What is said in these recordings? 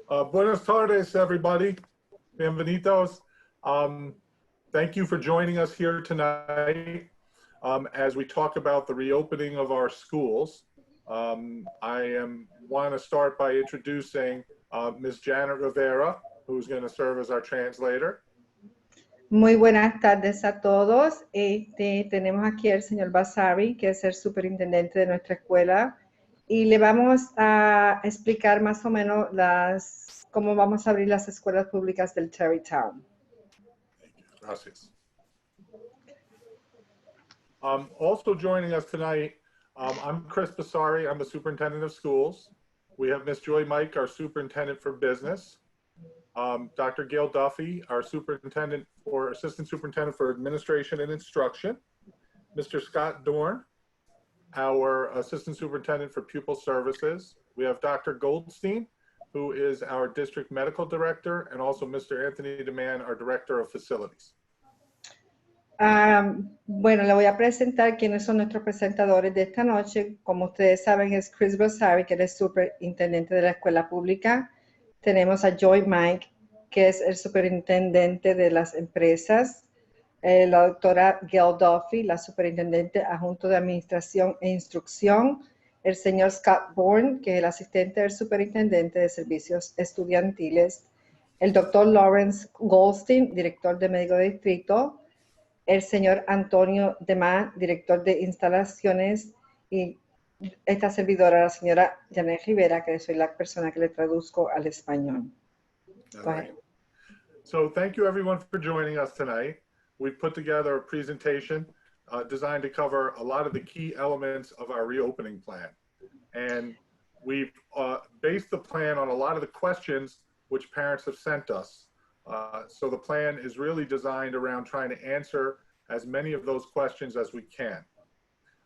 Buenas tardes, everybody. Bienvenidos. Thank you for joining us here tonight as we talk about the reopening of our schools. I want to start by introducing Ms. Janet Rivera, who's going to serve as our translator. Muy buenas tardes a todos. Tenemos aquí al señor Basari, que es el superintendente de nuestra escuela, y le vamos a explicar más o menos cómo vamos a abrir las escuelas públicas del Tarrytown. Gracias. Also joining us tonight, I'm Chris Basari. I'm the superintendent of schools. We have Ms. Joy Mike, our superintendent for business. Dr. Gail Duffy, our assistant superintendent for administration and instruction. Mr. Scott Dorn, our assistant superintendent for pupil services. We have Dr. Goldstein, who is our district medical director, and also Mr. Anthony DeMann, our director of facilities. Bueno, le voy a presentar quiénes son nuestros presentadores de esta noche. Como ustedes saben, es Chris Basari, que es el superintendente de la escuela pública. Tenemos a Joy Mike, que es el superintendente de las empresas. La doctora Gail Duffy, la superintendente adjunto de administración e instrucción. El señor Scott Bourne, que es el asistente del superintendente de servicios estudiantiles. El doctor Lawrence Goldstein, director de médico de distrito. El señor Antonio Demá, director de instalaciones, y esta servidora, la señora Janet Rivera, que soy la persona que le traduzco al español. Right. So thank you everyone for joining us tonight. We've put together a presentation designed to cover a lot of the key elements of our reopening plan. And we've based the plan on a lot of the questions which parents have sent us. So the plan is really designed around trying to answer as many of those questions as we can.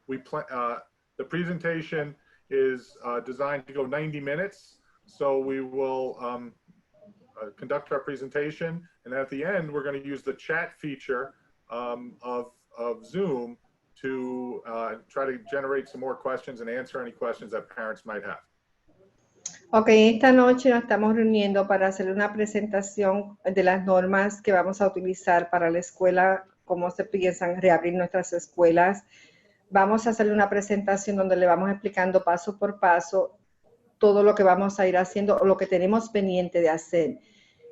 The presentation is designed to go 90 minutes. So we will conduct our presentation, and at the end, we're going to use the chat feature of Zoom to try to generate some more questions and answer any questions that parents might have. Ok, esta noche nos estamos reuniendo para hacer una presentación de las normas que vamos a utilizar para la escuela, cómo se piensan reabrir nuestras escuelas. Vamos a hacer una presentación donde le vamos explicando paso por paso todo lo que vamos a ir haciendo o lo que tenemos pendiente de hacer.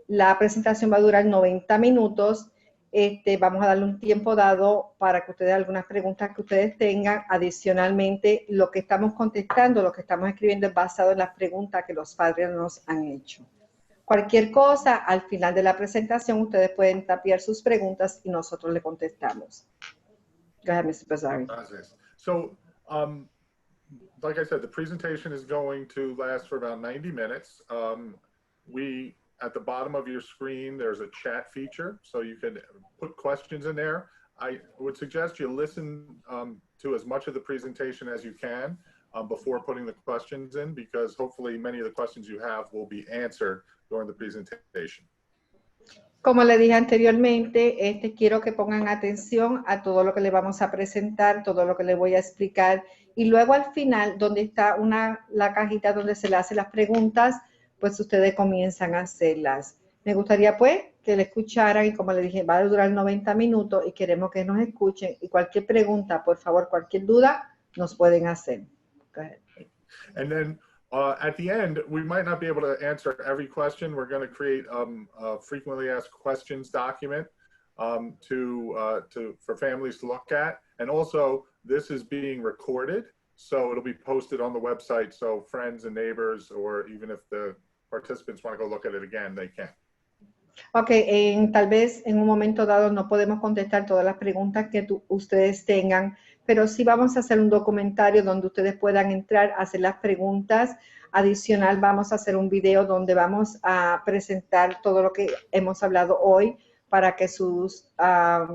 La presentación va a durar 90 minutos. Vamos a darle un tiempo dado para que ustedes algunas preguntas que ustedes tengan. Adicionalmente, lo que estamos contestando, lo que estamos escribiendo es basado en las preguntas que los padres nos han hecho. Cualquier cosa, al final de la presentación, ustedes pueden tapiar sus preguntas y nosotros le contestamos. Go ahead, Mr. Basari. So, like I said, the presentation is going to last for about 90 minutes. At the bottom of your screen, there's a chat feature, so you can put questions in there. I would suggest you listen to as much of the presentation as you can before putting the questions in, because hopefully many of the questions you have will be answered during the presentation. Como le dije anteriormente, quiero que pongan atención a todo lo que le vamos a presentar, todo lo que le voy a explicar, y luego al final, donde está la cajita donde se le hacen las preguntas, pues ustedes comienzan a hacerlas. Me gustaría pues que le escucharan y como le dije, va a durar 90 minutos y queremos que nos escuchen y cualquier pregunta, por favor, cualquier duda, nos pueden hacer. Go ahead. And then at the end, we might not be able to answer every question. We're going to create a frequently asked questions document for families to look at. And also, this is being recorded, so it'll be posted on the website, so friends and neighbors, or even if the participants want to go look at it again, they can. Ok, tal vez en un momento dado no podemos contestar todas las preguntas que ustedes tengan, pero sí vamos a hacer un documentario donde ustedes puedan entrar a hacer las preguntas. Adicional, vamos a hacer un video donde vamos a presentar todo lo que hemos hablado hoy para que sus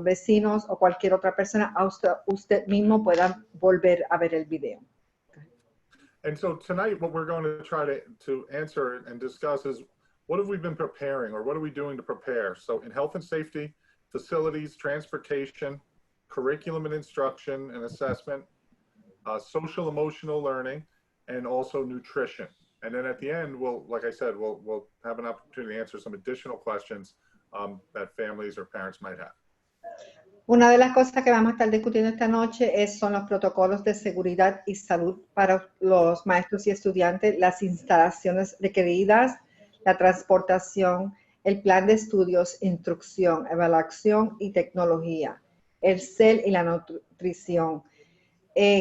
vecinos o cualquier otra persona, usted mismo puedan volver a ver el video. And so tonight, what we're going to try to answer and discuss is what have we been preparing, or what are we doing to prepare? So in health and safety, facilities, transportation, curriculum and instruction and assessment, social emotional learning, and also nutrition. And then at the end, like I said, we'll have an opportunity to answer some additional questions that families or parents might have. Una de las cosas que vamos a estar discutiendo esta noche son los protocolos de seguridad y salud para los maestros y estudiantes, las instalaciones requeridas, la transportación, el plan de estudios, instrucción, evaluación y tecnología, el CEL y la nutrición.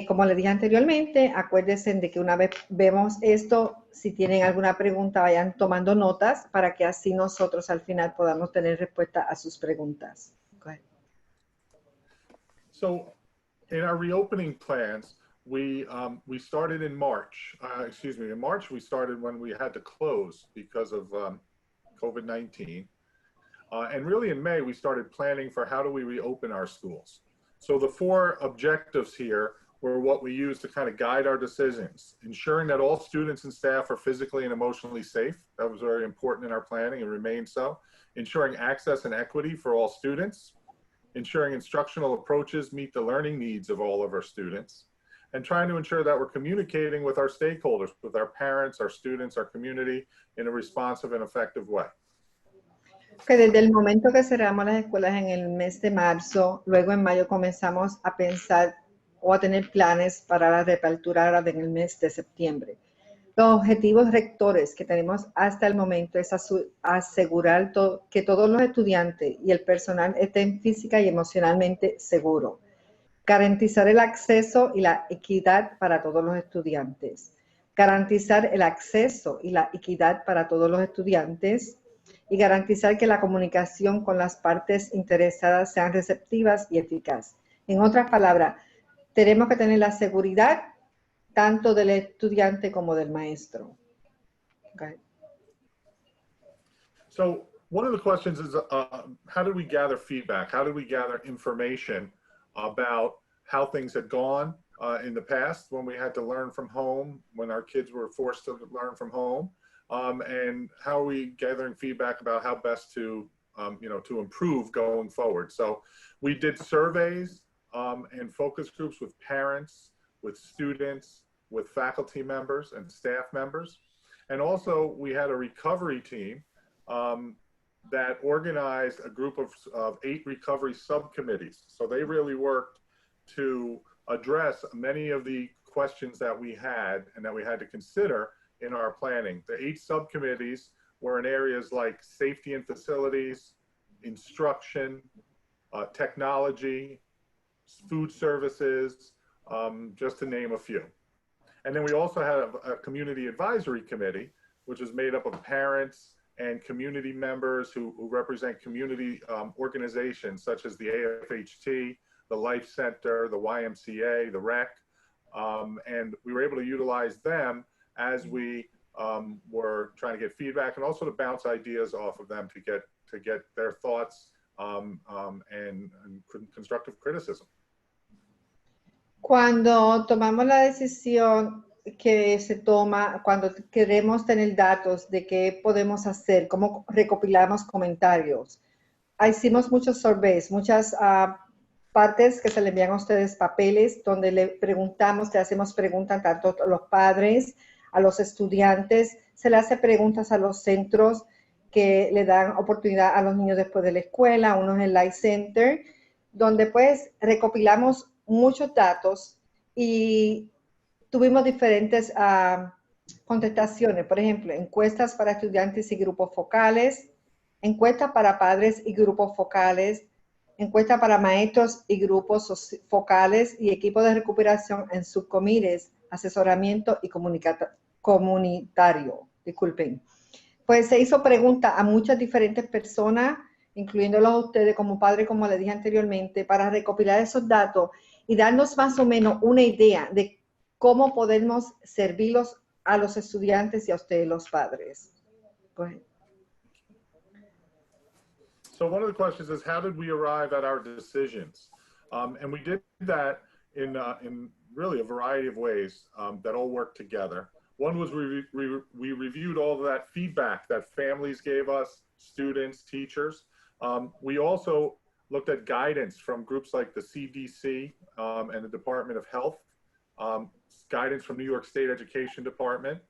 Como les dije anteriormente, acuérdense de que una vez vemos esto, si tienen alguna pregunta, vayan tomando notas para que así nosotros al final podamos tener respuesta a sus preguntas. Go ahead. So in our reopening plans, we started in March. In March we started when we had to close because of COVID-19. And really in May, we started planning for how do we reopen our schools. So the four objectives here were what we use to kind of guide our decisions, ensuring that all students and staff are physically and emotionally safe. That was very important in our planning and remains so. Ensuring access and equity for all students, ensuring instructional approaches meet the learning needs of all of our students, and trying to ensure that we're communicating with our stakeholders, with our parents, our students, our community in a responsive and effective way. Que desde el momento que cerramos las escuelas en el mes de marzo, luego en mayo comenzamos a pensar o a tener planes para la reapertura en el mes de septiembre. Los objetivos rectores que tenemos hasta el momento es asegurar que todos los estudiantes y el personal estén física y emocionalmente seguros. Garantizar el acceso y la equidad para todos los estudiantes. Garantizar el acceso y la equidad para todos los estudiantes. Y garantizar que la comunicación con las partes interesadas sean receptivas y eficaz. En otras palabras, tenemos que tener la seguridad tanto del estudiante como del maestro. Okay. So one of the questions is, how did we gather feedback? How did we gather information about how things had gone in the past when we had to learn from home, when our kids were forced to learn from home? And how are we gathering feedback about how best to, to improve going forward? So we did surveys and focus groups with parents, with students, with faculty members and staff members. And also we had a recovery team that organized a group of 8 recovery subcommittees. So they really worked to address many of the questions that we had and that we had to consider in our planning. The 8 subcommittees were in areas like safety and facilities, instruction, technology, food services, just to name a few. And then we also had a community advisory committee, which is made up of parents and community members who represent community organizations such as the AFHT, the Life Center, the YMCA, the REC, and we were able to utilize them as we were trying to get feedback and also to bounce ideas off of them to get their thoughts and constructive criticism. Cuando tomamos la decisión que se toma, cuando queremos tener datos de qué podemos hacer, cómo recopilamos comentarios, hicimos muchos surveys, muchas partes que se le envían a ustedes papeles donde le preguntamos, le hacemos preguntas tanto a los padres, a los estudiantes, se le hace preguntas a los centros que le dan oportunidad a los niños después de la escuela, uno es el Life Center, donde pues recopilamos muchos datos y tuvimos diferentes contestaciones, por ejemplo, encuestas para estudiantes y grupos focales, encuestas para padres y grupos focales, encuestas para maestros y grupos focales y equipos de recuperación en subcomités, asesoramiento y comunitario. Disculpen. Pues se hizo pregunta a muchas diferentes personas, incluyéndolos a ustedes como padres, como les dije anteriormente, para recopilar esos datos y darnos más o menos una idea de cómo podemos servirlos a los estudiantes y a ustedes los padres. Go ahead. So one of the questions is, how did we arrive at our decisions? And we did that in really a variety of ways that all work together. One was we reviewed all of that feedback that families gave us, students, teachers. We also looked at guidance from groups like the CDC and the Department of Health, guidance from New York State Education Department.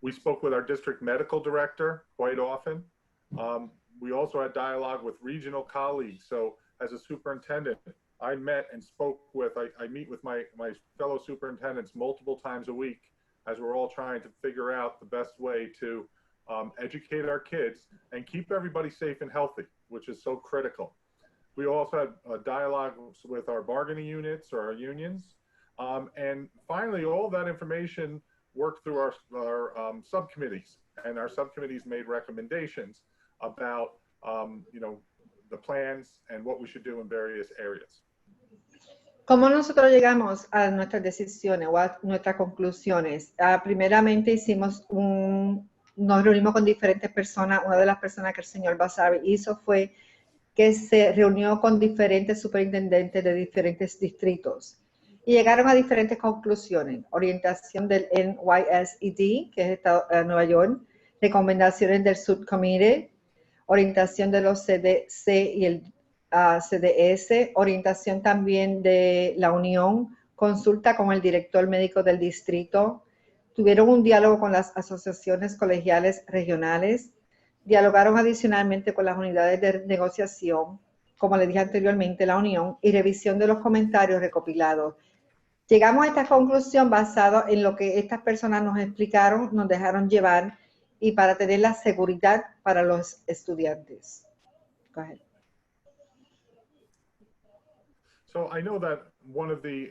We spoke with our district medical director quite often. We also had dialogue with regional colleagues. So as a superintendent, I met and spoke with, I meet with my fellow superintendents multiple times a week as we're all trying to figure out the best way to educate our kids and keep everybody safe and healthy, which is so critical. We also had dialogue with our bargaining units or our unions. And finally, all of that information worked through our subcommittees, and our subcommittees made recommendations about the plans and what we should do in various areas. ¿Cómo nosotros llegamos a nuestras decisiones o a nuestras conclusiones? Primeramente nos reunimos con diferentes personas. Una de las personas que el señor Basabe hizo fue que se reunió con diferentes superintendentes de diferentes distritos y llegaron a diferentes conclusiones. Orientación del NYSED, que es Estado de Nueva York, recomendaciones del Subcommittee, orientación de los CDC y el CDS, orientación también de la Unión, consulta con el director médico del distrito, tuvieron un diálogo con las asociaciones colegiales regionales, dialogaron adicionalmente con las unidades de negociación, como les dije anteriormente, la Unión, y revisión de los comentarios recopilados. Llegamos a esta conclusión basado en lo que estas personas nos explicaron, nos dejaron llevar y para tener la seguridad para los estudiantes. Go ahead. So I know that one of the,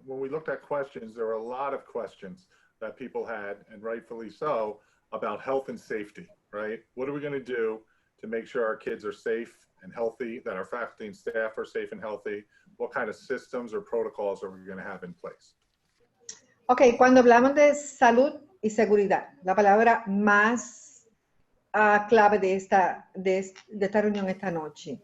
when we looked at questions, there were a lot of questions that people had, and rightfully so, about health and safety, right? What are we going to do to make sure our kids are safe and healthy, that our faculty and staff are safe and healthy? What kind of systems or protocols are we going to have in place? Ok, cuando hablamos de salud y seguridad, la palabra más clave de esta reunión esta noche.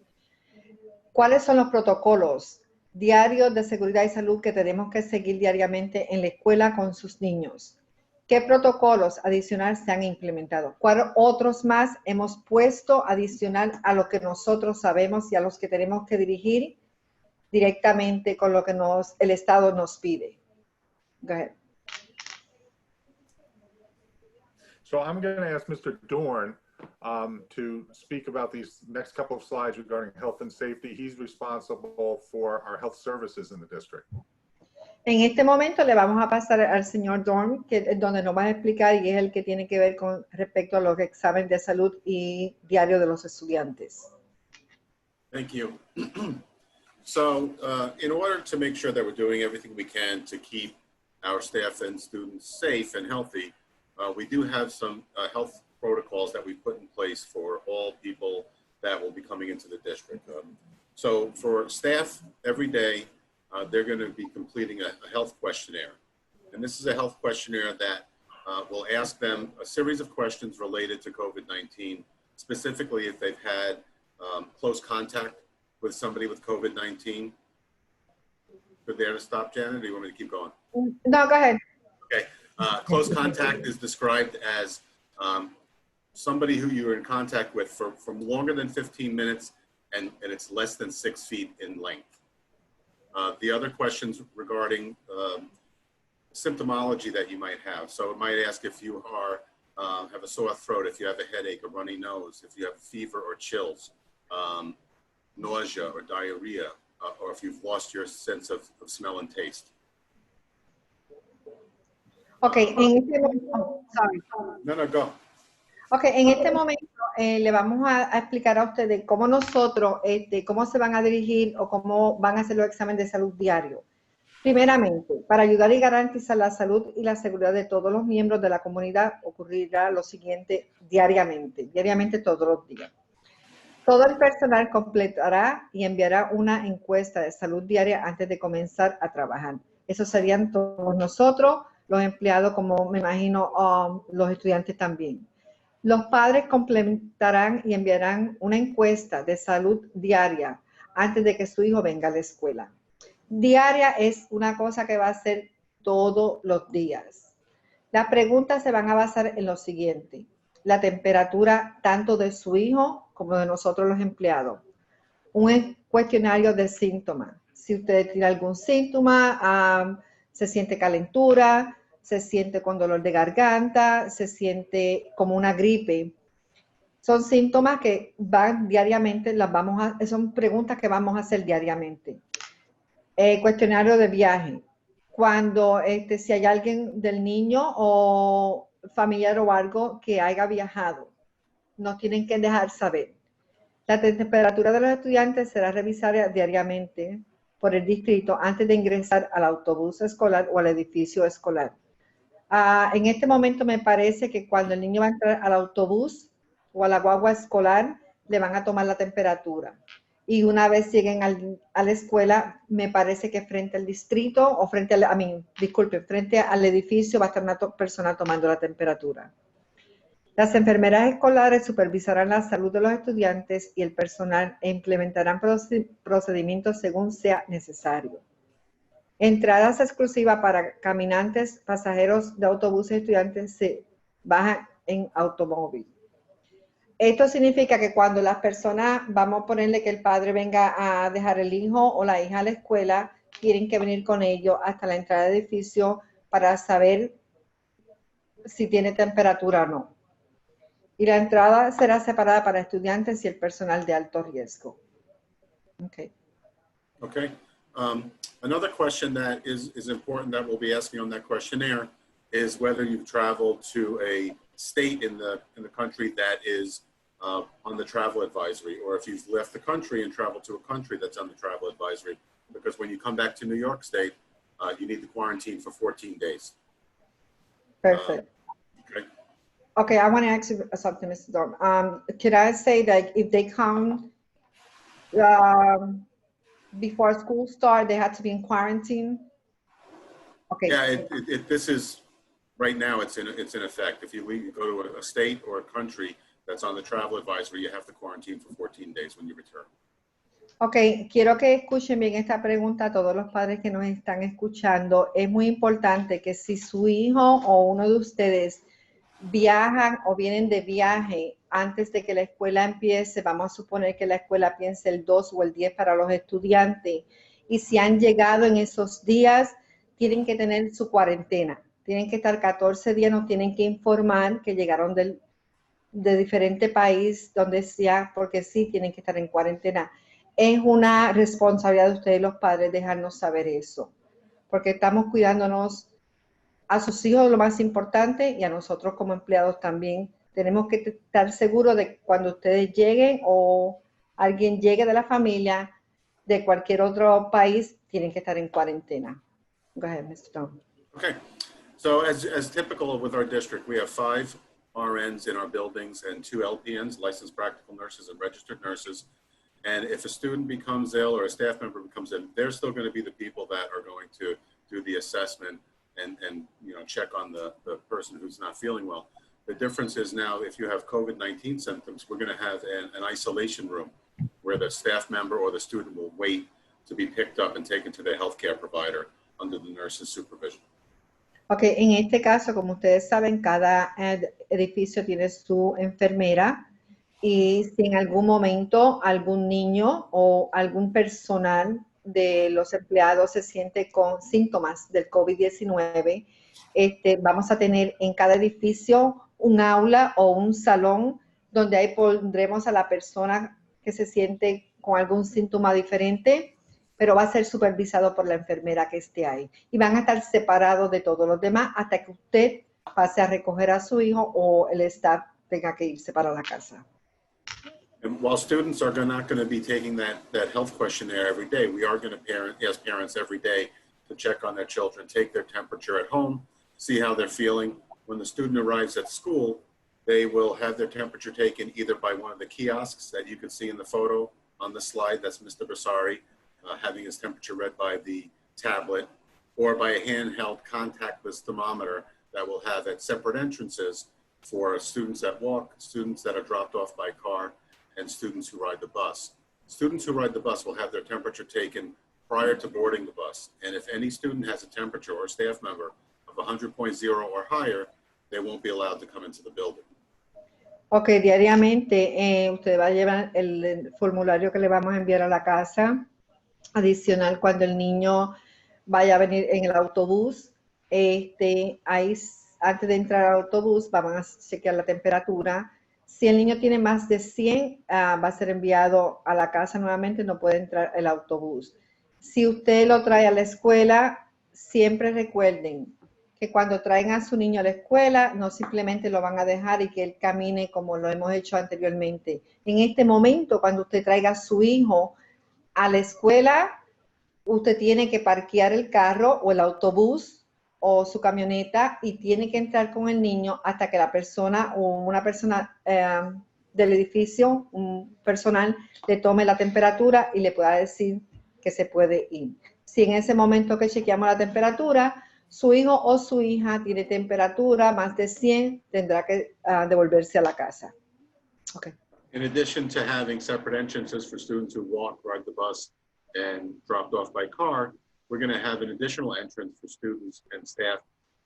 ¿Cuáles son los protocolos diarios de seguridad y salud que tenemos que seguir diariamente en la escuela con sus niños? ¿Qué protocolos adicionales se han implementado? ¿Cuáles otros más hemos puesto adicional a lo que nosotros sabemos y a los que tenemos que dirigir directamente con lo que el Estado nos pide? Go ahead. So I'm going to ask Mr. Dorn to speak about these next couple of slides regarding health and safety. He's responsible for our health services in the district. En este momento le vamos a pasar al señor Dorn, que es donde nos va a explicar y es el que tiene que ver con respecto a los exámenes de salud y diario de los estudiantes. Thank you. So in order to make sure that we're doing everything we can to keep our staff and students safe and healthy, we do have some health protocols that we put in place for all people that will be coming into the district. So for staff, every day, they're going to be completing a health questionnaire. And this is a health questionnaire that will ask them a series of questions related to COVID-19, specifically if they've had close contact with somebody with COVID-19. Good there to stop, Janet, or do you want me to keep going? No, go ahead. Okay. Close contact is described as somebody who you're in contact with from longer than 15 minutes and it's less than 6 feet in length. The other questions regarding symptomology that you might have. So it might ask if you have a sore throat, if you have a headache, a runny nose, if you have fever or chills, nausea or diarrhea, or if you've lost your sense of smell and taste. Okay, en este momento, sorry. No, go. Okay, en este momento le vamos a explicar a ustedes cómo nosotros, cómo se van a dirigir o cómo van a hacer los exámenes de salud diarios. Primeramente, para ayudar y garantizar la salud y la seguridad de todos los miembros de la comunidad, ocurrirá lo siguiente diariamente todos los días. Todo el personal completará y enviará una encuesta de salud diaria antes de comenzar a trabajar. Eso serían todos nosotros, los empleados, como me imagino los estudiantes también. Los padres completarán y enviarán una encuesta de salud diaria antes de que su hijo venga a la escuela. Diaria es una cosa que va a ser todos los días. Las preguntas se van a basar en lo siguiente: la temperatura tanto de su hijo como de nosotros los empleados. Un cuestionario de síntomas. Si usted tiene algún síntoma, se siente calentura, se siente con dolor de garganta, se siente como una gripe. Son síntomas que van diariamente, son preguntas que vamos a hacer diariamente. Cuestionario de viaje. Cuando si hay alguien del niño o familiar o algo que haya viajado, nos tienen que dejar saber. La temperatura de los estudiantes será revisada diariamente por el distrito antes de ingresar al autobús escolar o al edificio escolar. En este momento me parece que cuando el niño va a entrar al autobús o a la guagua escolar, le van a tomar la temperatura. Y una vez lleguen a la escuela, me parece que frente al distrito o frente al edificio va a estar una persona tomando la temperatura. Las enfermeras escolares supervisarán la salud de los estudiantes y el personal e implementarán procedimientos según sea necesario. Entradas exclusivas para caminantes, pasajeros de autobuses y estudiantes se bajan en automóvil. Esto significa que cuando las personas, vamos a ponerle que el padre venga a dejar el hijo o la hija a la escuela, tienen que venir con ellos hasta la entrada del edificio para saber si tiene temperatura o no. Y la entrada será separada para estudiantes y el personal de alto riesgo. Okay. Okay. Another question that is important that we'll be asking on that questionnaire is whether you've traveled to a state in the country that is on the travel advisory, or if you've left the country and traveled to a country that's on the travel advisory. Because when you come back to New York State, you need to quarantine for 14 days. Perfect. Okay. Okay, I want to ask you something, Mr. Dorm. Could I say that if they come before school start, they had to be in quarantine? Okay. Yeah, this is, right now it's in effect. If you go to a state or a country that's on the travel advisory, you have to quarantine for 14 days when you return. Ok, quiero que escuchen bien esta pregunta a todos los padres que nos están escuchando. Es muy importante que si su hijo o uno de ustedes viajan o vienen de viaje antes de que la escuela empiece, vamos a suponer que la escuela piense el 2 o el 10 para los estudiantes, y si han llegado en esos días, tienen que tener su cuarentena. Tienen que estar 14 días, nos tienen que informar que llegaron de diferente país, donde sea, porque sí tienen que estar en cuarentena. Es una responsabilidad de ustedes los padres dejarnos saber eso, porque estamos cuidándonos a sus hijos lo más importante y a nosotros como empleados también. Tenemos que estar seguros de que cuando ustedes lleguen o alguien llegue de la familia de cualquier otro país, tienen que estar en cuarentena. Go ahead, Mr. Tom. Okay, so as typical with our district, we have 5 RNs in our buildings and 2 LPNs, licensed practical nurses and registered nurses. And if a student becomes ill or a staff member becomes ill, they're still going to be the people that are going to do the assessment and check on the person who's not feeling well. The difference is now, if you have COVID-19 symptoms, we're going to have an isolation room where the staff member or the student will wait to be picked up and taken to their healthcare provider under the nurse's supervision. Ok, en este caso, como ustedes saben, cada edificio tiene su enfermera, y si en algún momento algún niño o algún personal de los empleados se siente con síntomas del COVID-19, vamos a tener en cada edificio un aula o un salón donde ahí pondremos a la persona que se siente con algún síntoma diferente, pero va a ser supervisado por la enfermera que esté ahí. Y van a estar separados de todos los demás hasta que usted pase a recoger a su hijo o el staff tenga que irse para la casa. And while students are not going to be taking that health questionnaire every day, we are going to ask parents every day to check on their children, take their temperature at home, see how they're feeling. When the student arrives at school, they will have their temperature taken either by one of the kiosks that you can see in the photo on the slide. That's Mr. Basari having his temperature read by the tablet, or by a handheld contactless thermometer that will have at separate entrances for students that walk, students that are dropped off by car, and students who ride the bus. Students who ride the bus will have their temperature taken prior to boarding the bus. And if any student has a temperature or a staff member of 100.0 or higher, they won't be allowed to come into the building. Ok, diariamente usted va a llevar el formulario que le vamos a enviar a la casa. Adicional, cuando el niño vaya a venir en el autobús, Antes de entrar al autobús, vamos a chequear la temperatura. Si el niño tiene más de 100, va a ser enviado a la casa nuevamente, no puede entrar el autobús. Si usted lo trae a la escuela, siempre recuerden que cuando traen a su niño a la escuela, no simplemente lo van a dejar y que él camine como lo hemos hecho anteriormente. En este momento, cuando usted traiga a su hijo a la escuela, usted tiene que parquear el carro o el autobús o su camioneta y tiene que entrar con el niño hasta que la persona o una persona del edificio, un personal, le tome la temperatura y le pueda decir que se puede ir. Si en ese momento que chequeamos la temperatura, su hijo o su hija tiene temperatura más de 100, tendrá que devolverse a la casa. Okay. In addition to having separate entrances for students who walk, ride the bus, and dropped off by car, we're going to have an additional entrance for students and staff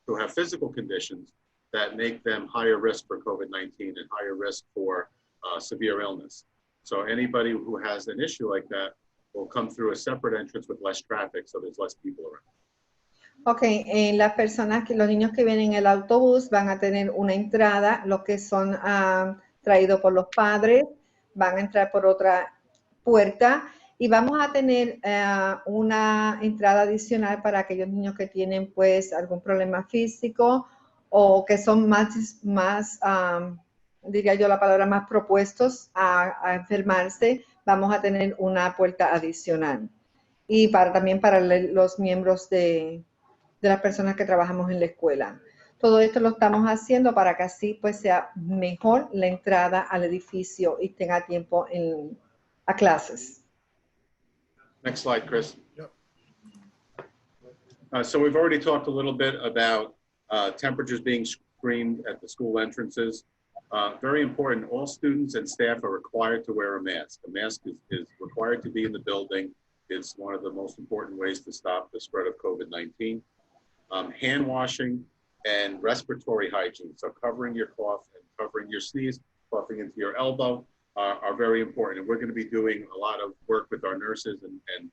who have physical conditions that make them higher risk for COVID-19 and higher risk for severe illness. So anybody who has an issue like that will come through a separate entrance with less traffic, so there's less people around. Ok, los niños que vienen en el autobús van a tener una entrada, los que son traídos por los padres van a entrar por otra puerta y vamos a tener una entrada adicional para aquellos niños que tienen pues algún problema físico o que son más diría yo la palabra, más propuestos a enfermarse, vamos a tener una puerta adicional. Y también para los miembros de las personas que trabajamos en la escuela. Todo esto lo estamos haciendo para que así pues sea mejor la entrada al edificio y tenga tiempo a clases. Next slide, Chris. Yep. So we've already talked a little bit about temperatures being screened at the school entrances. Very important, all students and staff are required to wear a mask. A mask is required to be in the building. It's one of the most important ways to stop the spread of COVID-19. Hand washing and respiratory hygiene, so covering your cough and covering your sneeze, coughing into your elbow are very important. And we're going to be doing a lot of work with our nurses and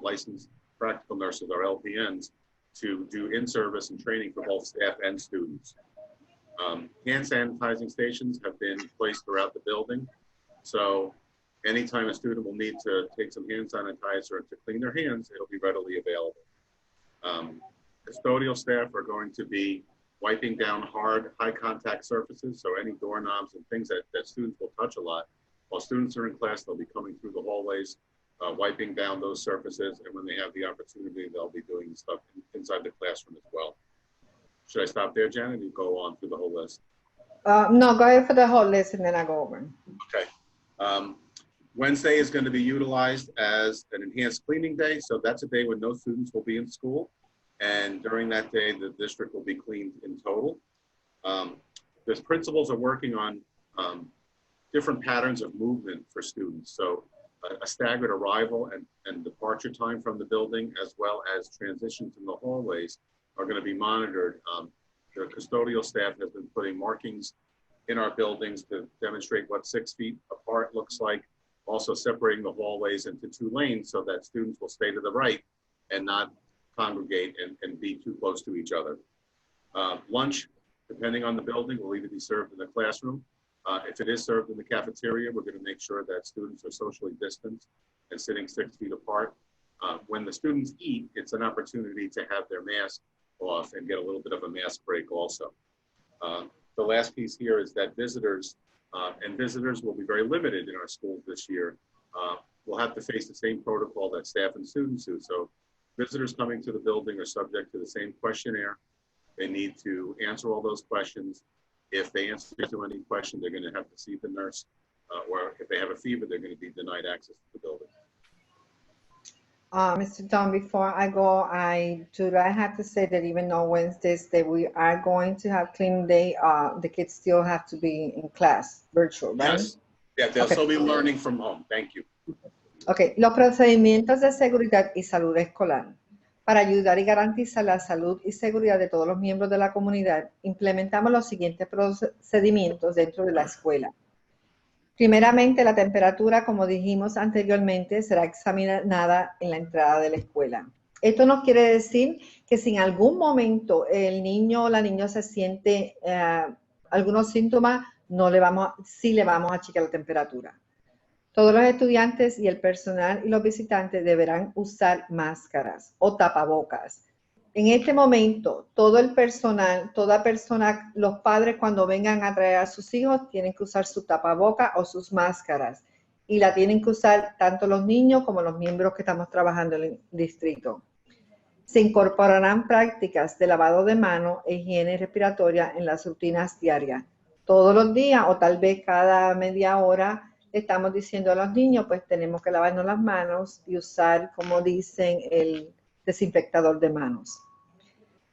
licensed practical nurses, our LPNs, to do in-service and training for both staff and students. Hand sanitizing stations have been placed throughout the building. So anytime a student will need to take some hand sanitizer to clean their hands, it'll be readily available. Custodial staff are going to be wiping down hard, high contact surfaces, so any doorknobs and things that students will touch a lot. While students are in class, they'll be coming through the hallways, wiping down those surfaces, and when they have the opportunity, they'll be doing stuff inside the classroom as well. Should I stop there, Janet, and go on through the whole list? No, go ahead for the whole list and then I'll go over. Okay. Wednesday is going to be utilized as an enhanced cleaning day, so that's a day when no students will be in school. And during that day, the district will be cleaned in total. The principals are working on different patterns of movement for students. So a staggered arrival and departure time from the building, as well as transitions in the hallways, are going to be monitored. The custodial staff has been putting markings in our buildings to demonstrate what 6 feet apart looks like, also separating the hallways into 2 lanes so that students will stay to the right and not congregate and be too close to each other. Lunch, depending on the building, will either be served in the classroom. If it is served in the cafeteria, we're going to make sure that students are socially distanced and sitting 6 feet apart. When the students eat, it's an opportunity to have their mask off and get a little bit of a mask break also. The last piece here is that visitors will be very limited in our schools this year. We'll have to face the same protocol that staff and students do. So visitors coming to the building are subject to the same questionnaire. They need to answer all those questions. If they answer to any question, they're going to have to see the nurse, or if they have a fever, they're going to be denied access to the building. Mr. Don, before I go, I have to say that even on Wednesdays that we are going to have cleaning day, the kids still have to be in class, virtual, right? Yes. Yeah, they'll still be learning from home. Thank you. Ok, los procedimientos de seguridad y salud escolar. Para ayudar y garantizar la salud y seguridad de todos los miembros de la comunidad, implementamos los siguientes procedimientos dentro de la escuela. Primeramente, la temperatura, como dijimos anteriormente, será examinada en la entrada de la escuela. Esto no quiere decir que si en algún momento el niño o la niña se siente algunos síntomas, sí le vamos a chequear la temperatura. Todos los estudiantes y el personal y los visitantes deberán usar máscaras o tapabocas. En este momento, todo el personal, toda persona, los padres cuando vengan a traer a sus hijos tienen que usar su tapaboca o sus máscaras y la tienen que usar tanto los niños como los miembros que estamos trabajando en el distrito. Se incorporarán prácticas de lavado de manos e higiene respiratoria en las rutinas diarias. Todos los días o tal vez cada media hora le estamos diciendo a los niños, pues tenemos que lavarnos las manos y usar, como dicen, el desinfectador de manos.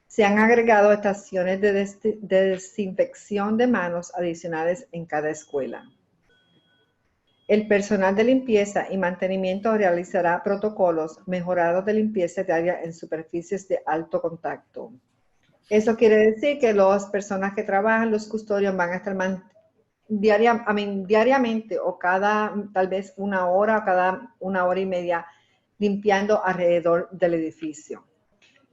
Se han agregado estaciones de desinfección de manos adicionales en cada escuela. El personal de limpieza y mantenimiento realizará protocolos mejorados de limpieza diaria en superficies de alto contacto. Eso quiere decir que las personas que trabajan, los custodios, van a estar diariamente o cada tal vez una hora o cada una hora y media limpiando alrededor del edificio.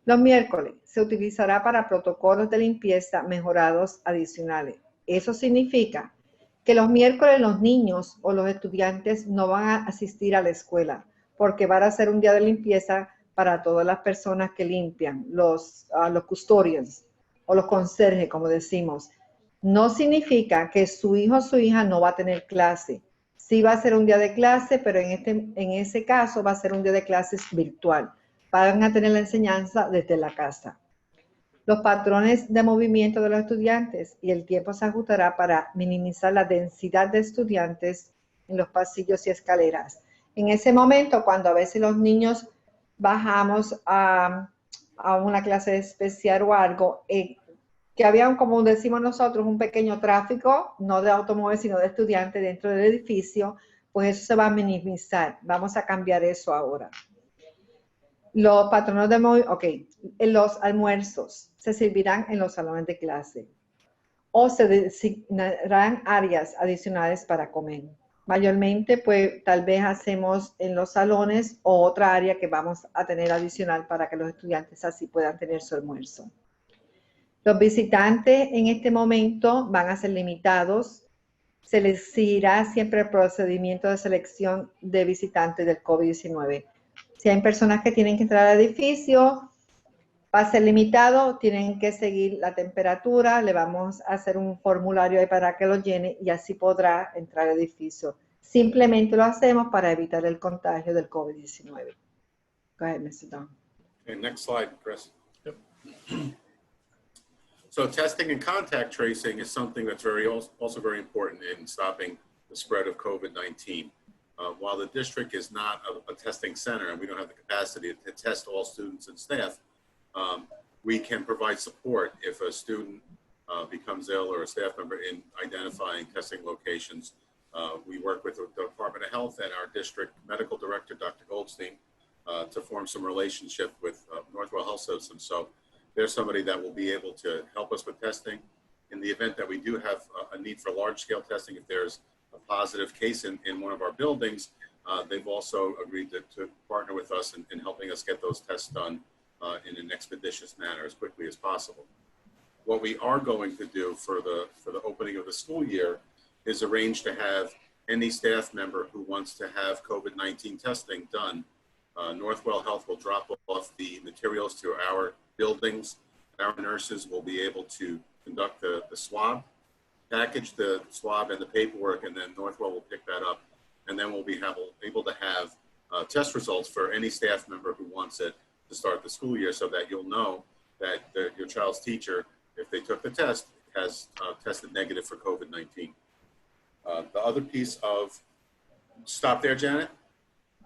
Los miércoles se utilizará para protocolos de limpieza mejorados adicionales. Eso significa que los miércoles los niños o los estudiantes no van a asistir a la escuela porque van a ser un día de limpieza para todas las personas que limpian, los custodians o los conserjes, como decimos. No significa que su hijo o su hija no va a tener clase. Sí va a ser un día de clase, pero en ese caso va a ser un día de clases virtual. Van a tener la enseñanza desde la casa. Los patrones de movimiento de los estudiantes y el tiempo se ajustará para minimizar la densidad de estudiantes en los pasillos y escaleras. En ese momento, cuando a veces los niños bajamos a una clase especial o algo, que había, como decimos nosotros, un pequeño tráfico, no de automóviles, sino de estudiantes dentro del edificio, pues eso se va a minimizar. Vamos a cambiar eso ahora. Los patronos de los almuerzos se servirán en los salones de clase o se designarán áreas adicionales para comer. Mayormente, pues tal vez hacemos en los salones o otra área que vamos a tener adicional para que los estudiantes así puedan tener su almuerzo. Los visitantes en este momento van a ser limitados. Se les seguirá siempre el procedimiento de selección de visitantes del COVID-19. Si hay personas que tienen que entrar al edificio, va a ser limitado, tienen que seguir la temperatura, le vamos a hacer un formulario ahí para que lo llene y así podrá entrar al edificio. Simplemente lo hacemos para evitar el contagio del COVID-19. Go ahead, Mr. Don. Okay, next slide, Chris. Yep. So testing and contact tracing is something that's also very important in stopping the spread of COVID-19. While the district is not a testing center and we don't have the capacity to test all students and staff, we can provide support if a student becomes ill or a staff member in identifying testing locations. We work with the Department of Health and our district medical director, Dr. Goldstein, to form some relationship with Northwell Health System. So there's somebody that will be able to help us with testing. In the event that we do have a need for large-scale testing, if there's a positive case in one of our buildings, they've also agreed to partner with us in helping us get those tests done in an expeditious manner as quickly as possible. What we are going to do for the opening of the school year is arrange to have any staff member who wants to have COVID-19 testing done. Northwell Health will drop off the materials to our buildings. Our nurses will be able to conduct the swab, package the swab and the paperwork, and then Northwell will pick that up. And then we'll be able to have test results for any staff member who wants it to start the school year, so that you'll know that your child's teacher, if they took the test, has tested negative for COVID-19. The other piece of, stop there, Janet?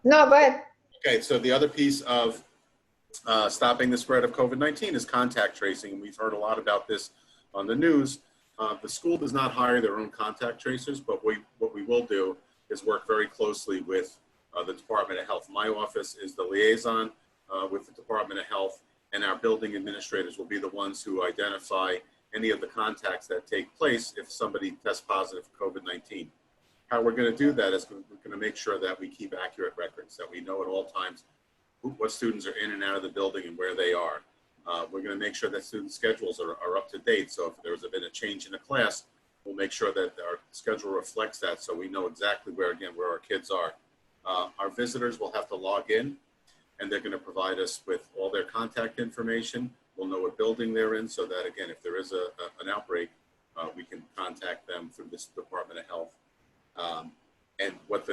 No, go ahead. Okay, so the other piece of stopping the spread of COVID-19 is contact tracing. And we've heard a lot about this on the news. The school does not hire their own contact tracers, but what we will do is work very closely with the Department of Health. My office is the liaison with the Department of Health, and our building administrators will be the ones who identify any of the contacts that take place if somebody tests positive for COVID-19. How we're going to do that is we're going to make sure that we keep accurate records, that we know at all times what students are in and out of the building and where they are. We're going to make sure that student schedules are up to date. So if there's been a change in a class, we'll make sure that our schedule reflects that so we know exactly where our kids are. Our visitors will have to log in, and they're going to provide us with all their contact information. We'll know what building they're in so that, again, if there is an outbreak, we can contact them through this Department of Health. And what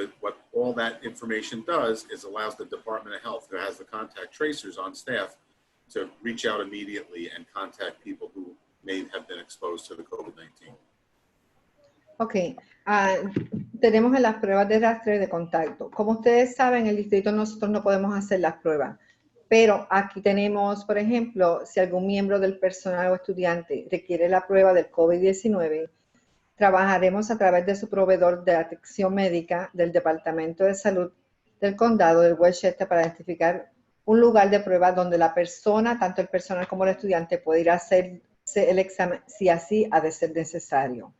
all that information does is allows the Department of Health, who has the contact tracers on staff, to reach out immediately and contact people who may have been exposed to the COVID-19. Ok, tenemos en las pruebas de rastreo y de contacto. Como ustedes saben, en el distrito nosotros no podemos hacer las pruebas, pero aquí tenemos, por ejemplo, si algún miembro del personal o estudiante requiere la prueba del COVID-19, trabajaremos a través de su proveedor de atención médica del Departamento de Salud del Condado del Westchester para identificar un lugar de prueba donde la persona, tanto el personal como el estudiante, puede ir a hacer el examen si así ha de ser necesario.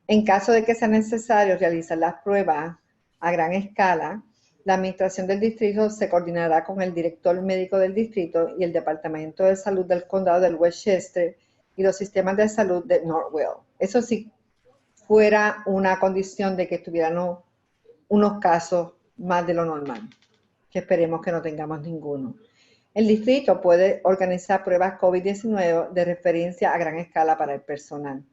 En caso de que sea necesario realizar las pruebas a gran escala, la administración del distrito se coordinará con el director médico del distrito y el Departamento de Salud del Condado del Westchester y los sistemas de salud de Northwell. Eso sí fuera una condición de que tuvieran unos casos más de lo normal, que esperemos que no tengamos ninguno. El distrito puede organizar pruebas COVID-19 de referencia a gran escala para el personal.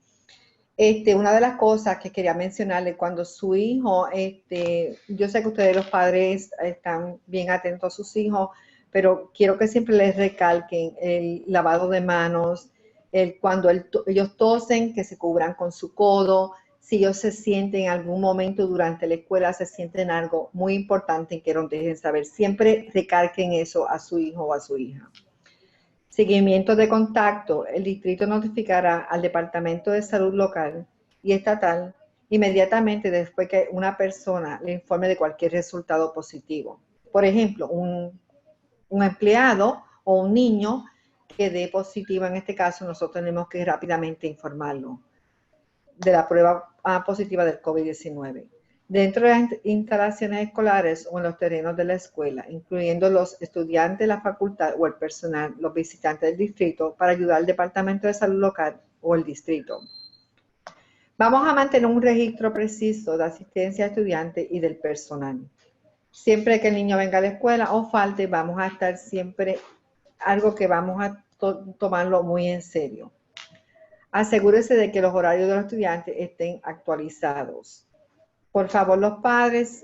Una de las cosas que quería mencionarle, cuando su hijo, yo sé que ustedes los padres están bien atentos a sus hijos, pero quiero que siempre les recalquen el lavado de manos, cuando ellos tosen, que se cubran con su codo. Si ellos se sienten en algún momento durante la escuela, se sienten algo muy importante que nos dejen saber. Siempre recalquen eso a su hijo o a su hija. Seguimiento de contacto. El distrito notificará al Departamento de Salud local y estatal inmediatamente después que una persona le informe de cualquier resultado positivo. Por ejemplo, un empleado o un niño que dé positivo, en este caso nosotros tenemos que rápidamente informarlo de la prueba positiva del COVID-19. Dentro de las instalaciones escolares o en los terrenos de la escuela, incluyendo los estudiantes de la facultad o el personal, los visitantes del distrito, para ayudar al Departamento de Salud local o el distrito. Vamos a mantener un registro preciso de asistencia a estudiantes y del personal. Siempre que el niño venga a la escuela o falte, vamos a estar siempre algo que vamos a tomarlo muy en serio. Asegúrese de que los horarios de los estudiantes estén actualizados. Por favor, los padres,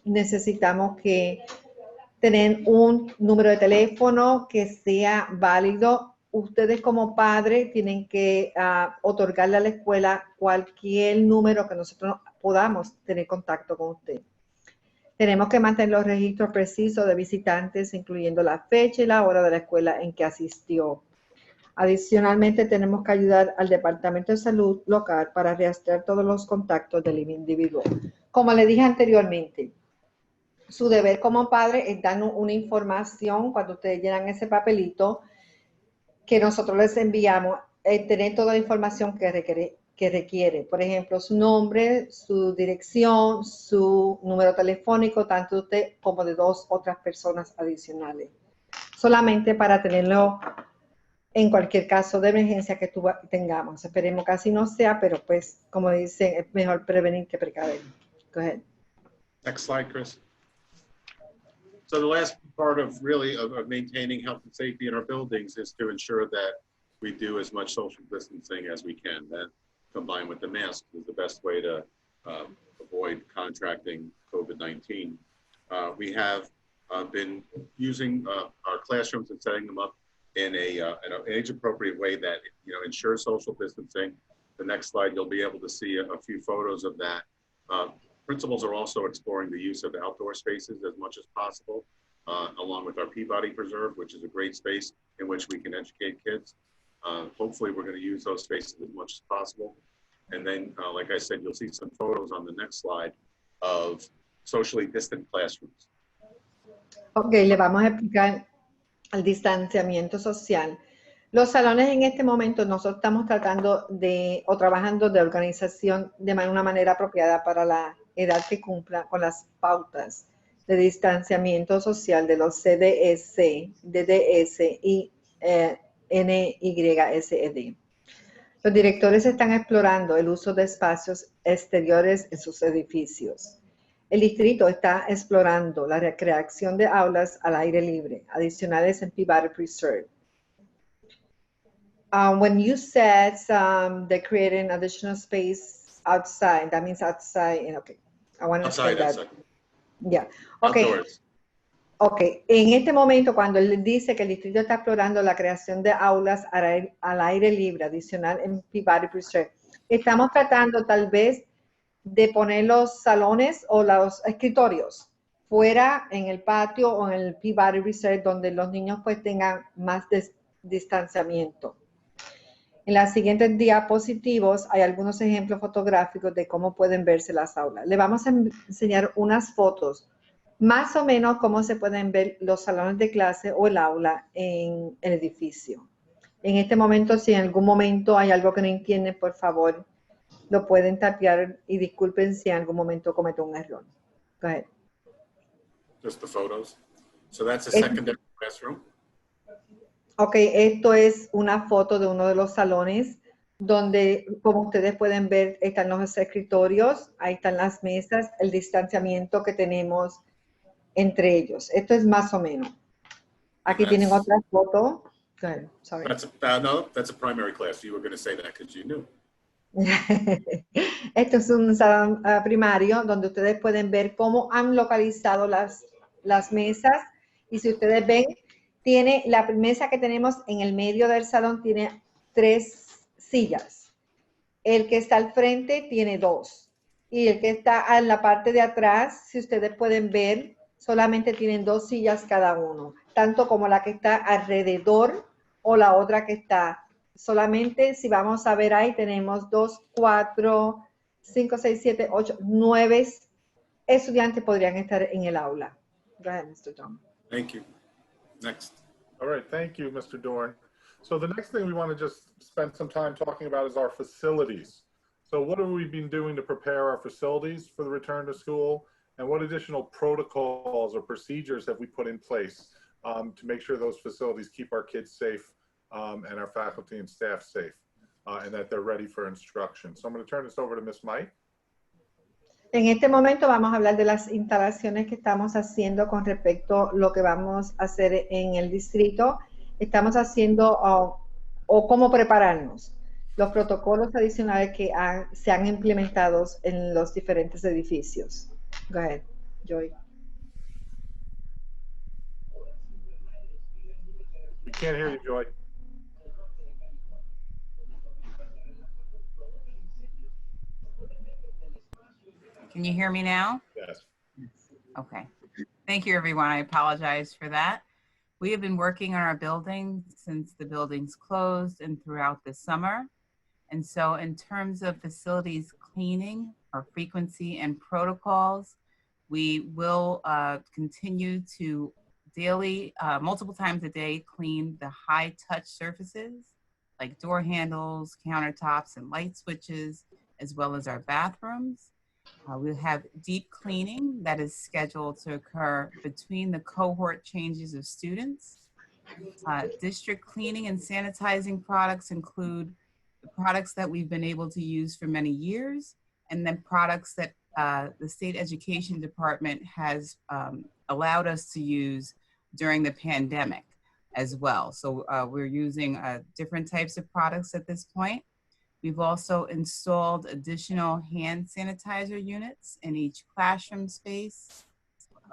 necesitamos tener un número de teléfono que sea válido. Ustedes como padres tienen que otorgarle a la escuela cualquier número que nosotros podamos tener contacto con usted. Tenemos que mantener los registros precisos de visitantes, incluyendo la fecha y la hora de la escuela en que asistió. Adicionalmente, tenemos que ayudar al Departamento de Salud local para rastrear todos los contactos del individuo. Como le dije anteriormente, su deber como padre es darnos una información cuando ustedes llenan ese papelito que nosotros les enviamos, tener toda la información que requiere. Por ejemplo, su nombre, su dirección, su número telefónico, tanto de usted como de 2 otras personas adicionales. Solamente para tenerlo en cualquier caso de emergencia que tengamos. Esperemos que así no sea, pero pues, como dicen, es mejor prevenir que precaver. Go ahead. Next slide, Chris. So the last part of maintaining health and safety in our buildings is to ensure that we do as much social distancing as we can. That, combined with the mask, is the best way to avoid contracting COVID-19. We have been using our classrooms and setting them up in an age-appropriate way that ensures social distancing. The next slide, you'll be able to see a few photos of that. Principals are also exploring the use of outdoor spaces as much as possible, along with our Peabody Preserve, which is a great space in which we can educate kids. Hopefully, we're going to use those spaces as much as possible. And then, like I said, you'll see some photos on the next slide of socially distant classrooms. Ok, le vamos a explicar el distanciamiento social. Los salones en este momento nosotros estamos tratando trabajando de organización de una manera apropiada para la edad que cumpla con las pautas de distanciamiento social de los CDS, DDS y NYSED. Los directores están explorando el uso de espacios exteriores en sus edificios. El distrito está explorando la recreación de aulas al aire libre, adicionales en Peabody Preserve. When you said they're creating additional space outside, that means outside, okay. I want to say that. Outside. Yeah. Okay. Outdoors. Ok, en este momento cuando él dice que el distrito está explorando la creación de aulas al aire libre adicional en Peabody Preserve, estamos tratando tal vez de poner los salones o los escritorios fuera en el patio o en el Peabody Preserve donde los niños pues tengan más distanciamiento. En las siguientes diapositivos hay algunos ejemplos fotográficos de cómo pueden verse las aulas. Le vamos a enseñar unas fotos más o menos cómo se pueden ver los salones de clase o el aula en el edificio. En este momento, si en algún momento hay algo que no entienden, por favor, lo pueden tapear y disculpen si en algún momento cometo un error. Go ahead. Just the photos. So that's a secondary classroom. Ok, esto es una foto de uno de los salones donde, como ustedes pueden ver, están los escritorios, ahí están las mesas, el distanciamiento que tenemos entre ellos. Esto es más o menos. Aquí tienen otra foto. Go ahead, sorry. No, that's a primary class. You were going to say that because you knew. Esto es un salón primario donde ustedes pueden ver cómo han localizado las mesas. Y si ustedes ven, tiene la mesa que tenemos en el medio del salón tiene 3 sillas. El que está al frente tiene 2. Y el que está en la parte de atrás, si ustedes pueden ver, solamente tienen 2 sillas cada uno, tanto como la que está alrededor o la otra que está. Solamente, si vamos a ver ahí, tenemos 2, 4, 5, 6, 7, 8, 9 estudiantes podrían estar en el aula. Go ahead, Mr. John. Thank you. Next. All right, thank you, Mr. Dorn. So the next thing we want to just spend some time talking about is our facilities. So what have we been doing to prepare our facilities for the return to school? And what additional protocols or procedures have we put in place to make sure those facilities keep our kids safe and our faculty and staff safe and that they're ready for instruction? So I'm going to turn this over to Ms. Mike. En este momento vamos a hablar de las instalaciones que estamos haciendo con respecto a lo que vamos a hacer en el distrito. Estamos haciendo o cómo prepararnos, los protocolos adicionales que se han implementado en los diferentes edificios. Go ahead, Joy. We can't hear you, Joy. Can you hear me now? Yes. Okay. Thank you, everyone. I apologize for that. We have been working on our building since the building's closed and throughout the summer. And so in terms of facilities cleaning, our frequency and protocols, we will continue to daily, multiple times a day, clean the high touch surfaces like door handles, countertops, and light switches, as well as our bathrooms. We'll have deep cleaning that is scheduled to occur between the cohort changes of students. District cleaning and sanitizing products include the products that we've been able to use for many years, and then products that the State Education Department has allowed us to use during the pandemic as well. So we're using different types of products at this point. We've also installed additional hand sanitizer units in each classroom space,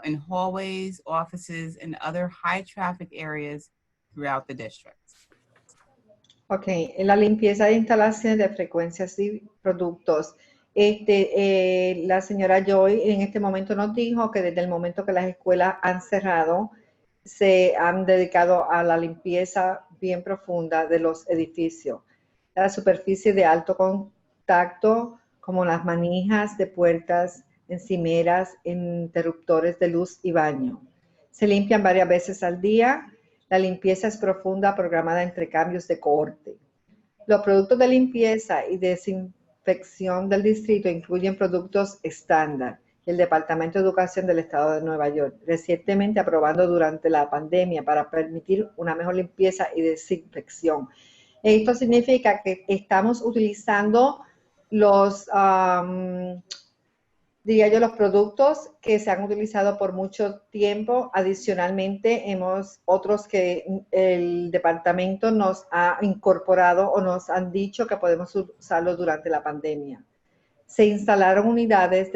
in hallways, offices, and other high traffic areas throughout the district. Ok, la limpieza de instalaciones de frecuencias y productos. La señora Joy en este momento nos dijo que desde el momento que las escuelas han cerrado, se han dedicado a la limpieza bien profunda de los edificios. La superficie de alto contacto, como las manijas de puertas, encimeras, interruptores de luz y baño. Se limpian varias veces al día. La limpieza es profunda, programada entre cambios de cohorte. Los productos de limpieza y desinfección del distrito incluyen productos estándar, y el Departamento de Educación del Estado de Nueva York, recientemente aprobando durante la pandemia para permitir una mejor limpieza y desinfección. Esto significa que estamos utilizando los, diría yo, los productos que se han utilizado por mucho tiempo. Adicionalmente, otros que el departamento nos ha incorporado o nos han dicho que podemos usarlo durante la pandemia. Se instalaron unidades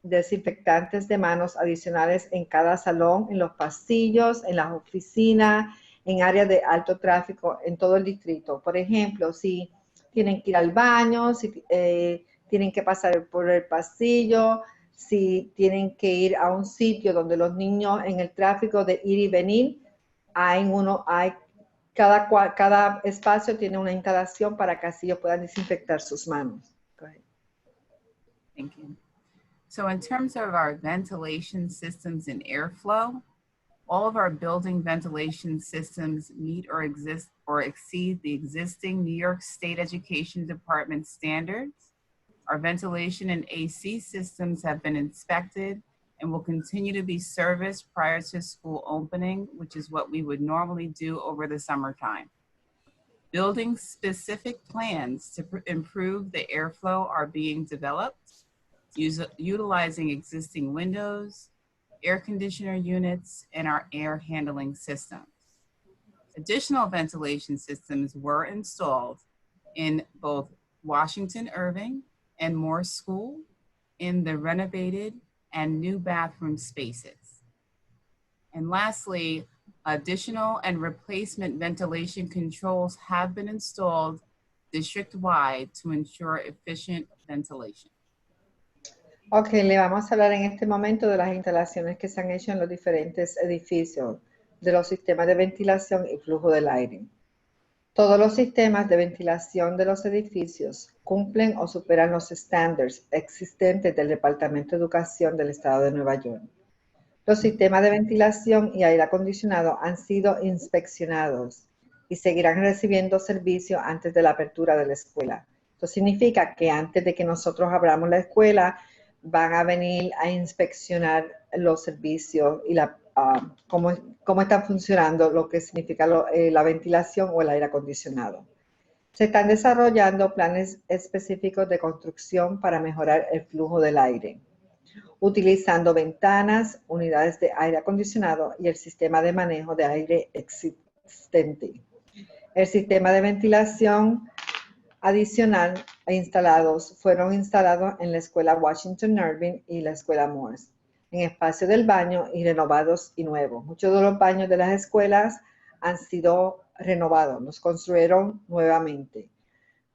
desinfectantes de manos adicionales en cada salón, en los pasillos, en las oficinas, en áreas de alto tráfico en todo el distrito. Por ejemplo, si tienen que ir al baño, si tienen que pasar por el pasillo, si tienen que ir a un sitio donde los niños en el tráfico de ir y venir, cada espacio tiene una instalación para que así ellos puedan desinfectar sus manos. Thank you. So in terms of our ventilation systems and airflow, all of our building ventilation systems meet or exceed the existing New York State Education Department standards. Our ventilation and AC systems have been inspected and will continue to be serviced prior to school opening, which is what we would normally do over the summertime. Building-specific plans to improve the airflow are being developed, utilizing existing windows, air conditioner units, and our air handling systems. Additional ventilation systems were installed in both Washington Irving and Morse School in the renovated and new bathroom spaces. And lastly, additional and replacement ventilation controls have been installed district-wide to ensure efficient ventilation. Ok, le vamos a hablar en este momento de las instalaciones que se han hecho en los diferentes edificios, de los sistemas de ventilación y flujo del aire. Todos los sistemas de ventilación de los edificios cumplen o superan los estándares existentes del Departamento de Educación del Estado de Nueva York. Los sistemas de ventilación y aire acondicionado han sido inspeccionados y seguirán recibiendo servicio antes de la apertura de la escuela. Esto significa que antes de que nosotros abramos la escuela, van a venir a inspeccionar los servicios y cómo están funcionando, lo que significa la ventilación o el aire acondicionado. Se están desarrollando planes específicos de construcción para mejorar el flujo del aire, utilizando ventanas, unidades de aire acondicionado y el sistema de manejo de aire existente. El sistema de ventilación adicional fueron instalados en la escuela Washington Irving y la escuela Morse, en espacio del baño y renovados y nuevos. Muchos de los baños de las escuelas han sido renovados, los construyeron nuevamente.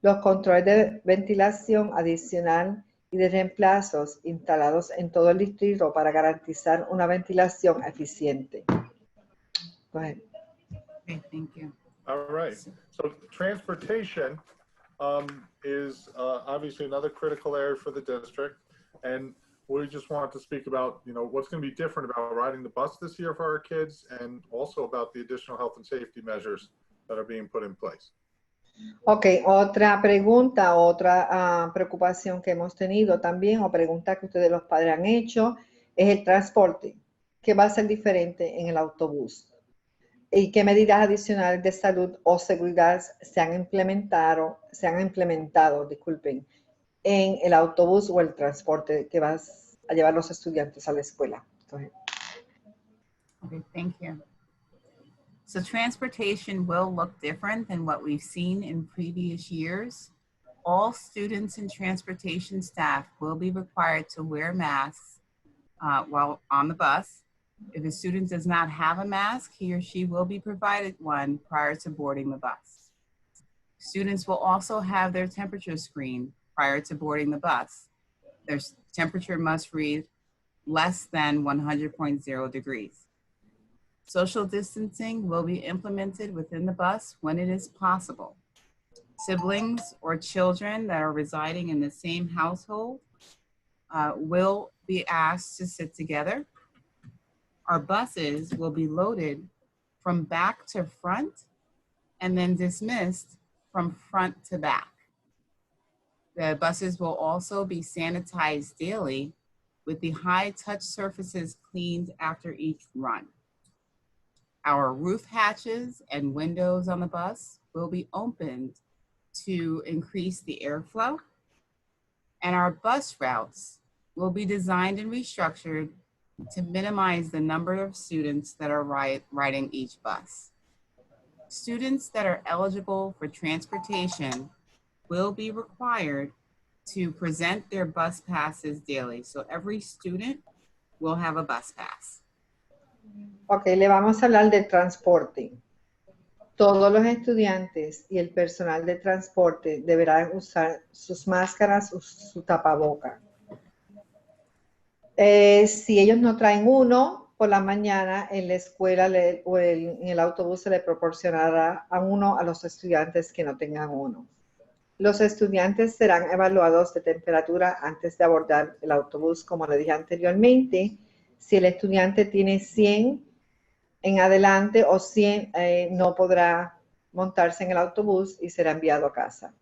Los controles de ventilación adicional y de reemplazos instalados en todo el distrito para garantizar una ventilación eficiente. Go ahead. Okay, thank you. All right. So transportation is obviously another critical area for the district, and we just wanted to speak about, what's going to be different about riding the bus this year for our kids, and also about the additional health and safety measures that are being put in place. Ok, otra pregunta, otra preocupación que hemos tenido también, o pregunta que ustedes los padres han hecho, es el transporte. ¿Qué va a ser diferente en el autobús? ¿Y qué medidas adicionales de salud o seguridad se han implementado, disculpen, en el autobús o el transporte que vas a llevar los estudiantes a la escuela? Okay, thank you. So transportation will look different than what we've seen in previous years. All students and transportation staff will be required to wear masks while on the bus. If a student does not have a mask, he or she will be provided one prior to boarding the bus. Students will also have their temperature screened prior to boarding the bus. Their temperature must read less than 100.0 degrees. Social distancing will be implemented within the bus when it is possible. Siblings or children that are residing in the same household will be asked to sit together. Our buses will be loaded from back to front and then dismissed from front to back. The buses will also be sanitized daily with the high-touch surfaces cleaned after each run. Our roof hatches and windows on the bus will be opened to increase the airflow, and our bus routes will be designed and restructured to minimize the number of students that are riding each bus. Students that are eligible for transportation will be required to present their bus passes daily. So every student will have a bus pass. Ok, le vamos a hablar del transporte. Todos los estudiantes y el personal de transporte deberán usar sus máscaras o su tapaboca. Si ellos no traen uno, por la mañana en la escuela o en el autobús se le proporcionará a uno a los estudiantes que no tengan uno. Los estudiantes serán evaluados de temperatura antes de abordar el autobús, como le dije anteriormente. Si el estudiante tiene 100 en adelante o 100, no podrá montarse en el autobús y será enviado a casa.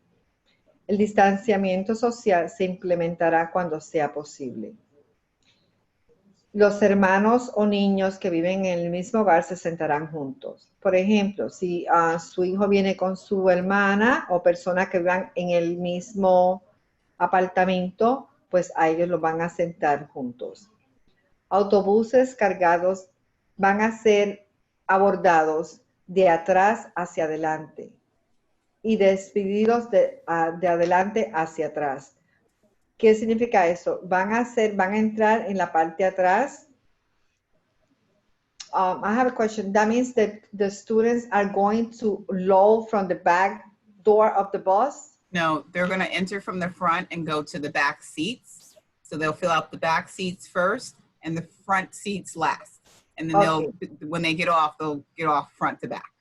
El distanciamiento social se implementará cuando sea posible. Los hermanos o niños que viven en el mismo hogar se sentarán juntos. Por ejemplo, si su hijo viene con su hermana o personas que vivan en el mismo apartamento, pues a ellos los van a sentar juntos. Autobuses cargados van a ser abordados de atrás hacia adelante y despedidos de adelante hacia atrás. ¿Qué significa eso? Van a entrar en la parte de atrás. I have a question. That means that the students are going to load from the back door of the bus? No, they're going to enter from the front and go to the back seats. So they'll fill out the back seats first and the front seats last. And then when they get off, they'll get off front to back.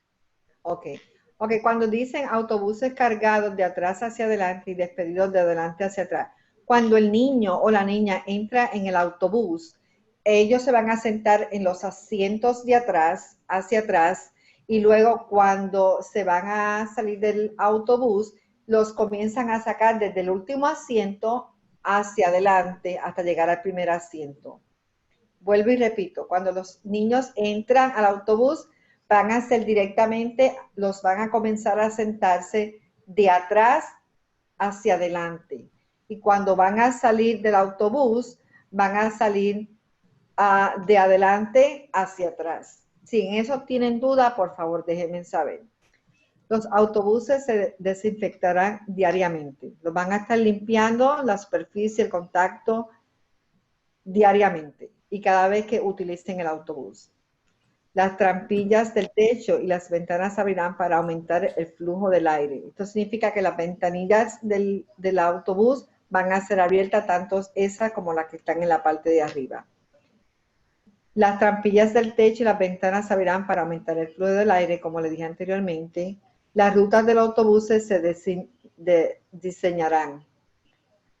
Okay. Ok, cuando dicen autobuses cargados de atrás hacia adelante y despedidos de adelante hacia atrás, cuando el niño o la niña entra en el autobús, ellos se van a sentar en los asientos de atrás, hacia atrás, y luego cuando se van a salir del autobús, los comienzan a sacar desde el último asiento hacia adelante hasta llegar al primer asiento. Vuelvo y repito, cuando los niños entran al autobús, van a ser directamente, los van a comenzar a sentarse de atrás hacia adelante. Y cuando van a salir del autobús, van a salir de adelante hacia atrás. Si en eso tienen duda, por favor, déjenme saber. Los autobuses se desinfectarán diariamente. Los van a estar limpiando la superficie, el contacto diariamente y cada vez que utilicen el autobús. Las trampillas del techo y las ventanas se abrirán para aumentar el flujo del aire. Esto significa que las ventanillas del autobús van a ser abiertas, tanto esa como las que están en la parte de arriba. Las trampillas del techo y las ventanas se abrirán para aumentar el flujo del aire, como le dije anteriormente. Las rutas del autobús se diseñarán.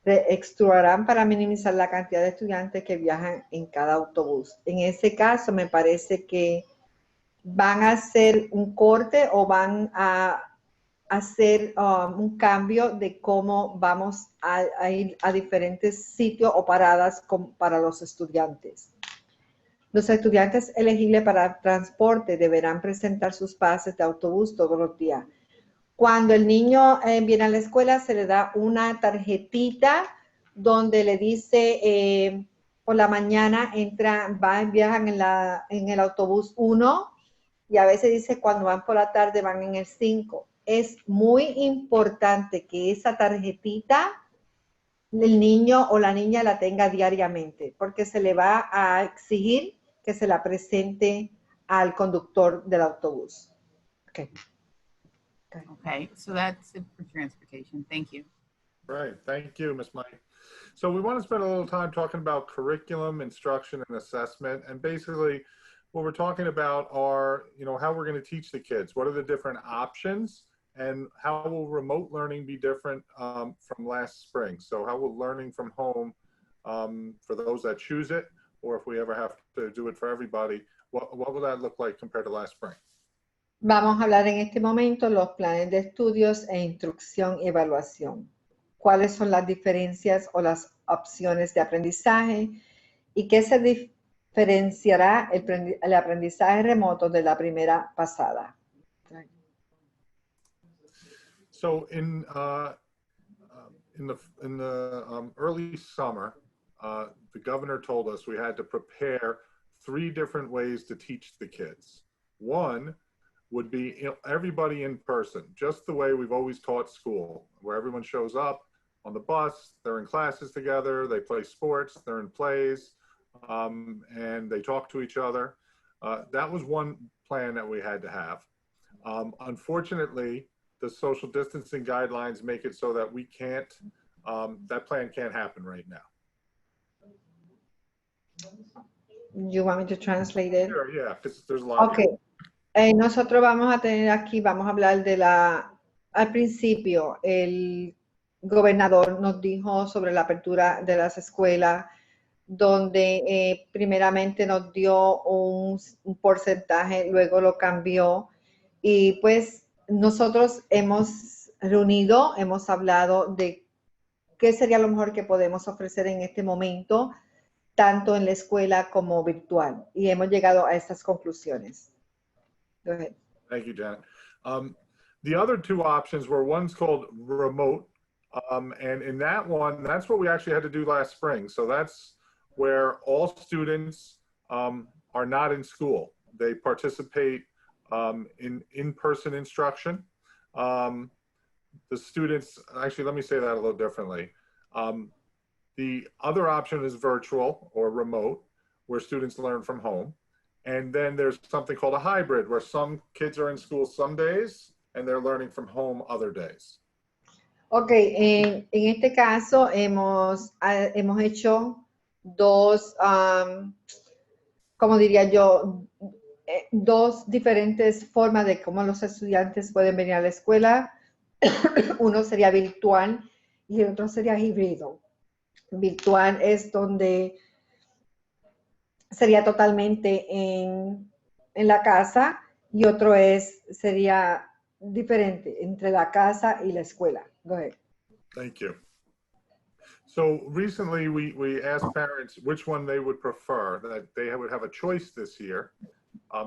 Extruirán para minimizar la cantidad de estudiantes que viajan en cada autobús. En ese caso, me parece que van a hacer un corte o van a hacer un cambio de cómo vamos a ir a diferentes sitios o paradas para los estudiantes. Los estudiantes elegibles para transporte deberán presentar sus pases de autobús todos los días. Cuando el niño viene a la escuela, se le da una tarjetita donde le dice por la mañana viajan en el autobús 1 y a veces dice cuando van por la tarde van en el 5. Es muy importante que esa tarjetita el niño o la niña la tenga diariamente porque se le va a exigir que se la presente al conductor del autobús. Okay. Okay, so that's it for transportation. Thank you. Right, thank you, Ms. Mike. So we want to spend a little time talking about curriculum, instruction, and assessment. And basically what we're talking about are, how we're going to teach the kids. What are the different options and how will remote learning be different from last spring? So how will learning from home, for those that choose it, or if we ever have to do it for everybody, what will that look like compared to last spring? Vamos a hablar en este momento los planes de estudios e instrucción y evaluación. ¿Cuáles son las diferencias o las opciones de aprendizaje ¿Y qué se diferenciará el aprendizaje remoto de la primera pasada? So in the early summer, the governor told us we had to prepare 3 different ways to teach the kids. One would be everybody in person, just the way we've always taught school, where everyone shows up on the bus, they're in classes together, they play sports, they're in plays, and they talk to each other. That was one plan that we had to have. Unfortunately, the social distancing guidelines make it so that we can't, that plan can't happen right now. You want me to translate it? Sure, yeah, because there's a lot of Okay. Nosotros vamos a tener aquí, vamos a hablar de al principio, el gobernador nos dijo sobre la apertura de las escuelas, donde primeramente nos dio un porcentaje, luego lo cambió, y pues nosotros hemos reunido, hemos hablado de qué sería lo mejor que podemos ofrecer en este momento, tanto en la escuela como virtual, y hemos llegado a estas conclusiones. Go ahead. Thank you, Janet. The other 2 options were, one's called remote, and in that one, that's what we actually had to do last spring. So that's where all students are not in school. They participate in in-person instruction. The students, actually, let me say that a little differently. The other option is virtual or remote, where students learn from home. And then there's something called a hybrid, where some kids are in school some days and they're learning from home other days. Ok, en este caso hemos hecho 2, como diría yo, 2 diferentes formas de cómo los estudiantes pueden venir a la escuela. Uno sería virtual y el otro sería híbrido. Virtual es donde sería totalmente en la casa, y otro sería diferente entre la casa y la escuela. Go ahead. Thank you. So recently we asked parents which one they would prefer, that they would have a choice this year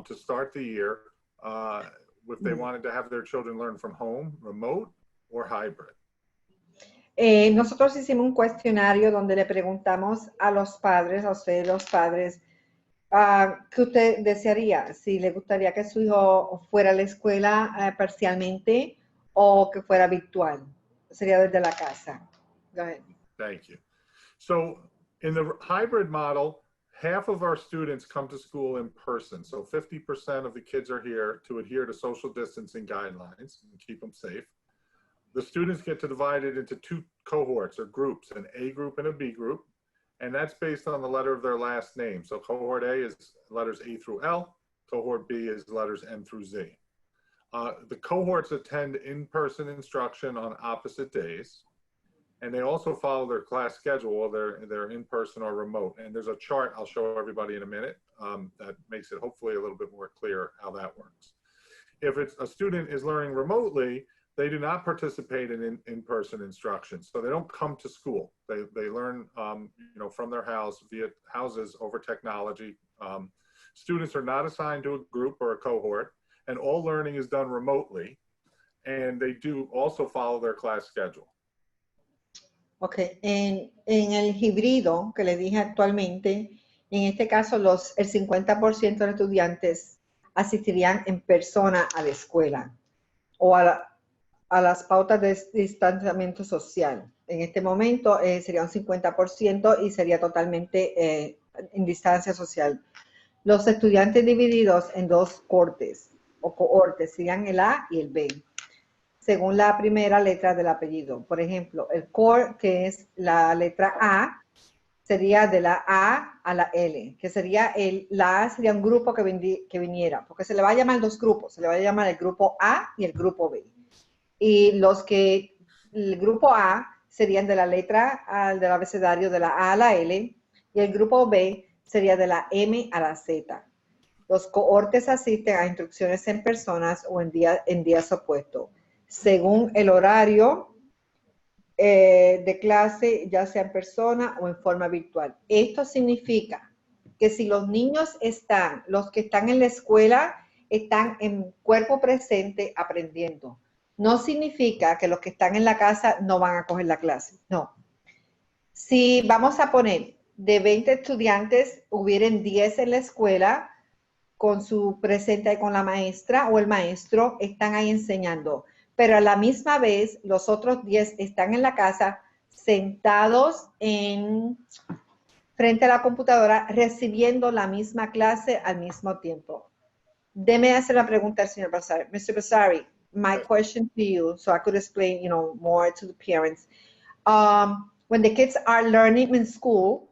to start the year if they wanted to have their children learn from home, remote, or hybrid. Nosotros hicimos un cuestionario donde le preguntamos a los padres, a ustedes los padres, ¿qué usted desearía? Si le gustaría que su hijo fuera a la escuela parcialmente o que fuera virtual. Sería desde la casa. Go ahead. Thank you. So in the hybrid model, half of our students come to school in person. So 50% of the kids are here to adhere to social distancing guidelines and keep them safe. The students get to divide it into 2 cohorts or groups, an A group and a B group. And that's based on the letter of their last name. So cohort A is letters A through L, cohort B is letters M through Z. The cohorts attend in-person instruction on opposite days, and they also follow their class schedule, they're in-person or remote. And there's a chart I'll show everybody in a minute that makes it hopefully a little bit more clear how that works. If a student is learning remotely, they do not participate in in-person instruction. So they don't come to school. They learn from their houses over technology. Students are not assigned to a group or a cohort, and all learning is done remotely. And they do also follow their class schedule. Ok, en el híbrido que le dije actualmente, en este caso el 50% de los estudiantes asistirían en persona a la escuela o a las pautas de distanciamiento social. En este momento sería un 50% y sería totalmente en distancia social. Los estudiantes divididos en 2 cortes o cohortes serían el A y el B, según la primera letra del apellido. Por ejemplo, el core, que es la letra A, sería de la A a la L, que sería la A sería un grupo que viniera, porque se le va a llamar 2 grupos, se le va a llamar el grupo A y el grupo B. Y el grupo A serían de la letra del abecedario de la A a la L, y el grupo B sería de la M a la Z. Los cohortes asisten a instrucciones en personas o en días opuestos. Según el horario de clase, ya sea en persona o en forma virtual. Esto significa que si los niños los que están en la escuela, están en cuerpo presente aprendiendo. No significa que los que están en la casa no van a coger la clase, no. Si vamos a poner de 20 estudiantes, hubieran 10 en la escuela, con su presente con la maestra o el maestro, están ahí enseñando. Pero a la misma vez, los otros 10 están en la casa sentados frente a la computadora recibiendo la misma clase al mismo tiempo. Deme hacer la pregunta al señor Basari. Mr. Basari, my question to you, so I could explain, more to the parents. When the kids are learning in school,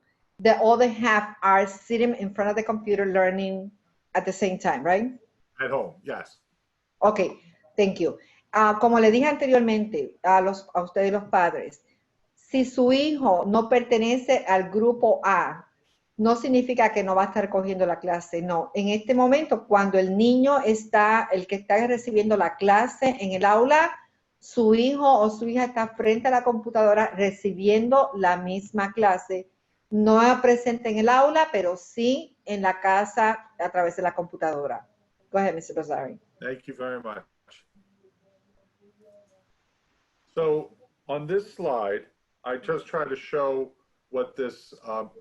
all they have are sitting in front of the computer learning at the same time, right? At home, yes. Okay, thank you. Como le dije anteriormente a ustedes los padres, si su hijo no pertenece al grupo A, no significa que no va a estar cogiendo la clase, no. En este momento, cuando el niño el que está recibiendo la clase en el aula, su hijo o su hija está frente a la computadora recibiendo la misma clase, no presente en el aula, pero sí en la casa a través de la computadora. Go ahead, Mr. Basari. Thank you very much. So on this slide, I just try to show what this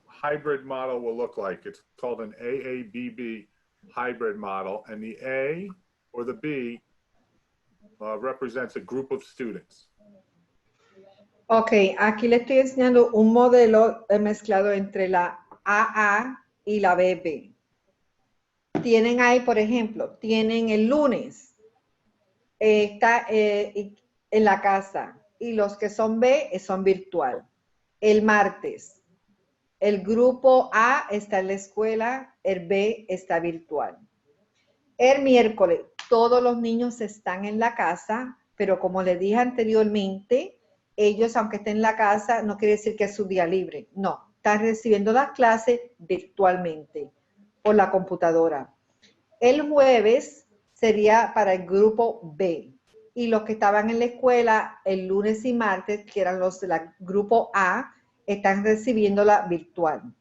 hybrid model will look like. It's called an AABB hybrid model, and the A or the B represents a group of students. Ok, aquí le estoy enseñando un modelo mezclado entre la AA y la BB. Tienen ahí, por ejemplo, tienen el lunes, está en la casa, y los que son B son virtual. El martes, el grupo A está en la escuela, el B está virtual. El miércoles, todos los niños están en la casa, pero como les dije anteriormente, ellos, aunque estén en la casa, no quiere decir que es su día libre. No, están recibiendo las clases virtualmente por la computadora. El jueves sería para el grupo B. Y los que estaban en la escuela el lunes y martes, que eran los del grupo A, están recibiéndola virtual.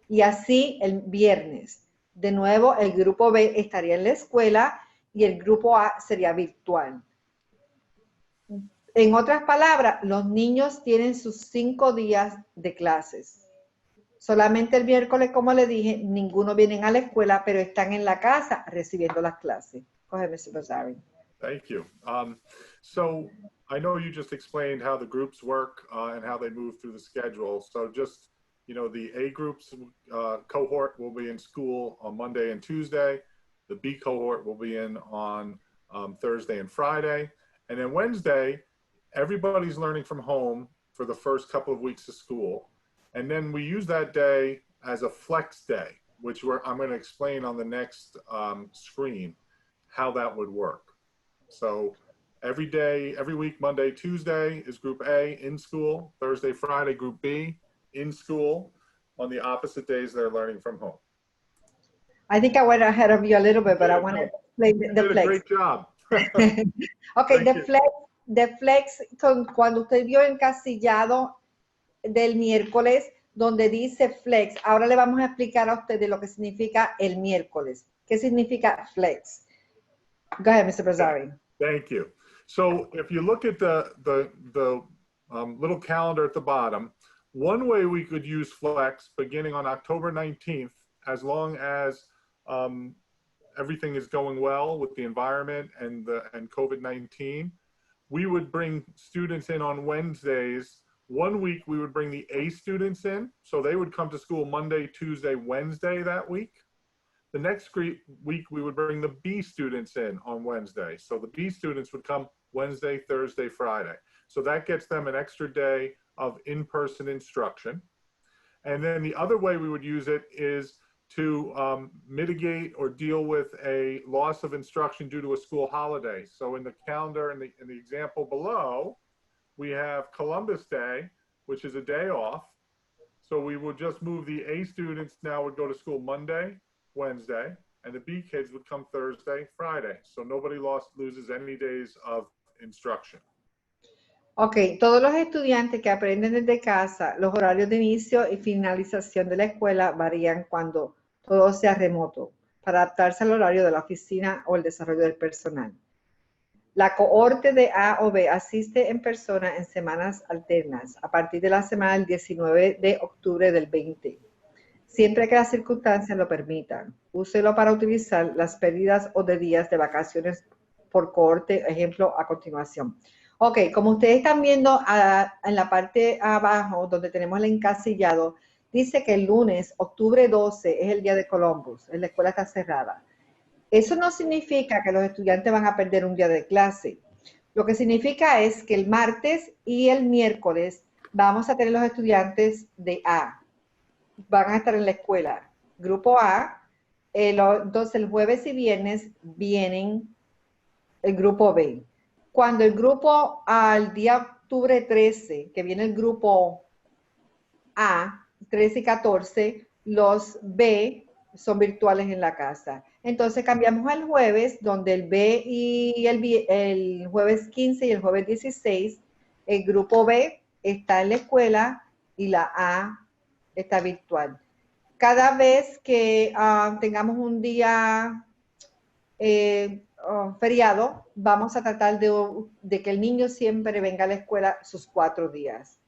Y así el viernes. De nuevo, el grupo B estaría en la escuela y el grupo A sería virtual. En otras palabras, los niños tienen sus 5 días de clases. Solamente el miércoles, como le dije, ninguno vienen a la escuela, pero están en la casa recibiendo las clases. Go ahead, Mr. Basari. Thank you. So I know you just explained how the groups work and how they move through the schedule. So just, the A groups cohort will be in school on Monday and Tuesday. The B cohort will be in on Thursday and Friday. And then Wednesday, everybody's learning from home for the first couple of weeks of school. And then we use that day as a flex day, which I'm going to explain on the next screen how that would work. So every day, every week, Monday, Tuesday is group A in school. Thursday, Friday, group B in school. On the opposite days, they're learning from home. I think I went ahead of you a little bit, but I want to explain the flex. Great job. Okay, the flex, cuando usted vio encasillado del miércoles, donde dice flex, ahora le vamos a explicar a ustedes lo que significa el miércoles. ¿Qué significa flex? Go ahead, Mr. Basari. Thank you. So if you look at the little calendar at the bottom, one way we could use flex beginning on October 19th, as long as everything is going well with the environment and COVID-19, we would bring students in on Wednesdays. One week we would bring the A students in, so they would come to school Monday, Tuesday, Wednesday that week. The next week we would bring the B students in on Wednesday. So the B students would come Wednesday, Thursday, Friday. So that gets them an extra day of in-person instruction. And then the other way we would use it is to mitigate or deal with a loss of instruction due to a school holiday. So in the calendar, in the example below, we have Columbus Day, which is a day off. So we would just move the A students now would go to school Monday, Wednesday, and the B kids would come Thursday, Friday. So nobody loses any days of instruction. Ok, todos los estudiantes que aprenden desde casa, los horarios de inicio y finalización de la escuela varían cuando todo sea remoto, para adaptarse al horario de la oficina o el desarrollo del personal. La cohorte de A o B asiste en persona en semanas alternas, a partir de la semana del 19 de octubre del 20. Siempre que las circunstancias lo permitan, úselo para utilizar las pérdidas o de días de vacaciones por cohorte, ejemplo a continuación. Ok, como ustedes están viendo en la parte abajo, donde tenemos el encasillado, dice que el lunes, octubre 12, es el día de Columbus, la escuela está cerrada. Eso no significa que los estudiantes van a perder un día de clase. Lo que significa es que el martes y el miércoles vamos a tener los estudiantes de A, van a estar en la escuela. Grupo A, entonces el jueves y viernes vienen el grupo B. Cuando el grupo al día octubre 13, que viene el grupo A, 13 y 14, los B son virtuales en la casa. Entonces cambiamos al jueves, donde el B y el jueves 15 y el jueves 16, el grupo B está en la escuela y la A está virtual. Cada vez que tengamos un día feriado, vamos a tratar de que el niño siempre venga a la escuela sus 4 días,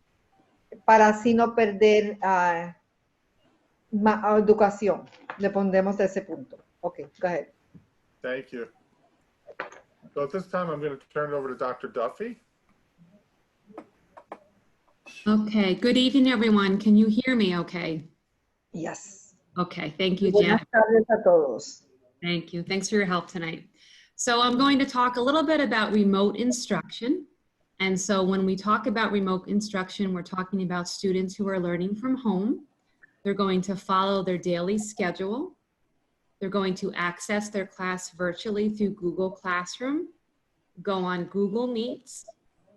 para así no perder educación. Le pondremos de ese punto. Ok, go ahead. Thank you. So at this time, I'm going to turn it over to Dr. Duffy. Okay, good evening, everyone. Can you hear me okay? Yes. Okay, thank you, Buenas Jan. tardes a todos. Thank you. Thanks for your help tonight. So I'm going to talk a little bit about remote instruction. And so when we talk about remote instruction, we're talking about students who are learning from home. They're going to follow their daily schedule. They're going to access their class virtually through Google Classroom, go on Google Meets,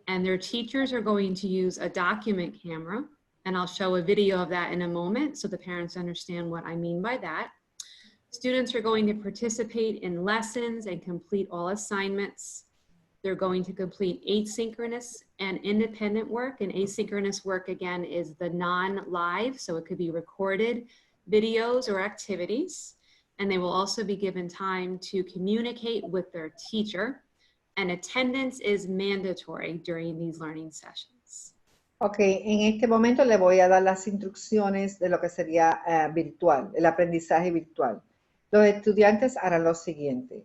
and their teachers are going to use a document camera. And I'll show a video of that in a moment so the parents understand what I mean by that. Students are going to participate in lessons and complete all assignments. They're going to complete asynchronous and independent work. And asynchronous work, again, is the non-live, so it could be recorded videos or activities. And they will also be given time to communicate with their teacher. And attendance is mandatory during these learning sessions. Ok, en este momento le voy a dar las instrucciones de lo que sería virtual, el aprendizaje virtual. Los estudiantes harán lo siguiente: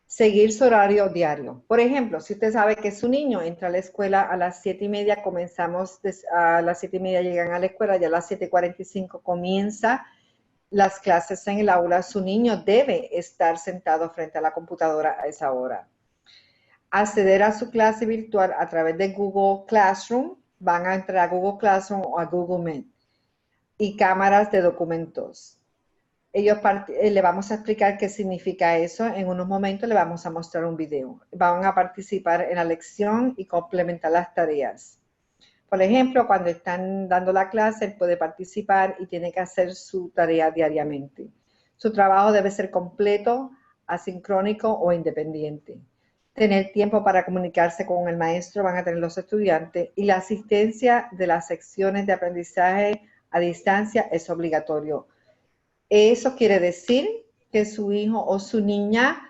seguir su horario diario. Por ejemplo, si usted sabe que su niño entra a la escuela a las 7:30, comenzamos a las 7:30, llegan a la escuela, ya a las 7:45 comienza las clases en el aula, su niño debe estar sentado frente a la computadora a esa hora. Acceder a su clase virtual a través de Google Classroom, van a entrar a Google Classroom o a Google Meet, y cámaras de documentos. Le vamos a explicar qué significa eso. En unos momentos le vamos a mostrar un video. Van a participar en la lección y complementar las tareas. Por ejemplo, cuando están dando la clase, él puede participar y tiene que hacer su tarea diariamente. Su trabajo debe ser completo, asincrónico o independiente. Tener tiempo para comunicarse con el maestro van a tener los estudiantes, y la asistencia de las secciones de aprendizaje a distancia es obligatorio. Eso quiere decir que su hijo o su niña,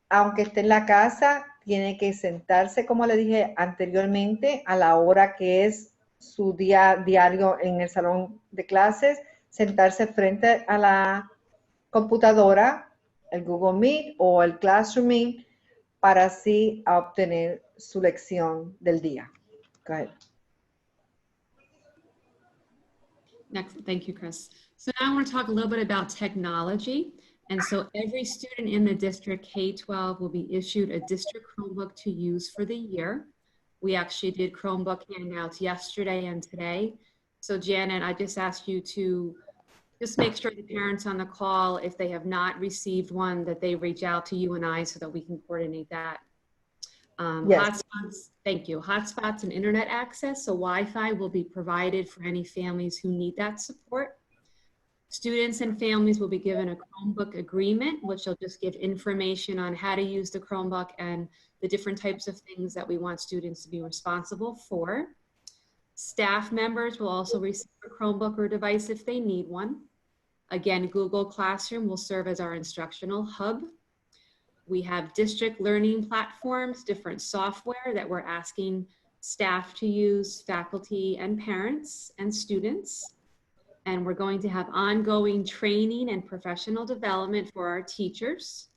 aunque esté en la casa, tiene que sentarse, como le dije anteriormente, a la hora que es su día diario en el salón de clases, sentarse frente a la computadora, el Google Meet o el Classroom Meet, para así obtener su lección del día. Go ahead. Next, thank you, Chris. So now I want to talk a little bit about technology. And so every student in the district K-12 will be issued a district Chromebook to use for the year. We actually did Chromebook handouts yesterday and today. So Janet, I just asked you to just make sure the parents on the call, if they have not received one, that they reach out to you and I so that we can coordinate that. Yes. Hotspots, thank you. Hotspots and internet access, so Wi-Fi will be provided for any families who need that support. Students and families will be given a Chromebook agreement, which will just give information on how to use the Chromebook and the different types of things that we want students to be responsible for. Staff members will also receive a Chromebook or device if they need one. Again, Google Classroom will serve as our instructional hub. We have district learning platforms, different software that we're asking staff to use, faculty and parents and students. And we're going to have ongoing training and professional development for our teachers.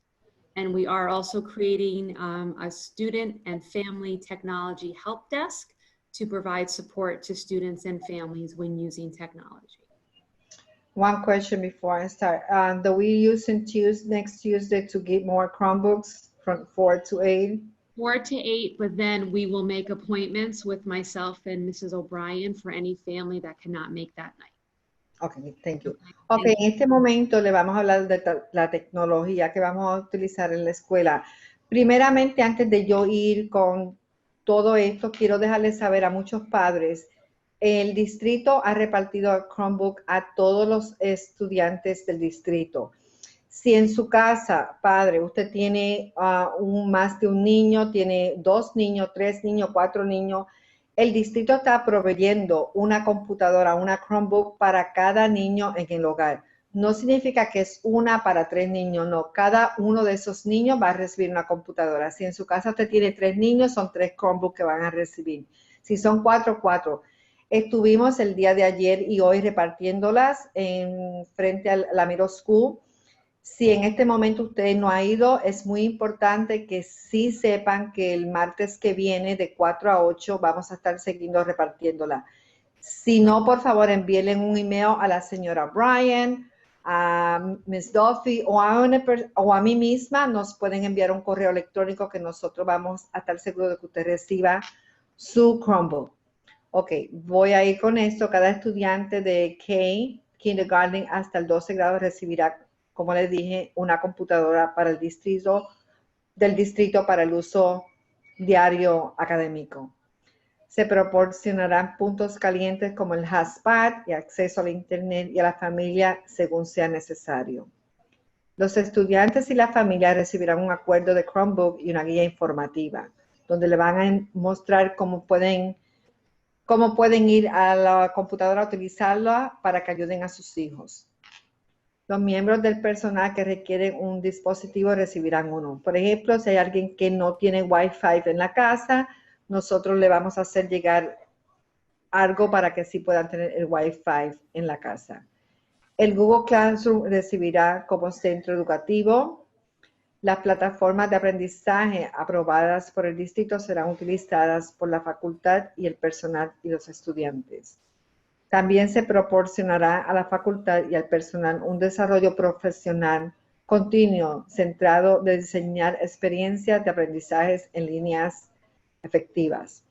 And we are also creating a student and family technology help desk to provide support to students and families when using technology. One question before I start. Do we use next Tuesday to get more Chromebooks from 4 to 8? 4 to 8, but then we will make appointments with myself and Mrs. O'Brien for any family that cannot make that night. Okay, thank you. Okay, en este momento le vamos a hablar de la tecnología que vamos a utilizar en la escuela. Primeramente, antes de yo ir con todo esto, quiero dejarles saber a muchos padres, el distrito ha repartido Chromebook a todos los estudiantes del distrito. Si en su casa, padre, usted tiene más de un niño, tiene 2 niños, 3 niños, 4 niños, el distrito está proveyendo una computadora, una Chromebook para cada niño en el hogar. No significa que es una para 3 niños, no. Cada uno de esos niños va a recibir una computadora. Si en su casa usted tiene 3 niños, son 3 Chromebooks que van a recibir. Si son 4, 4. Estuvimos el día de ayer y hoy repartiéndolas en frente a la Middle School. Si en este momento usted no ha ido, es muy importante que sí sepan que el martes que viene de 4 a 8 vamos a estar siguiendo repartiéndola. Si no, por favor, envíenle un email a la señora Bryan, a Ms. Duffy o a mí misma. Nos pueden enviar un correo electrónico que nosotros vamos a estar seguros de que usted reciba su Chromebook. Ok, voy a ir con esto. Cada estudiante de Kindergarten hasta el 12 grado recibirá, como les dije, una computadora para el distrito, para el uso diario académico. Se proporcionarán puntos calientes como el hotspot y acceso al internet y a la familia según sea necesario. Los estudiantes y la familia recibirán un acuerdo de Chromebook y una guía informativa, donde le van a mostrar cómo pueden ir a la computadora a utilizarla para que ayuden a sus hijos. Los miembros del personal que requieren un dispositivo recibirán uno. Por ejemplo, si hay alguien que no tiene Wi-Fi en la casa, nosotros le vamos a hacer llegar algo para que sí puedan tener el Wi-Fi en la casa. El Google Classroom recibirá como centro educativo. Las plataformas de aprendizaje aprobadas por el distrito serán utilizadas por la facultad y el personal y los estudiantes. También se proporcionará a la facultad y al personal un desarrollo profesional continuo centrado en diseñar experiencias de aprendizajes en líneas efectivas.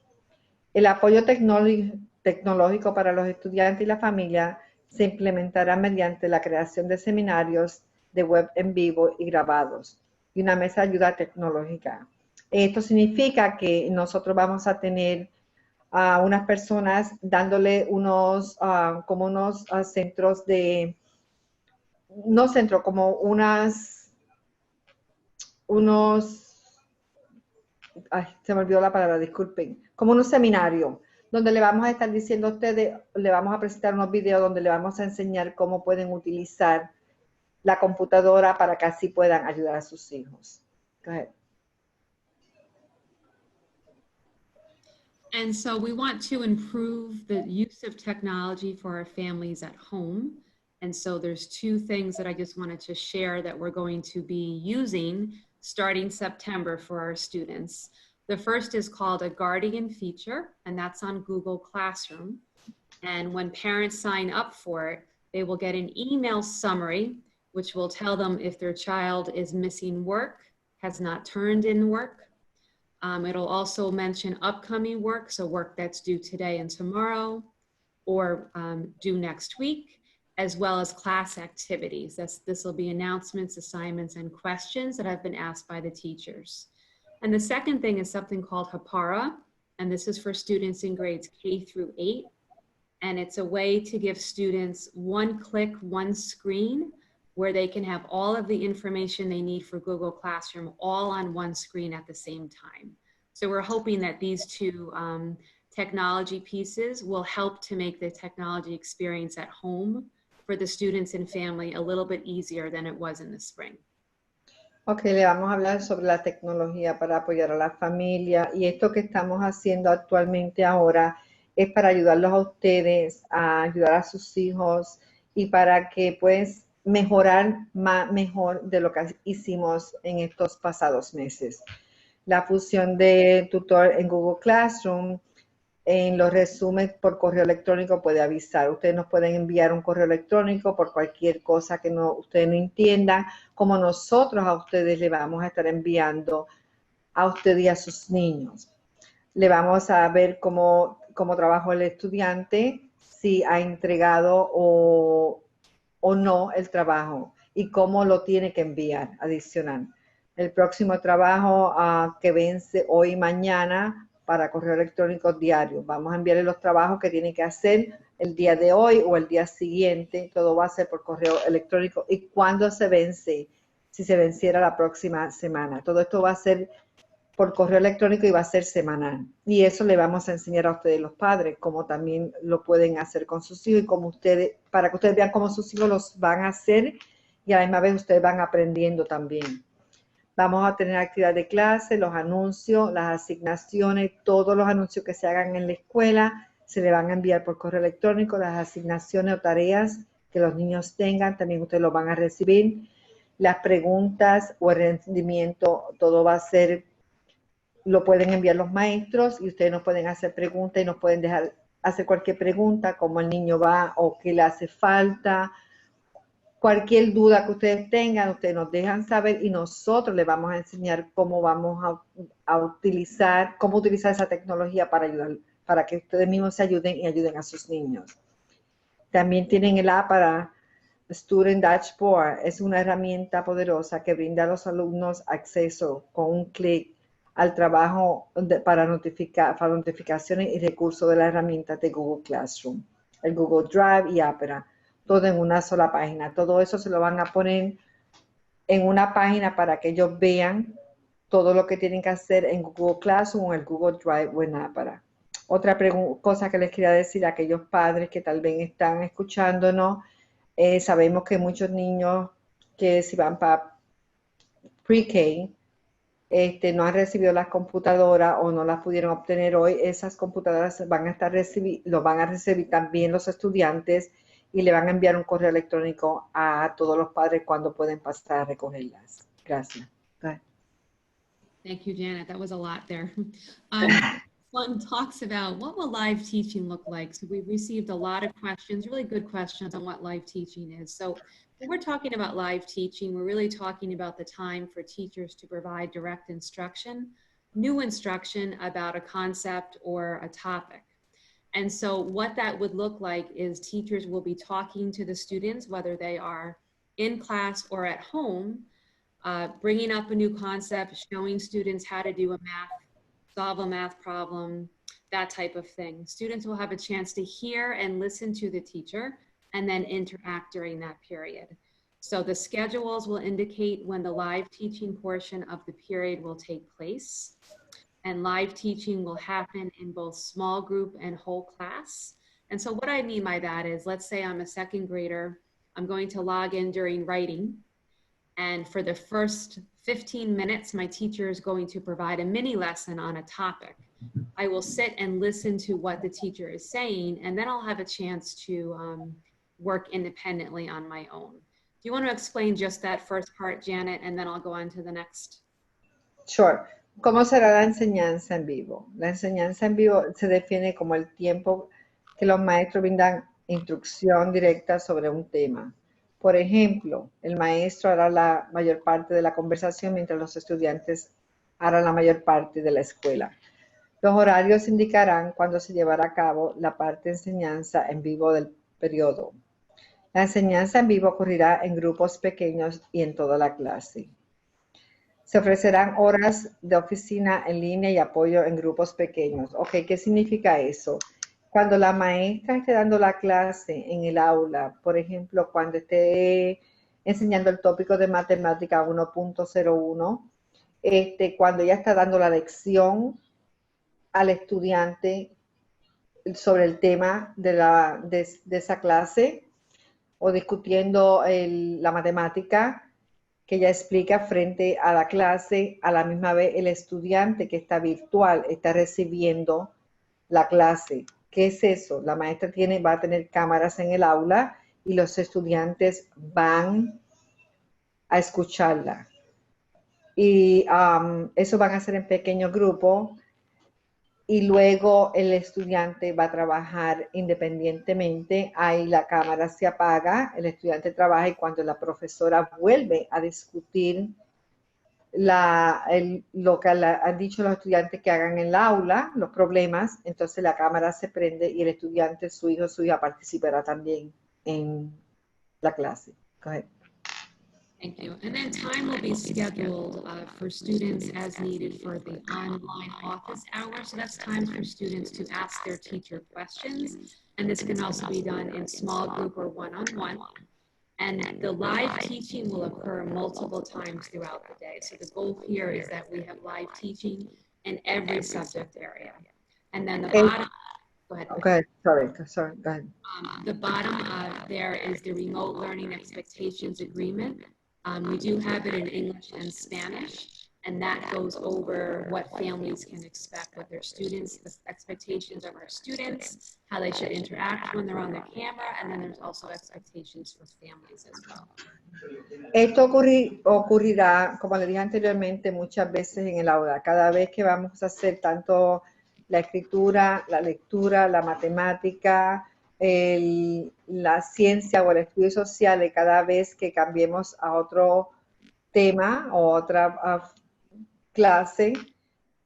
El apoyo tecnológico para los estudiantes y la familia se implementará mediante la creación de seminarios de web en vivo y grabados y una mesa de ayuda tecnológica. Esto significa que nosotros vamos a tener a unas personas dándole unos centros de, no centros, como se me olvidó la palabra, disculpen, como unos seminarios, donde le vamos a estar diciendo a ustedes, le vamos a presentar unos videos donde le vamos a enseñar cómo pueden utilizar la computadora para que así puedan ayudar a sus hijos. Go ahead. And so we want to improve the use of technology for our families at home. And so there's 2 things that I just wanted to share that we're going to be using starting September for our students. The first is called a Guardian feature, and that's on Google Classroom. And when parents sign up for it, they will get an email summary, which will tell them if their child is missing work, has not turned in work. It'll also mention upcoming work, so work that's due today and tomorrow, or due next week, as well as class activities. This will be announcements, assignments, and questions that have been asked by the teachers. And the second thing is something called Hapara, and this is for students in grades K through 8. And it's a way to give students one click, one screen, where they can have all of the information they need for Google Classroom all on one screen at the same time. So we're hoping that these two technology pieces will help to make the technology experience at home for the students and family a little bit easier than it was in the spring. Ok, le vamos a hablar sobre la tecnología para apoyar a la familia, y esto que estamos haciendo actualmente ahora es para ayudarlos a ustedes, a ayudar a sus hijos y para que pues mejorar mejor de lo que hicimos en estos pasados meses. La función de tutor en Google Classroom, en los resúmenes por correo electrónico, puede avisar. Ustedes nos pueden enviar un correo electrónico por cualquier cosa que ustedes no entiendan, como nosotros a ustedes le vamos a estar enviando a usted y a sus niños. Le vamos a ver cómo trabajó el estudiante, si ha entregado o no el trabajo y cómo lo tiene que enviar adicional. El próximo trabajo que vence hoy y mañana para correo electrónico diario. Vamos a enviarle los trabajos que tiene que hacer el día de hoy o el día siguiente. Todo va a ser por correo electrónico. ¿Y cuándo se vence? Si se venciera la próxima semana. Todo esto va a ser por correo electrónico y va a ser semanal. Y eso le vamos a enseñar a ustedes los padres, cómo también lo pueden hacer con sus hijos y cómo ustedes, para que ustedes vean cómo sus hijos los van a hacer y a la misma vez ustedes van aprendiendo también. Vamos a tener actividad de clase, los anuncios, las asignaciones, todos los anuncios que se hagan en la escuela se le van a enviar por correo electrónico, las asignaciones o tareas que los niños tengan, también ustedes lo van a recibir. Las preguntas o el rendimiento, todo va a ser, lo pueden enviar los maestros y ustedes nos pueden hacer preguntas y nos pueden dejar hacer cualquier pregunta, cómo el niño va o qué le hace falta. Cualquier duda que ustedes tengan, ustedes nos dejan saber y nosotros les vamos a enseñar cómo vamos a utilizar esa tecnología para ayudar, para que ustedes mismos se ayuden y ayuden a sus niños. También tienen el app para Student Dashboard. Es una herramienta poderosa que brinda a los alumnos acceso con un clic al trabajo para notificaciones y recursos de las herramientas de Google Classroom, el Google Drive y Opera. Todo en una sola página. Todo eso se lo van a poner en una página para que ellos vean todo lo que tienen que hacer en Google Classroom o en el Google Drive o en Opera. Otra cosa que les quería decir a aquellos padres que tal vez están escuchándonos, sabemos que muchos niños que si van para pre-K no han recibido las computadoras o no las pudieron obtener hoy. Esas computadoras lo van a recibir también los estudiantes y le van a enviar un correo electrónico a todos los padres cuando pueden pasar a recogerlas. Gracias. Bye. Thank you, Janet. That was a lot there. One talks about what will live teaching look like. So we've received a lot of questions, really good questions on what live teaching is. So when we're talking about live teaching, we're really talking about the time for teachers to provide direct instruction, new instruction about a concept or a topic. And so what that would look like is teachers will be talking to the students, whether they are in class or at home, bringing up a new concept, showing students how to do solve a math problem, that type of thing. Students will have a chance to hear and listen to the teacher and then interact during that period. So the schedules will indicate when the live teaching portion of the period will take place. And live teaching will happen in both small group and whole class. And so what I mean by that is, let's say I'm a second grader, I'm going to log in during writing. And for the first 15 minutes, my teacher is going to provide a mini lesson on a topic. I will sit and listen to what the teacher is saying, and then I'll have a chance to work independently on my own. Do you want to explain just that first part, Janet, and then I'll go on to the next? Sure. ¿Cómo será la enseñanza en vivo? La enseñanza en vivo se define como el tiempo que los maestros brindan instrucción directa sobre un tema. Por ejemplo, el maestro hará la mayor parte de la conversación mientras los estudiantes harán la mayor parte de la escuela. Los horarios indicarán cuándo se llevará a cabo la parte de enseñanza en vivo del periodo. La enseñanza en vivo ocurrirá en grupos pequeños y en toda la clase. Se ofrecerán horas de oficina en línea y apoyo en grupos pequeños. Ok, ¿qué significa eso? cuando la maestra esté dando la clase en el aula, por ejemplo, cuando esté enseñando el tópico de matemática 1.01, cuando ella está dando la lección al estudiante sobre el tema de esa clase o discutiendo la matemática que ella explica frente a la clase, a la misma vez el estudiante que está virtual está recibiendo la clase. ¿Qué es eso? La maestra va a tener cámaras en el aula y los estudiantes van a escucharla. Y eso van a hacer en pequeños grupos y luego el estudiante va a trabajar independientemente. Ahí la cámara se apaga, el estudiante trabaja y cuando la profesora vuelve a discutir lo que han dicho los estudiantes que hagan en el aula, los problemas, entonces la cámara se prende y el estudiante, su hijo o su hija participará también en la clase. Go ahead. Thank you. And then time will be scheduled for students as needed for the online office hours. So that's time for students to ask their teacher questions. And this can also be done in small group or one-on-one. And the live teaching will occur multiple times throughout the day. So the goal here is that we have live teaching in every subject area. And then the bottom, go ahead. Okay, sorry, go ahead. The bottom there is the remote learning expectations agreement. We do have it in English and Spanish, and that goes over what families can expect with their students, the expectations of our students, how they should interact when they're on their camera, and then there's also expectations for families as well. Esto ocurrirá, como le dije anteriormente, muchas veces en el aula. Cada vez que vamos a hacer tanto la escritura, la lectura, la matemática, la ciencia o el estudio social, y cada vez que cambiemos a otro tema o otra clase,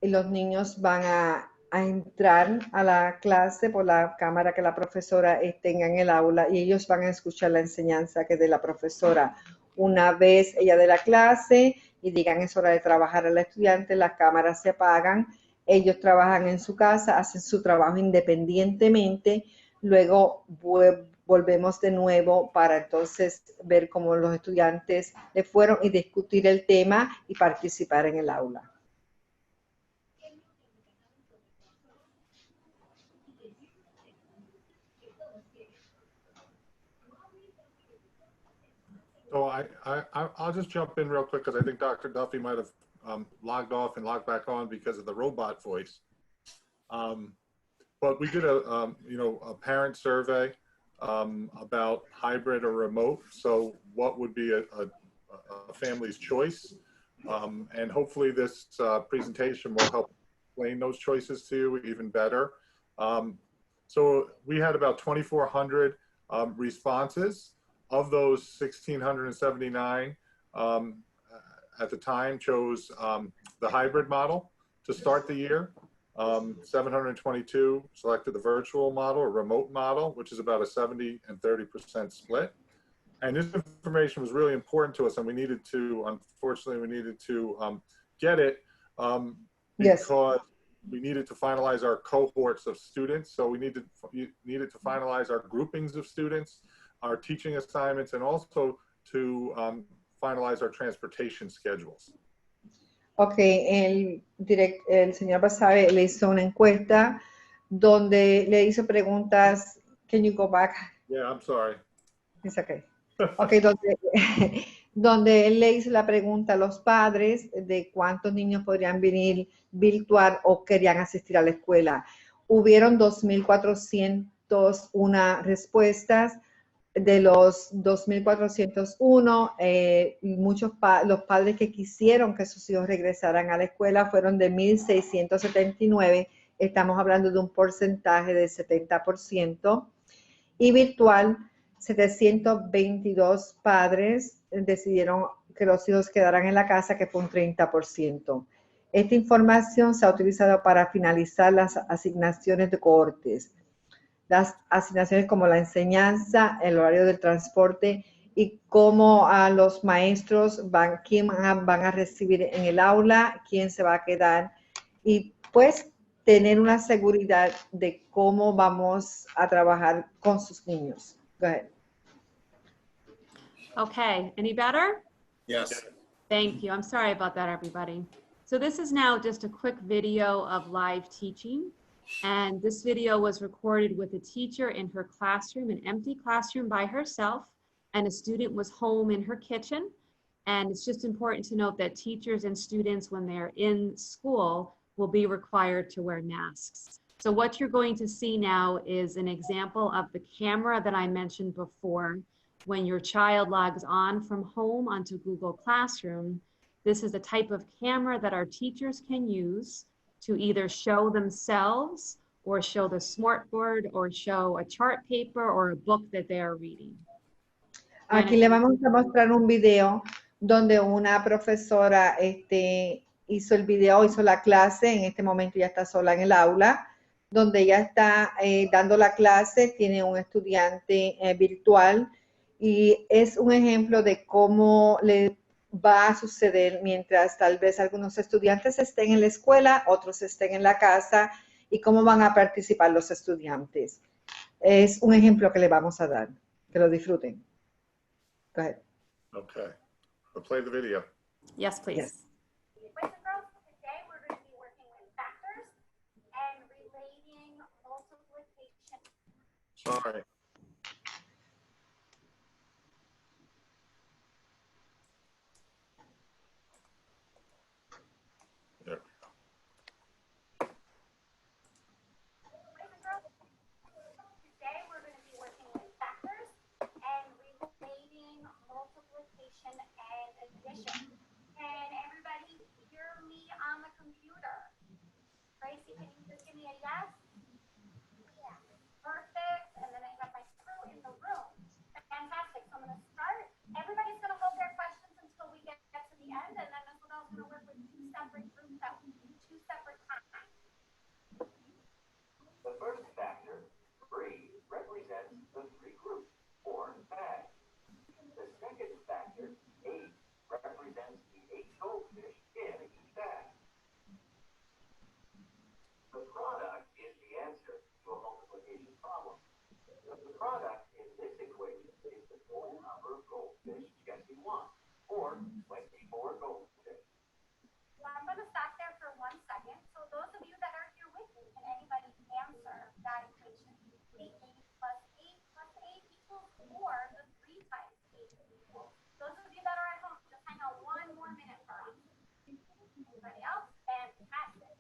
los niños van a entrar a la clase por la cámara que la profesora tenga en el aula y ellos van a escuchar la enseñanza que dé la profesora. Una vez ella dé la clase y digan es hora de trabajar al estudiante, las cámaras se apagan, ellos trabajan en su casa, hacen su trabajo independientemente, luego volvemos de nuevo para entonces ver cómo los estudiantes le fueron y discutir el tema y participar en el aula. So I'll just jump in real quick because I think Dr. Duffy might have logged off and logged back on because of the robot voice. But we did a parent survey about hybrid or remote. So what would be a family's choice? And hopefully this presentation will help explain those choices to you even better. So we had about 2,400 responses. Of those, 1,679 at the time chose the hybrid model to start the year. 722 selected the virtual model or remote model, which is about a 70 and 30% split. And this information was really important to us, and we needed to, unfortunately, get it because we needed to finalize our cohorts of students. So we needed to finalize our groupings of students, our teaching assignments, and also to finalize our transportation schedules. Ok, el señor Basabe le hizo una encuesta donde le hizo preguntas. Can you go back? Yeah, I'm sorry. It's okay. Ok, donde él le hizo la pregunta a los padres de cuántos niños podrían venir virtual o querían asistir a la escuela. Hubieron 2,401 respuestas. De los 2,401, los padres que quisieron que sus hijos regresaran a la escuela fueron de 1,679. Estamos hablando de un porcentaje del 70%. Y virtual, 722 padres decidieron que los hijos quedaran en la casa, que fue un 30%. Esta información se ha utilizado para finalizar las asignaciones de cohortes. Las asignaciones como la enseñanza, el horario del transporte y cómo a los maestros quién van a recibir en el aula, quién se va a quedar. Y pues tener una seguridad de cómo vamos a trabajar con sus niños. Go ahead. Okay, any better? Yes. Thank you. I'm sorry about that, everybody. So this is now just a quick video of live teaching. And this video was recorded with a teacher in her classroom, an empty classroom by herself, and a student was home in her kitchen. And it's just important to note that teachers and students, when they're in school, will be required to wear masks. So what you're going to see now is an example of the camera that I mentioned before. When your child logs on from home onto Google Classroom, this is a type of camera that our teachers can use to either show themselves or show the smartboard or show a chart paper or a book that they are reading. Aquí le vamos a mostrar un video donde una profesora hizo el video, hizo la clase, en este momento ya está sola en el aula, donde ella está dando la clase, tiene un estudiante virtual y es un ejemplo de cómo le va a suceder mientras tal vez algunos estudiantes estén en la escuela, otros estén en la casa y cómo van a participar los estudiantes. Es un ejemplo que le vamos a dar. Que lo disfruten. Go ahead. Okay. We'll play the video. Yes, please. Yes. Boys and girls, today we're going to be working with factors and relating multiplication. Sorry. There we go. Boys and girls, today we're going to be working with factors and relating multiplication and addition. Can everybody hear me on the computer? Tracy, can you just give me a yes? Yeah. Perfect. And then I have my crew in the room. Fantastic. So I'm going to start. Everybody's going to hold their questions until we get to the end, and then Ms. Liddell's going to work with two separate groups at two separate times. The first factor, 3, represents the 3 groups, or bags. The second factor, 8, represents the 8 goldfish in each bag. The product is the answer to a multiplication problem. The product in this equation is the total number of goldfish Jesse wants, or 24 goldfish. So I'm going to stop there for 1 second. So those of you that are here with me, can anybody answer that equation? 8 plus 8 plus 8 equals 4. The 3 times 8 equals. Those of you that are at home, just hang on 1 more minute for us. Anybody else? Fantastic.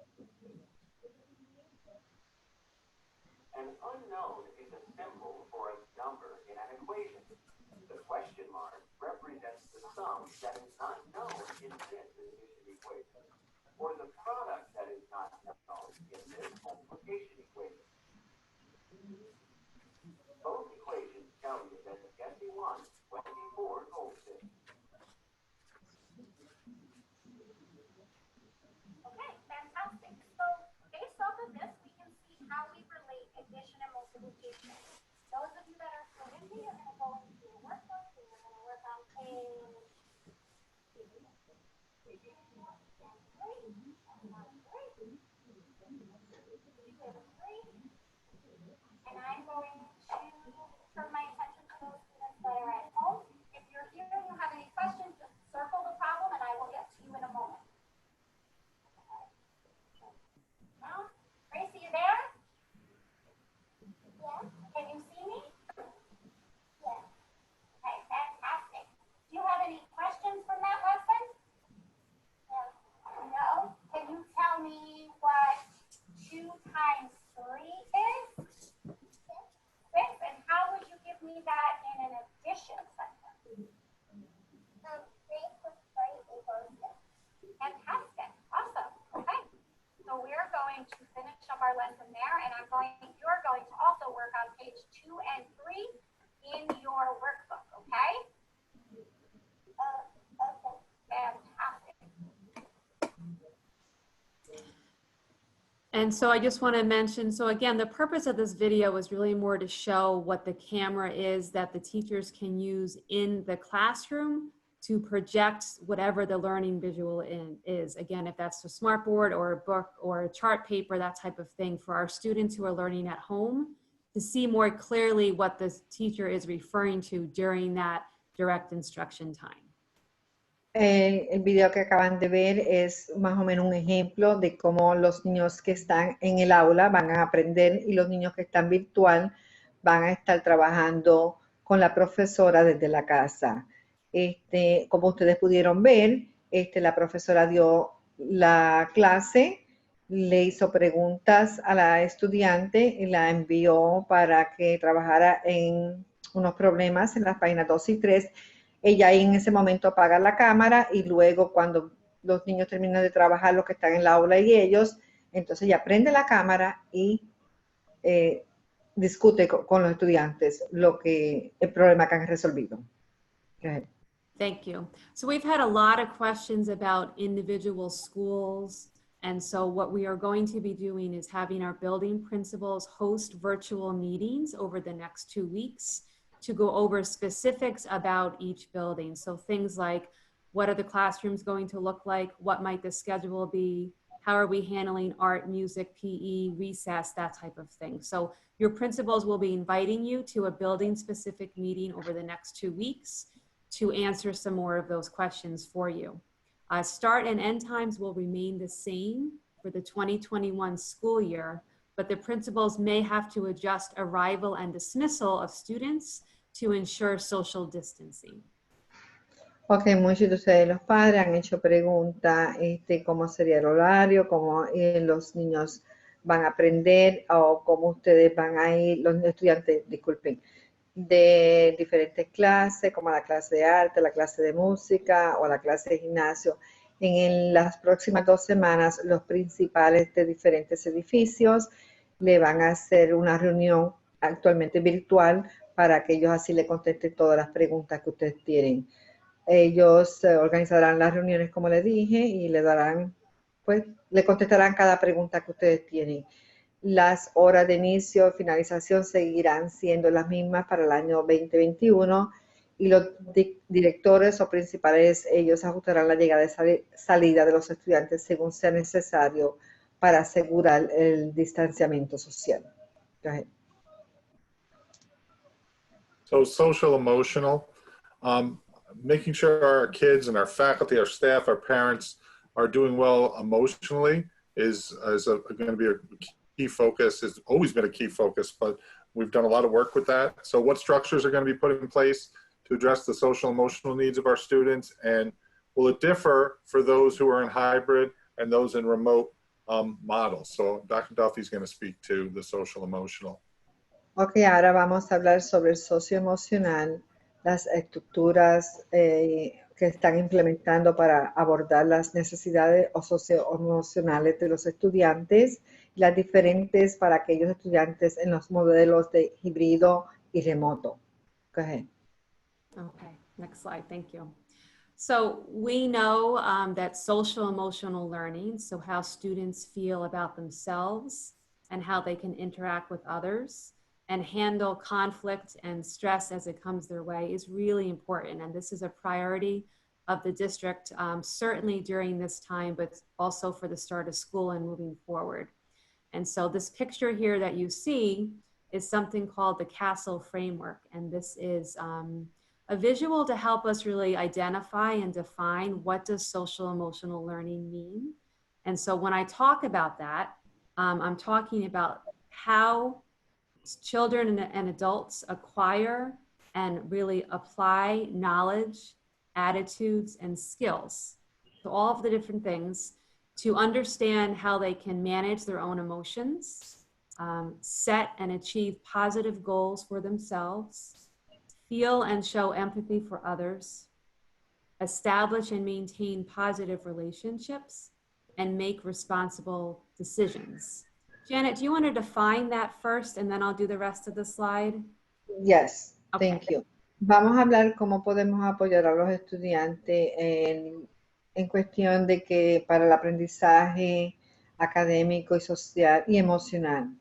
An unknown is a symbol for a number in an equation. The question mark represents the sum that is not known in this addition equation, or the product that is not known in this multiplication equation. Both equations tell you that Jesse wants 24 goldfish. Okay, fantastic. So based off of this, we can see how we relate addition and multiplication. Those of you that are still with me are going to go into your workbook and you're going to work on page 3. And I'm going to turn my attention to those students that are at home. If you're here and you have any questions, just circle the problem and I will get to you in a moment. Gracie, you there? Yes. Can you see me? Yes. Okay, fantastic. Do you have any questions from that lesson? No. No? Can you tell me what 2 times 3 is? 6. And how would you give me that in an addition sentence? 3 plus 3 equals 6. Fantastic. Awesome. Okay. So we're going to finish up our lesson there, and you're going to also work on page 2 and 3 in your workbook, okay? Okay. Fantastic. And so I just want to mention, so again, the purpose of this video is really more to show what the camera is that the teachers can use in the classroom to project whatever the learning visual is. Again, if that's a smartboard or a book or a chart paper, that type of thing, for our students who are learning at home to see more clearly what the teacher is referring to during that direct instruction time. El video que acaban de ver es más o menos un ejemplo de cómo los niños que están en el aula van a aprender y los niños que están virtual van a estar trabajando con la profesora desde la casa. Como ustedes pudieron ver, la profesora dio la clase, le hizo preguntas a la estudiante y la envió para que trabajara en unos problemas en las páginas 2 y 3. Ella ahí en ese momento apaga la cámara y luego cuando los niños terminan de trabajar, los que están en la aula y ellos, entonces ella prende la cámara y discute con los estudiantes el problema que han resolvido. Okay. Thank you. So we've had a lot of questions about individual schools. And so what we are going to be doing is having our building principals host virtual meetings over the next 2 weeks to go over specifics about each building. So things like, what are the classrooms going to look like? What might the schedule be? How are we handling art, music, PE, recess, that type of thing. So your principals will be inviting you to a building specific meeting over the next 2 weeks to answer some more of those questions for you. Start and end times will remain the same for the 2021 school year, but the principals may have to adjust arrival and dismissal of students to ensure social distancing. Ok, muchos de ustedes, los padres, han hecho preguntas, cómo sería el horario, cómo los niños van a aprender o cómo ustedes van a ir, los estudiantes, disculpen, de diferentes clases, como la clase de arte, la clase de música o la clase de gimnasio. En las próximas 2 semanas, los principales de diferentes edificios le van a hacer una reunión actualmente virtual para que ellos así le contesten todas las preguntas que ustedes tienen. Ellos organizarán las reuniones, como les dije, y le contestarán cada pregunta que ustedes tienen. Las horas de inicio y finalización seguirán siendo las mismas para el año 2021 y los directores o principales, ellos ajustarán la llegada y salida de los estudiantes según sea necesario para asegurar el distanciamiento social. Go ahead. So social emotional, making sure our kids and our faculty, our staff, our parents are doing well emotionally is going to be a key focus. It's always been a key focus, but we've done a lot of work with that. So what structures are going to be put in place to address the social emotional needs of our students? And will it differ for those who are in hybrid and those in remote models? So Dr. Duffy is going to speak to the social emotional. Ok, ahora vamos a hablar sobre el socioemocional, las estructuras que están implementando para abordar las necesidades socioemocionales de los estudiantes, las diferentes para aquellos estudiantes en los modelos de híbrido y remoto. Go ahead. Okay, next slide, thank you. So we know that social emotional learning, so how students feel about themselves and how they can interact with others and handle conflict and stress as it comes their way, is really important. And this is a priority of the district, certainly during this time, but also for the start of school and moving forward. And so this picture here that you see is something called the Castle Framework. And this is a visual to help us really identify and define what does social emotional learning mean. And so when I talk about that, I'm talking about how children and adults acquire and really apply knowledge, attitudes, and skills. So all of the different things to understand how they can manage their own emotions, set and achieve positive goals for themselves, feel and show empathy for others, establish and maintain positive relationships, and make responsible decisions. Janet, do you want to define that first and then I'll do the rest of the slide? Yes, Okay. thank you. Vamos a hablar cómo podemos apoyar a los estudiantes en cuestión de que para el aprendizaje académico y social y emocional.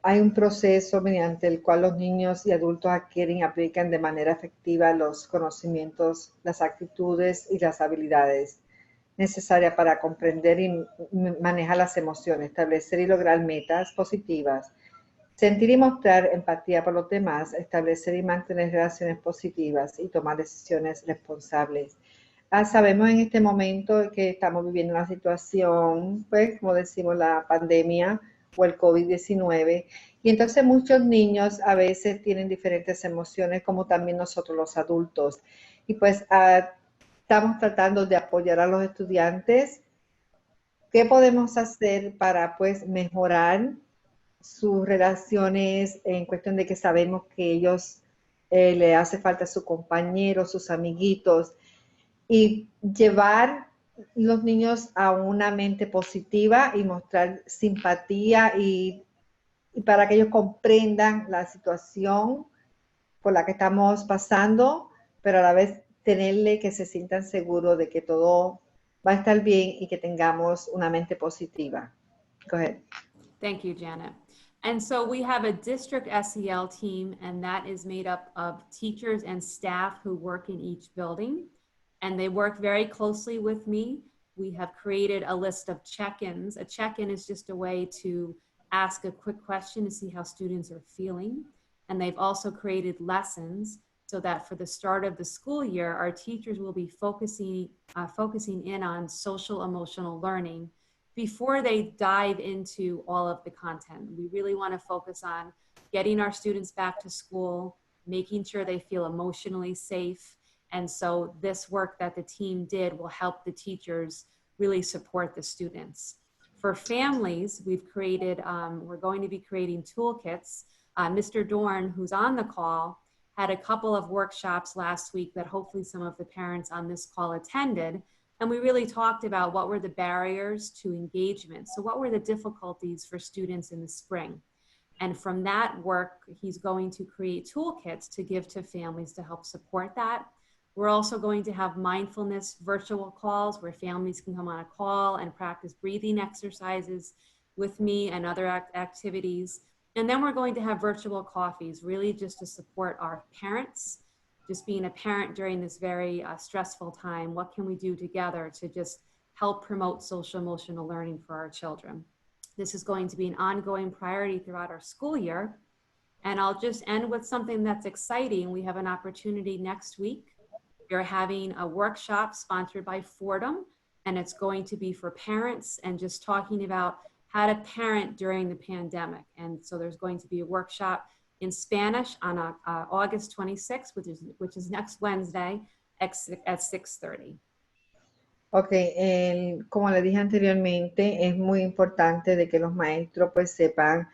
hay un proceso mediante el cual los niños y adultos adquieren y aplican de manera efectiva los conocimientos, las actitudes y las habilidades necesarias para comprender y manejar las emociones, establecer y lograr metas positivas, sentir y mostrar empatía por los demás, establecer y mantener relaciones positivas y tomar decisiones responsables. Sabemos en este momento que estamos viviendo una situación, pues, como decimos, la pandemia o el COVID-19, y entonces muchos niños a veces tienen diferentes emociones, como también nosotros los adultos. Y pues estamos tratando de apoyar a los estudiantes. ¿Qué podemos hacer para, pues, mejorar sus relaciones en cuestión de que sabemos que ellos le hace falta a su compañero, sus amiguitos, y llevar los niños a una mente positiva y mostrar simpatía y para que ellos comprendan la situación por la que estamos pasando, pero a la vez tenerle que se sientan seguros de que todo va a estar bien y que tengamos una mente positiva. Go ahead. Thank you, Janet. And so we have a district SEL team, and that is made up of teachers and staff who work in each building. And they work very closely with me. We have created a list of check-ins. A check-in is just a way to ask a quick question to see how students are feeling. And they've also created lessons so that for the start of the school year, our teachers will be focusing in on social emotional learning before they dive into all of the content. We really want to focus on getting our students back to school, making sure they feel emotionally safe. And so this work that the team did will help the teachers really support the students. For families, we've created, we're going to be creating toolkits. Mr. Dorn, who's on the call, had a couple of workshops last week that hopefully some of the parents on this call attended. And we really talked about what were the barriers to engagement. So what were the difficulties for students in the spring? And from that work, he's going to create toolkits to give to families to help support that. We're also going to have mindfulness virtual calls where families can come on a call and practice breathing exercises with me and other activities. And then we're going to have virtual coffees, really just to support our parents. Just being a parent during this very stressful time, what can we do together to just help promote social emotional learning for our children? This is going to be an ongoing priority throughout our school year. And I'll just end with something that's exciting. We have an opportunity next week. We're having a workshop sponsored by Fordham, and it's going to be for parents and just talking about how to parent during the pandemic. And so there's going to be a workshop in Spanish on August 26th, which is next Wednesday at 6:30. Ok, como le dije anteriormente, es muy importante de que los maestros pues sepan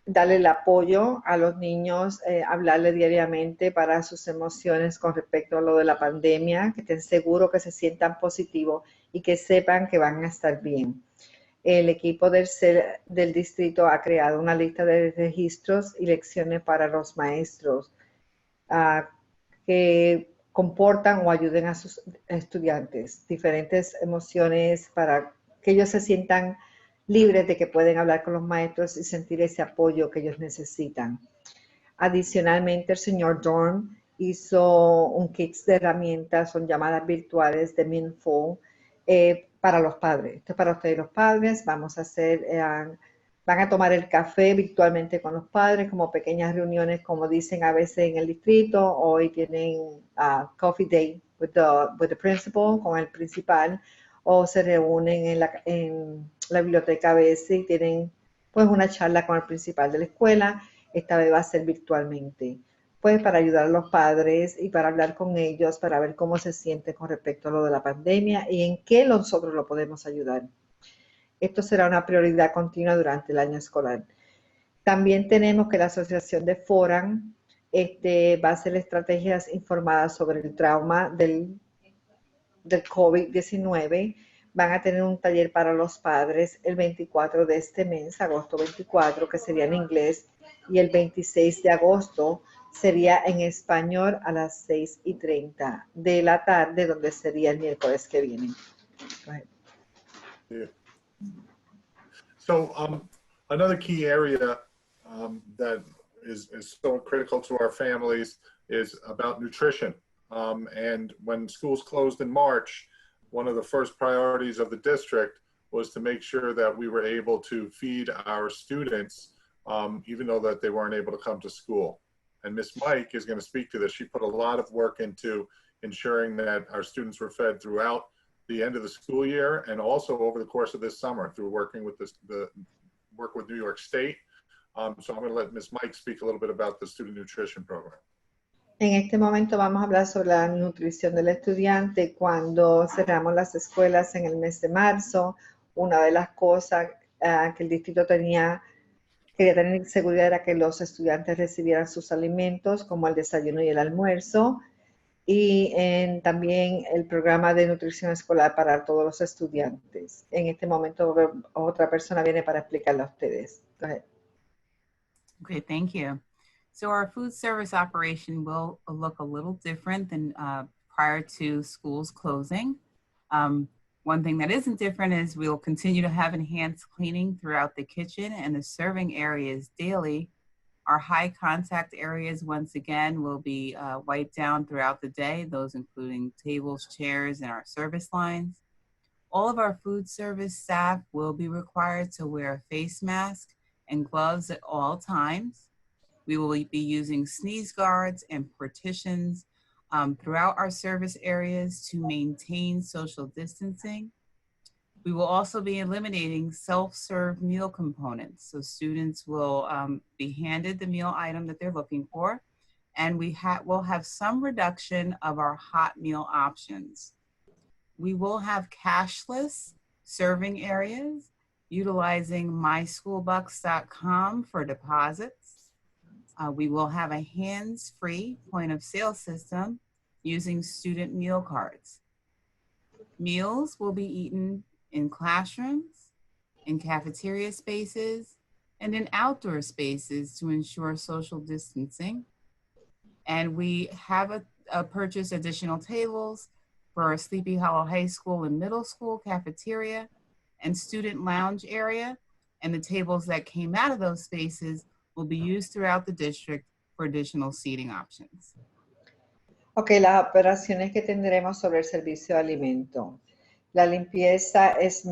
darle el apoyo a los niños, hablarle diariamente para sus emociones con respecto a lo de la pandemia, que estén seguros, que se sientan positivos y que sepan que van a estar bien. El equipo del distrito ha creado una lista de registros y lecciones para los maestros que comportan o ayuden a sus estudiantes, diferentes emociones para que ellos se sientan libres de que pueden hablar con los maestros y sentir ese apoyo que ellos necesitan. Adicionalmente, el señor Dorn hizo un kit de herramientas, son llamadas virtuales de Mindful, para los padres. Esto es para ustedes los padres. Vamos a hacer, van a tomar el café virtualmente con los padres, como pequeñas reuniones, como dicen a veces en el distrito. Hoy tienen coffee day with the principal, con el principal, o se reúnen en la biblioteca a veces y tienen pues una charla con el principal de la escuela. Esta vez va a ser virtualmente, pues para ayudar a los padres y para hablar con ellos, para ver cómo se siente con respecto a lo de la pandemia y en qué nosotros lo podemos ayudar. Esto será una prioridad continua durante el año escolar. También tenemos que la Asociación de Foran va a hacer estrategias informadas sobre el trauma del COVID-19. Van a tener un taller para los padres el 24 de este mes, agosto 24, que sería en inglés, y el 26 de agosto sería en español a las 6:30 de la tarde, donde sería el miércoles que viene. Yeah. So another key area that is so critical to our families is about nutrition. And when schools closed in March, one of the first priorities of the district was to make sure that we were able to feed our students, even though that they weren't able to come to school. And Miss Mike is going to speak to this. She put a lot of work into ensuring that our students were fed throughout the end of the school year and also over the course of this summer through working with the work with New York State. So I'm going to let Ms. Mike speak a little bit about the student nutrition program. En este momento vamos a hablar sobre la nutrición del estudiante. Cuando cerramos las escuelas en el mes de marzo, una de las cosas que el distrito quería tener seguridad era que los estudiantes recibieran sus alimentos, como el desayuno y el almuerzo, y también el programa de nutrición escolar para todos los estudiantes. En este momento otra persona viene para explicarle a ustedes. Go ahead. Okay, thank you. So our food service operation will look a little different than prior to schools closing. One thing that isn't different is we'll continue to have enhanced cleaning throughout the kitchen and the serving areas daily. Our high contact areas, once again, will be wiped down throughout the day, those including tables, chairs, and our service lines. All of our food service staff will be required to wear a face mask and gloves at all times. We will be using sneeze guards and partitions throughout our service areas to maintain social distancing. We will also be eliminating self-serve meal components. So students will be handed the meal item that they're looking for, and we will have some reduction of our hot meal options. We will have cashless serving areas utilizing myschoolbucks.com for deposits. We will have a hands-free point of sale system using student meal cards. Meals will be eaten in classrooms, in cafeteria spaces, and in outdoor spaces to ensure social distancing. And we have purchased additional tables for Sleepy Hollow High School and middle school cafeteria and student lounge area. And the tables that came out of those spaces will be used throughout the district for additional seating options. Ok, las operaciones que tendremos sobre el servicio de alimento. La limpieza es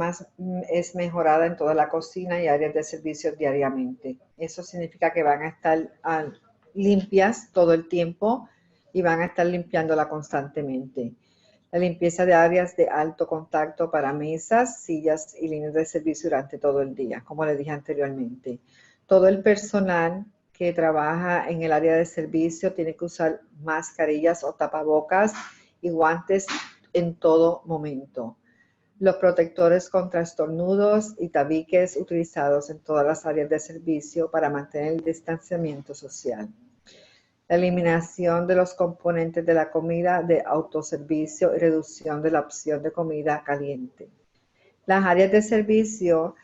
mejorada en toda la cocina y áreas de servicio diariamente. Eso significa que van a estar limpias todo el tiempo y van a estar limpiándola constantemente. La limpieza de áreas de alto contacto para mesas, sillas y líneas de servicio durante todo el día, como les dije anteriormente. Todo el personal que trabaja en el área de servicio tiene que usar mascarillas o tapabocas y guantes en todo momento. Los protectores contra estornudos y tabiques utilizados en todas las áreas de servicio para mantener el distanciamiento social. La eliminación de los componentes de la comida de autoservicio y reducción de la opción de comida caliente. Las áreas de servicio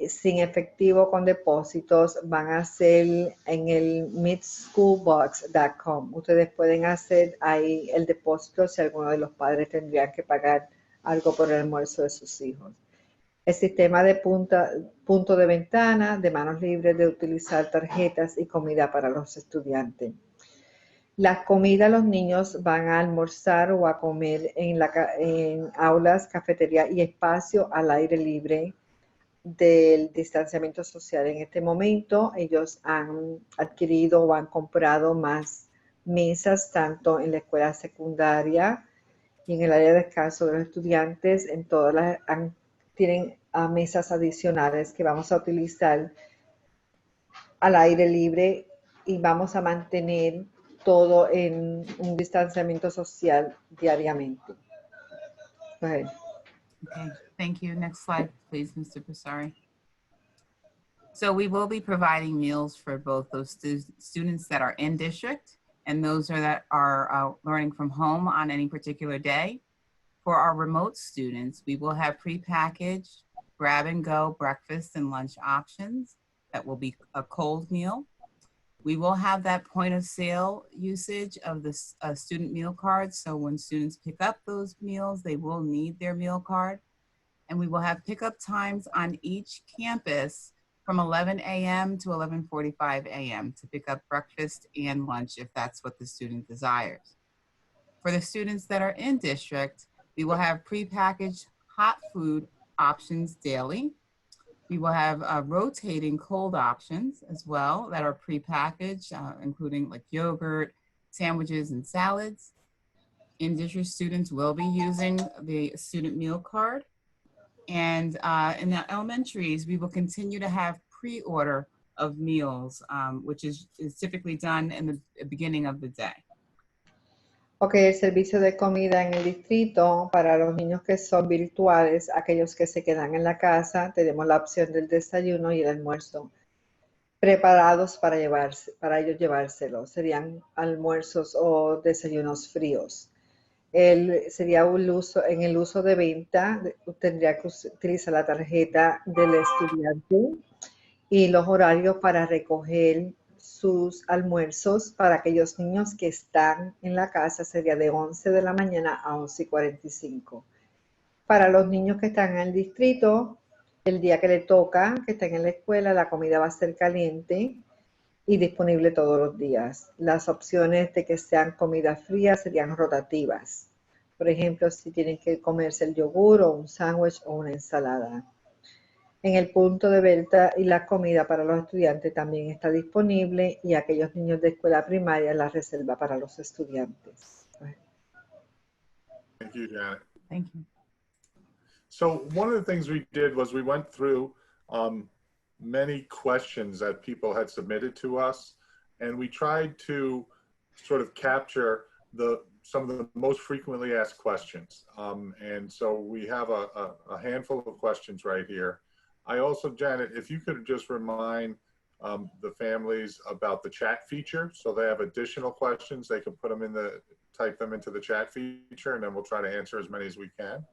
sin efectivo con depósitos van a ser en el myschoolbucks.com. Ustedes pueden hacer ahí el depósito si alguno de los padres tendrían que pagar algo por el almuerzo de sus hijos. El sistema de punto de ventana, de manos libres de utilizar tarjetas y comida para los estudiantes. La comida los niños van a almorzar o a comer en aulas, cafetería y espacio al aire libre del distanciamiento social. En este momento ellos han adquirido o han comprado más mesas tanto en la escuela secundaria y en el área de descanso de los estudiantes. En todas tienen mesas adicionales que vamos a utilizar al aire libre y vamos a mantener todo en un distanciamiento social diariamente. Go ahead. Okay, thank you. Next slide, please, Mr. Passari. So we will be providing meals for both those students that are in district and those that are learning from home on any particular day. For our remote students, we will have prepackaged grab-and-go breakfast and lunch options that will be a cold meal. We will have that point of sale usage of the student meal cards. So when students pick up those meals, they will need their meal card. And we will have pickup times on each campus from 11 a.m. to 11:45 a.m. to pick up breakfast and lunch if that's what the student desires. For the students that are in district, we will have prepackaged hot food options daily. We will have rotating cold options as well that are prepackaged, including like yogurt, sandwiches, and salads. In-district students will be using the student meal card. And in the elementaries, we will continue to have pre-order of meals, which is typically done in the beginning of the day. Ok, el servicio de comida en el distrito para los niños que son virtuales, aquellos que se quedan en la casa, tenemos la opción del desayuno y el almuerzo preparados para ellos llevárselos. Serían almuerzos o desayunos fríos. Sería en el uso de venta, tendría que utilizar la tarjeta del estudiante y los horarios para recoger sus almuerzos para aquellos niños que están en la casa sería de 11 de la mañana a 11:45. Para los niños que están en el distrito, el día que le toca, que estén en la escuela, la comida va a ser caliente y disponible todos los días. Las opciones de que sean comidas frías serían rotativas. Por ejemplo, si tienen que comerse el yogur o un sándwich o una ensalada. En el punto de venta y la comida para los estudiantes también está disponible y aquellos niños de escuela primaria la reserva para los estudiantes. Thank you, Janet. Thank you. So one of the things we did was we went through many questions that people had submitted to us, and we tried to sort of capture some of the most frequently asked questions. And so we have a handful of questions right here. I also, Janet, if you could just remind the families about the chat feature, so they have additional questions, they can put them type them into the chat feature, and then we'll try to answer as many as we can.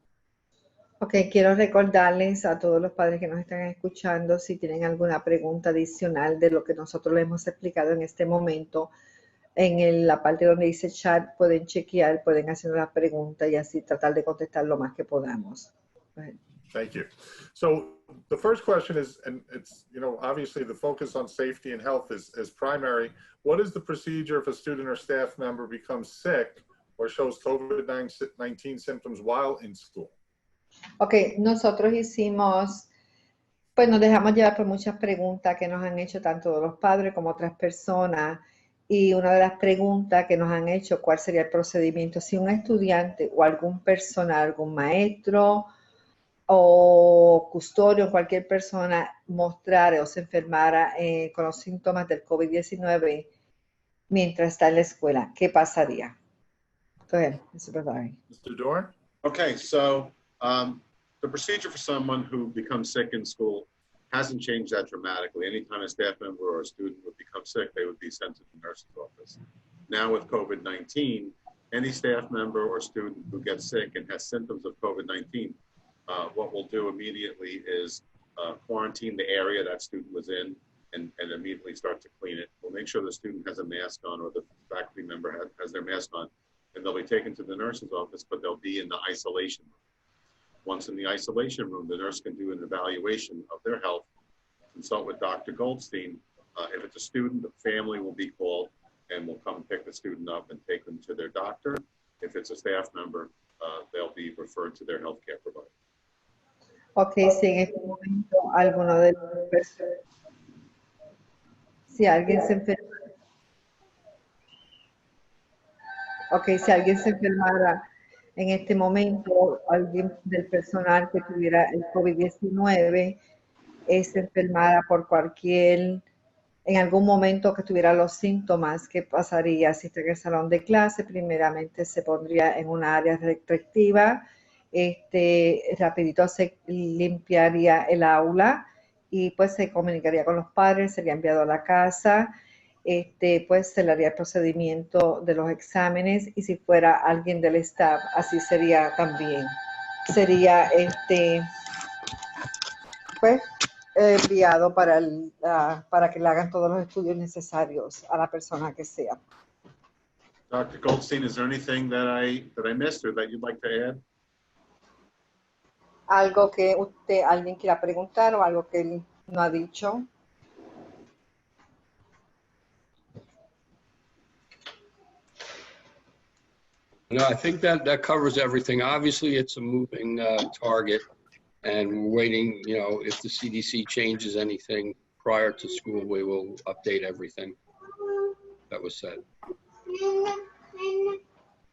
Ok, quiero recordarles a todos los padres que nos están escuchando, si tienen alguna pregunta adicional de lo que nosotros les hemos explicado en este momento, en la parte donde dice chat pueden chequear, pueden hacer una pregunta y así tratar de contestar lo más que podamos. Thank you. So the first question is, and it's, obviously the focus on safety and health is primary. What is the procedure if a student or staff member becomes sick or shows COVID-19 symptoms while in school? Ok, nosotros pues nos dejamos llevar por muchas preguntas que nos han hecho tanto los padres como otras personas. Y una de las preguntas que nos han hecho, ¿cuál sería el procedimiento? Si un estudiante o algún personal, algún maestro o custodio, cualquier persona mostrara o se enfermara con los síntomas del COVID-19 mientras está en la escuela, ¿qué pasaría? Go ahead, Mr. Bavari. Mr. Dorn? Okay, so the procedure for someone who becomes sick in school hasn't changed that dramatically. Anytime a staff member or a student would become sick, they would be sent to the nurse's office. Now with COVID-19, any staff member or student who gets sick and has symptoms of COVID-19, what we'll do immediately is quarantine the area that student was in and immediately start to clean it. We'll make sure the student has a mask on or the faculty member has their mask on, and they'll be taken to the nurse's office, but they'll be in the isolation room. Once in the isolation room, the nurse can do an evaluation of their health, consult with Dr. Goldstein. If it's a student, the family will be called and will come pick the student up and take them to their doctor. If it's a staff member, they'll be referred to their healthcare provider. Ok, si en este momento alguno de los personas, si alguien se enferma, si alguien se enfermara en este momento, alguien del personal que tuviera el COVID-19, se enfermara por en algún momento que tuviera los síntomas, ¿qué pasaría? Si está en el salón de clase, primeramente se pondría en una área restrictiva, rapidito se limpiaría el aula y pues se comunicaría con los padres, sería enviado a la casa, pues se le haría el procedimiento de los exámenes y si fuera alguien del staff, así sería también. Sería pues enviado para que le hagan todos los estudios necesarios a la persona que sea. Dr. Goldstein, is there anything that I missed or that you'd like to add? Algo que alguien quiera preguntar o algo que no ha dicho. No, I think that covers everything. Obviously, it's a moving target, and we're waiting, if the CDC changes anything prior to school, we will update everything that was said.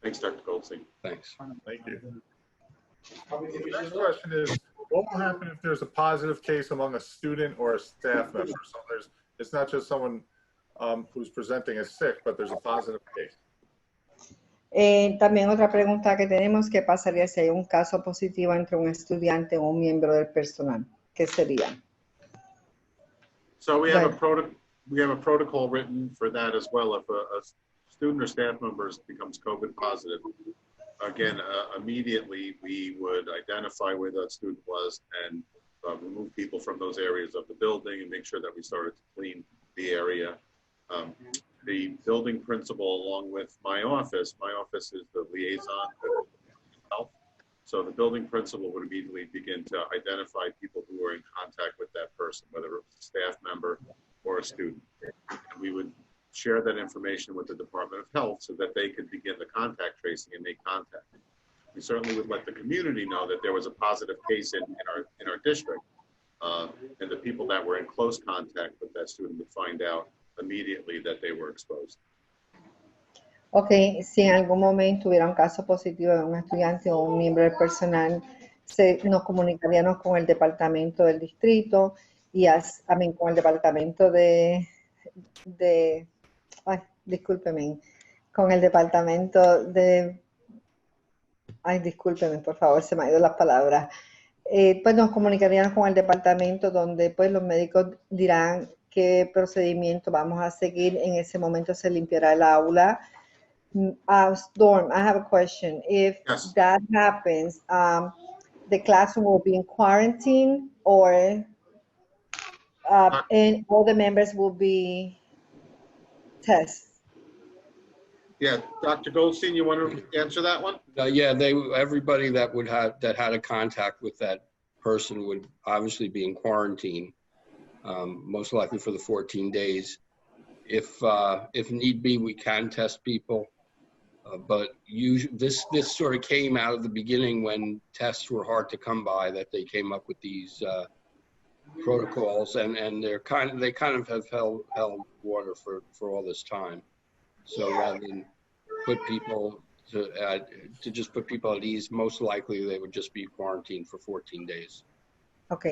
Thanks, Dr. Goldstein. Thanks. Thank you. The next question is, what will happen if there's a positive case among a student or a staff member? So it's not just someone who's presenting as sick, but there's a positive case. También otra pregunta que tenemos, ¿qué pasaría si hay un caso positivo entre un estudiante o un miembro del personal? ¿Qué sería? So we have Right. a protocol written for that as well. If a student or staff member becomes COVID positive, again, immediately we would identify where that student was and remove people from those areas of the building and make sure that we started to clean the area. The building principal, along with my office is the liaison with health. So the building principal would immediately begin to identify people who were in contact with that person, whether it was a staff member or a student. And we would share that information with the Department of Health so that they could begin the contact tracing and make contact. We certainly would let the community know that there was a positive case in our district, and the people that were in close contact with that student would find out immediately that they were exposed. Ok, si en algún momento hubiera un caso positivo de un estudiante o un miembro del personal, nos comunicaríamos con el departamento del distrito y con el departamento discúlpeme, con el departamento discúlpeme, por favor, se me ha ido las palabras. Pues nos comunicaríamos con el departamento donde pues los médicos dirán qué procedimiento vamos a seguir. En ese momento se limpiará el aula. Storm, I have a question. If Yes. that happens, the classroom will be in quarantine, or and all the members will be tested? Yeah, Dr. Goldstein, you want to answer that one? Yeah, everybody that had a contact with that person would obviously be in quarantine, most likely for the 14 days. If need be, we can test people. But this sort of came out of the beginning when tests were hard to come by, that they came up with these protocols, and they kind of have held water for all this time. So rather than put people to just put people at ease, most likely they would just be quarantined for 14 days. Ok.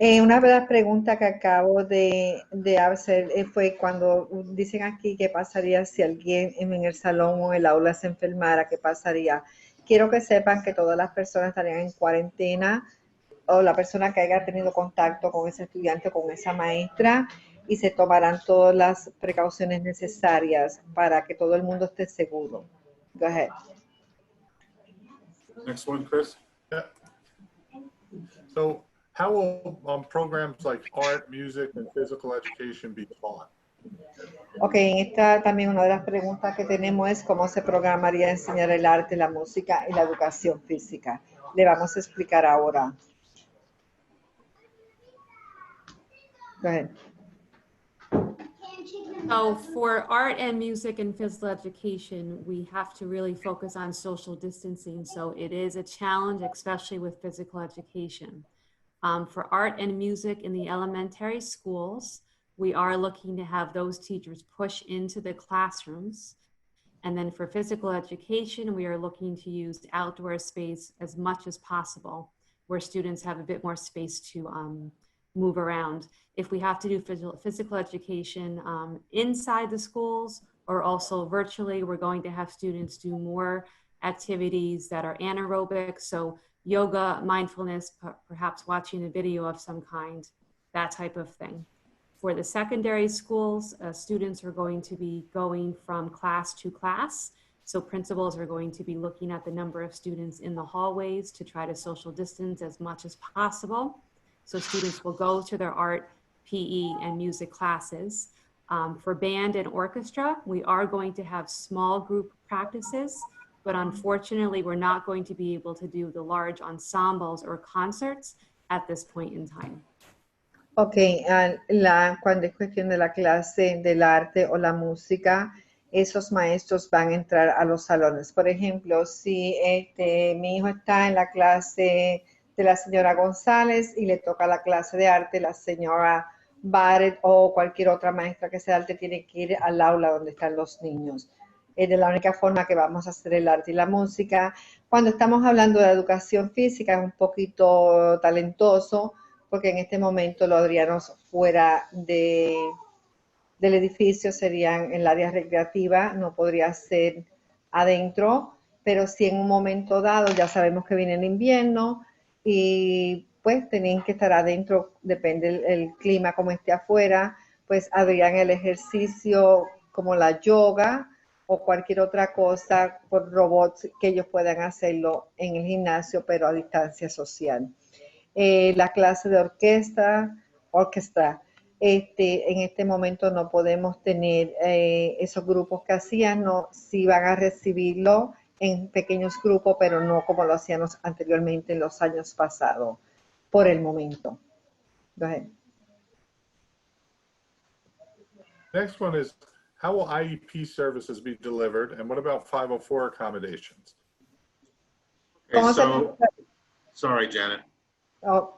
Una de las preguntas que acabo de hacer fue cuando dicen aquí qué pasaría si alguien en el salón o en el aula se enfermara, qué pasaría. Quiero que sepan que todas las personas estarían en cuarentena, o la persona que haya tenido contacto con ese estudiante o con esa maestra, y se tomarán todas las precauciones necesarias para que todo el mundo esté seguro. Go ahead. Next one, Chris. Yeah. So how will programs like art, music, and physical education be taught? Ok, en esta también una de las preguntas que tenemos es cómo se programaría enseñar el arte, la música y la educación física. Le vamos a explicar ahora. Go ahead. So for art and music and physical education, we have to really focus on social distancing. So it is a challenge, especially with physical education. For art and music in the elementary schools, we are looking to have those teachers push into the classrooms. And then for physical education, we are looking to use outdoor space as much as possible, where students have a bit more space to move around. If we have to do physical education inside the schools or also virtually, we're going to have students do more activities that are anaerobic. So yoga, mindfulness, perhaps watching a video of some kind, that type of thing. For the secondary schools, students are going to be going from class to class. So principals are going to be looking at the number of students in the hallways to try to social distance as much as possible. So students will go to their art, PE, and music classes. For band and orchestra, we are going to have small group practices, but unfortunately, we're not going to be able to do the large ensembles or concerts at this point in time. Ok, cuando es cuestión de la clase del arte o la música, esos maestros van a entrar a los salones. Por ejemplo, si mi hijo está en la clase de la señora González y le toca la clase de arte, la señora Barrett o cualquier otra maestra que sea arte tiene que ir al aula donde están los niños. Es de la única forma que vamos a hacer el arte y la música. Cuando estamos hablando de educación física es un poquito talentoso, porque en este momento los adrianos fuera del edificio serían en el área recreativa, no podría ser adentro, pero si en un momento dado ya sabemos que viene el invierno y pues tienen que estar adentro, depende el clima como esté afuera, pues habrían el ejercicio como la yoga o cualquier otra cosa por robots que ellos puedan hacerlo en el gimnasio, pero a distancia social. La clase de orquesta. En este momento no podemos tener esos grupos que hacían, no, sí van a recibirlo en pequeños grupos, pero no como lo hacíamos anteriormente en los años pasados, por el momento. Go ahead. Next one is, how will IEP services be delivered, and what about 504 accommodations? Okay, ¿Cómo so, sorry, Janet.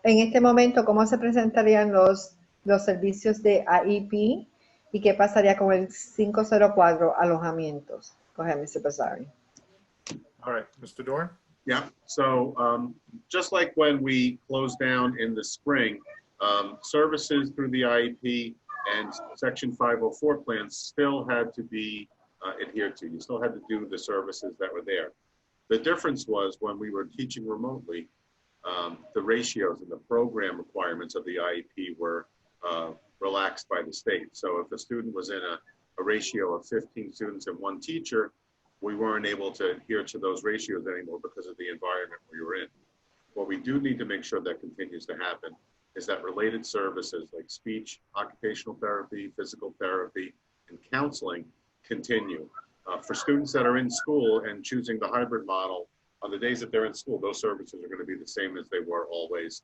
En este momento, ¿cómo se presentarían los servicios de IEP y qué pasaría con el 504 alojamientos? Go ahead, Mr. Basari. All right, Mr. Dorn? Yeah, so just like when we closed down in the spring, services through the IEP and Section 504 plans still had to be adhered to. You still had to do the services that were there. The difference was when we were teaching remotely, the ratios and the program requirements of the IEP were relaxed by the state. So if a student was in a ratio of 15 students and one teacher, we weren't able to adhere to those ratios anymore because of the environment we were in. What we do need to make sure that continues to happen is that related services like speech, occupational therapy, physical therapy, and counseling continue. For students that are in school and choosing the hybrid model, on the days that they're in school, those services are going to be the same as they were always,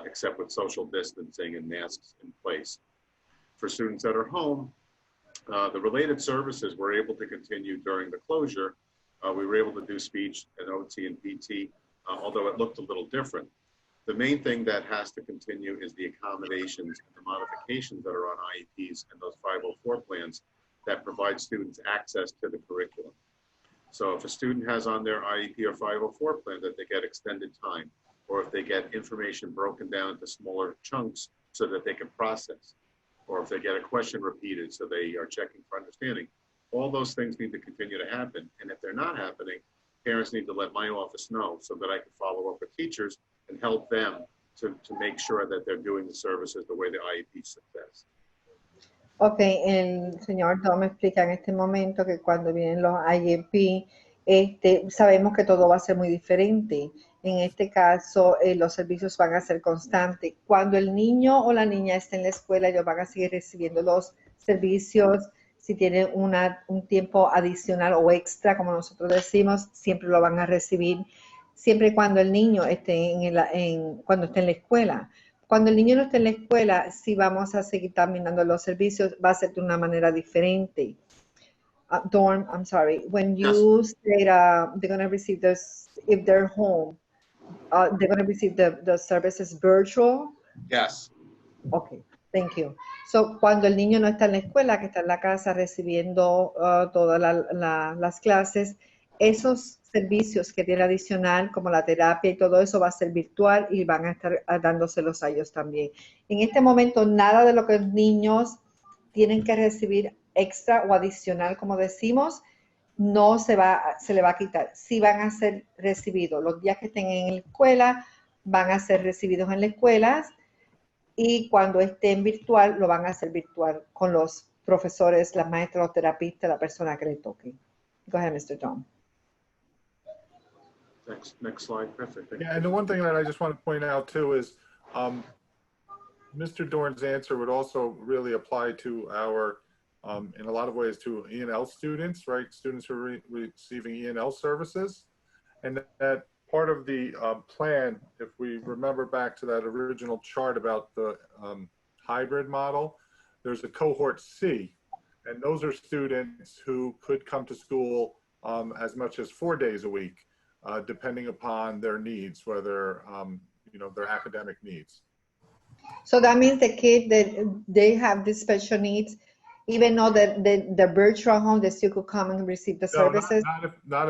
except with social distancing and masks in place. For students that are home, the related services were able to continue during the closure. We were able to do speech and OT and PT, although it looked a little different. The main thing that has to continue is the accommodations and the modifications that are on IEPs and those 504 plans that provide students access to the curriculum. So if a student has on their IEP or 504 plan that they get extended time, or if they get information broken down into smaller chunks so that they can process, or if they get a question repeated so they are checking for understanding, all those things need to continue to happen. And if they're not happening, parents need to let my office know so that I can follow up with teachers and help them to make sure that they're doing the services the way the IEP says. Ok, el señor Tom explica en este momento que cuando vienen los IEP, sabemos que todo va a ser muy diferente. En este caso, los servicios van a ser constantes. Cuando el niño o la niña esté en la escuela, ellos van a seguir recibiendo los servicios. Si tienen un tiempo adicional o extra, como nosotros decimos, siempre lo van a recibir, siempre y cuando el niño esté cuando esté en la escuela. Cuando el niño no esté en la escuela, si vamos a seguir también dando los servicios, va a ser de una manera diferente. Dorm, I'm sorry. When you say they're going to receive this, if they're home, they're going to receive the services virtual? Yes. Okay, thank you. So, cuando el niño no está en la escuela, que está en la casa recibiendo todas las clases, esos servicios que tiene adicional, como la terapia y todo eso, va a ser virtual y van a estar dándoselos a ellos también. En este momento, nada de lo que los niños tienen que recibir extra o adicional, como decimos, no se le va a quitar. Sí van a ser recibidos. Los días que estén en la escuela, van a ser recibidos en la escuela. Y cuando estén virtual, lo van a hacer virtual con los profesores, las maestras, los terapistas, la persona que le toque. Go ahead, Mr. Tom. Next slide, perfect. Yeah, and the one thing that I just want to point out too is Mr. Dorn's answer would also really apply to our, in a lot of ways, to E&L students, right? Students who are receiving E&L services. And that part of the plan, if we remember back to that original chart about the hybrid model. There's a cohort C, and those are students who could come to school as much as 4 days a week, depending upon their needs, whether, their academic needs. So that means the kid that they have these special needs, even though the virtual home, they still could come and receive the No, services? not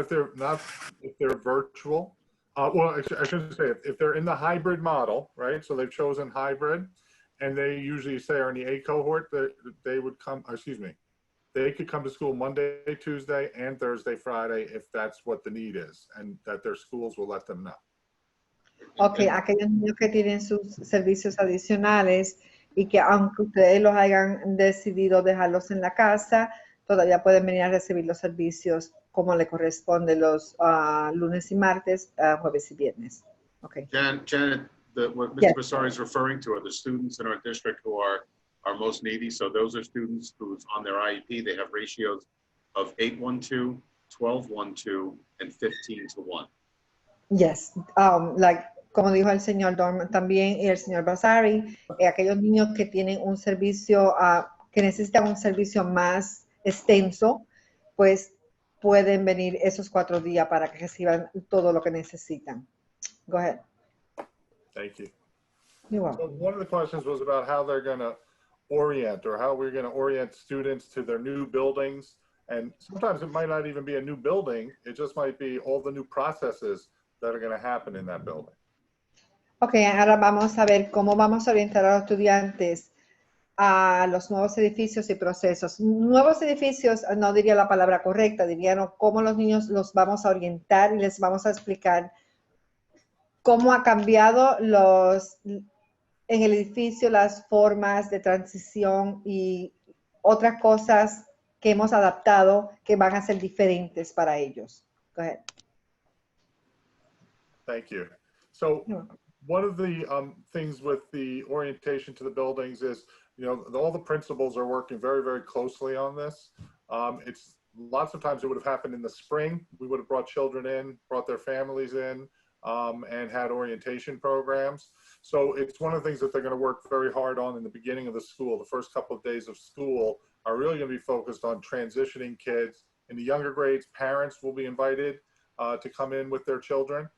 if they're virtual. Well, I shouldn't say if they're in the hybrid model, right? So they've chosen hybrid, and they usually say are in the A cohort that they would come. Excuse me, they could come to school Monday, Tuesday, and Thursday, Friday if that's what the need is, and that their schools will let them know. Ok, aquellos niños que tienen sus servicios adicionales y que aunque ustedes los hayan decidido dejarlos en la casa, todavía pueden venir a recibir los servicios como le corresponde los lunes y martes, jueves y viernes. Okay. Janet, what Mr. Yes. Basari is referring to are the students in our district who are most needy. So those are students who's on their IEP, they have ratios of 8-1-2, 12-1-2, and 15-1. Yes, like como dijo el señor Dorman también y el señor Basari, aquellos niños que tienen un servicio, que necesitan un servicio más extenso, pues pueden venir esos 4 días para que reciban todo lo que necesitan. Go ahead. Thank you. You're So welcome. one of the questions was about how they're going to orient, or how we're going to orient students to their new buildings. And sometimes it might not even be a new building. It just might be all the new processes that are going to happen in that building. Ok, ahora vamos a ver cómo vamos a orientar a los estudiantes a los nuevos edificios y procesos. Nuevos edificios, no diría la palabra correcta, diría cómo los niños los vamos a orientar y les vamos a explicar cómo ha cambiado en el edificio las formas de transición y otras cosas que hemos adaptado que van a ser diferentes para ellos. Go ahead. Thank you. So You're welcome. one of the things with the orientation to the buildings is, all the principals are working very, very closely on this. It's lots of times it would have happened in the spring. We would have brought children in, brought their families in, and had orientation programs. So it's one of the things that they're going to work very hard on in the beginning of the school. The first couple of days of school are really going to be focused on transitioning kids. In the younger grades, parents will be invited to come in with their children,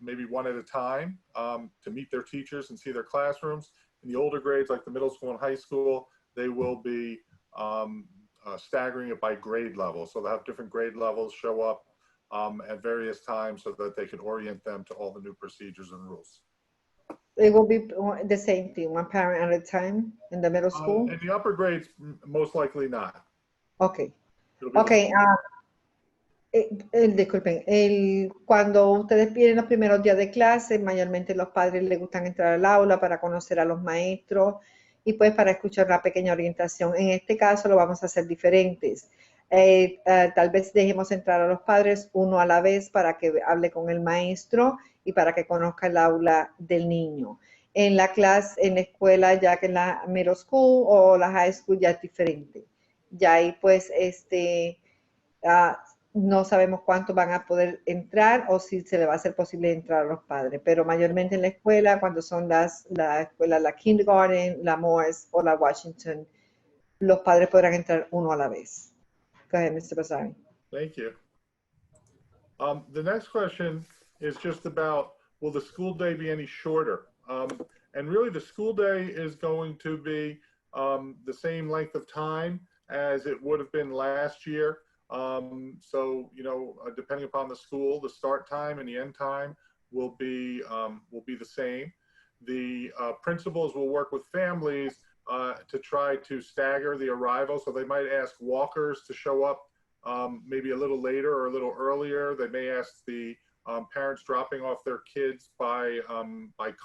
maybe one at a time, to meet their teachers and see their classrooms. In the older grades, like the middle school and high school, they will be staggering it by grade level. So they'll have different grade levels show up at various times so that they can orient them to all the new procedures and rules. It will be the same thing, one parent at a time in the middle school? In the upper grades, most likely not. Okay. It'll be Okay. Disculpen, cuando ustedes vienen los primeros días de clase, mayormente los padres les gustan entrar al aula para conocer a los maestros y pues para escuchar una pequeña orientación. En este caso lo vamos a hacer diferentes. Tal vez dejemos entrar a los padres uno a la vez para que hable con el maestro y para que conozca el aula del niño. En la escuela, ya que en la middle school o la high school ya es diferente. Ya ahí pues no sabemos cuánto van a poder entrar o si se le va a hacer posible entrar a los padres, pero mayormente en la escuela, cuando son la escuela, la kindergarten, la Morse o la Washington, los padres podrán entrar uno a la vez. Go ahead, Mr. Basari. Thank you. The next question is just about, will the school day be any shorter? And really the school day is going to be the same length of time as it would have been last year. So, depending upon the school, the start time and the end time will be the same. The principals will work with families to try to stagger the arrival. So they might ask walkers to show up maybe a little later or a little earlier. They may ask the parents dropping off their kids by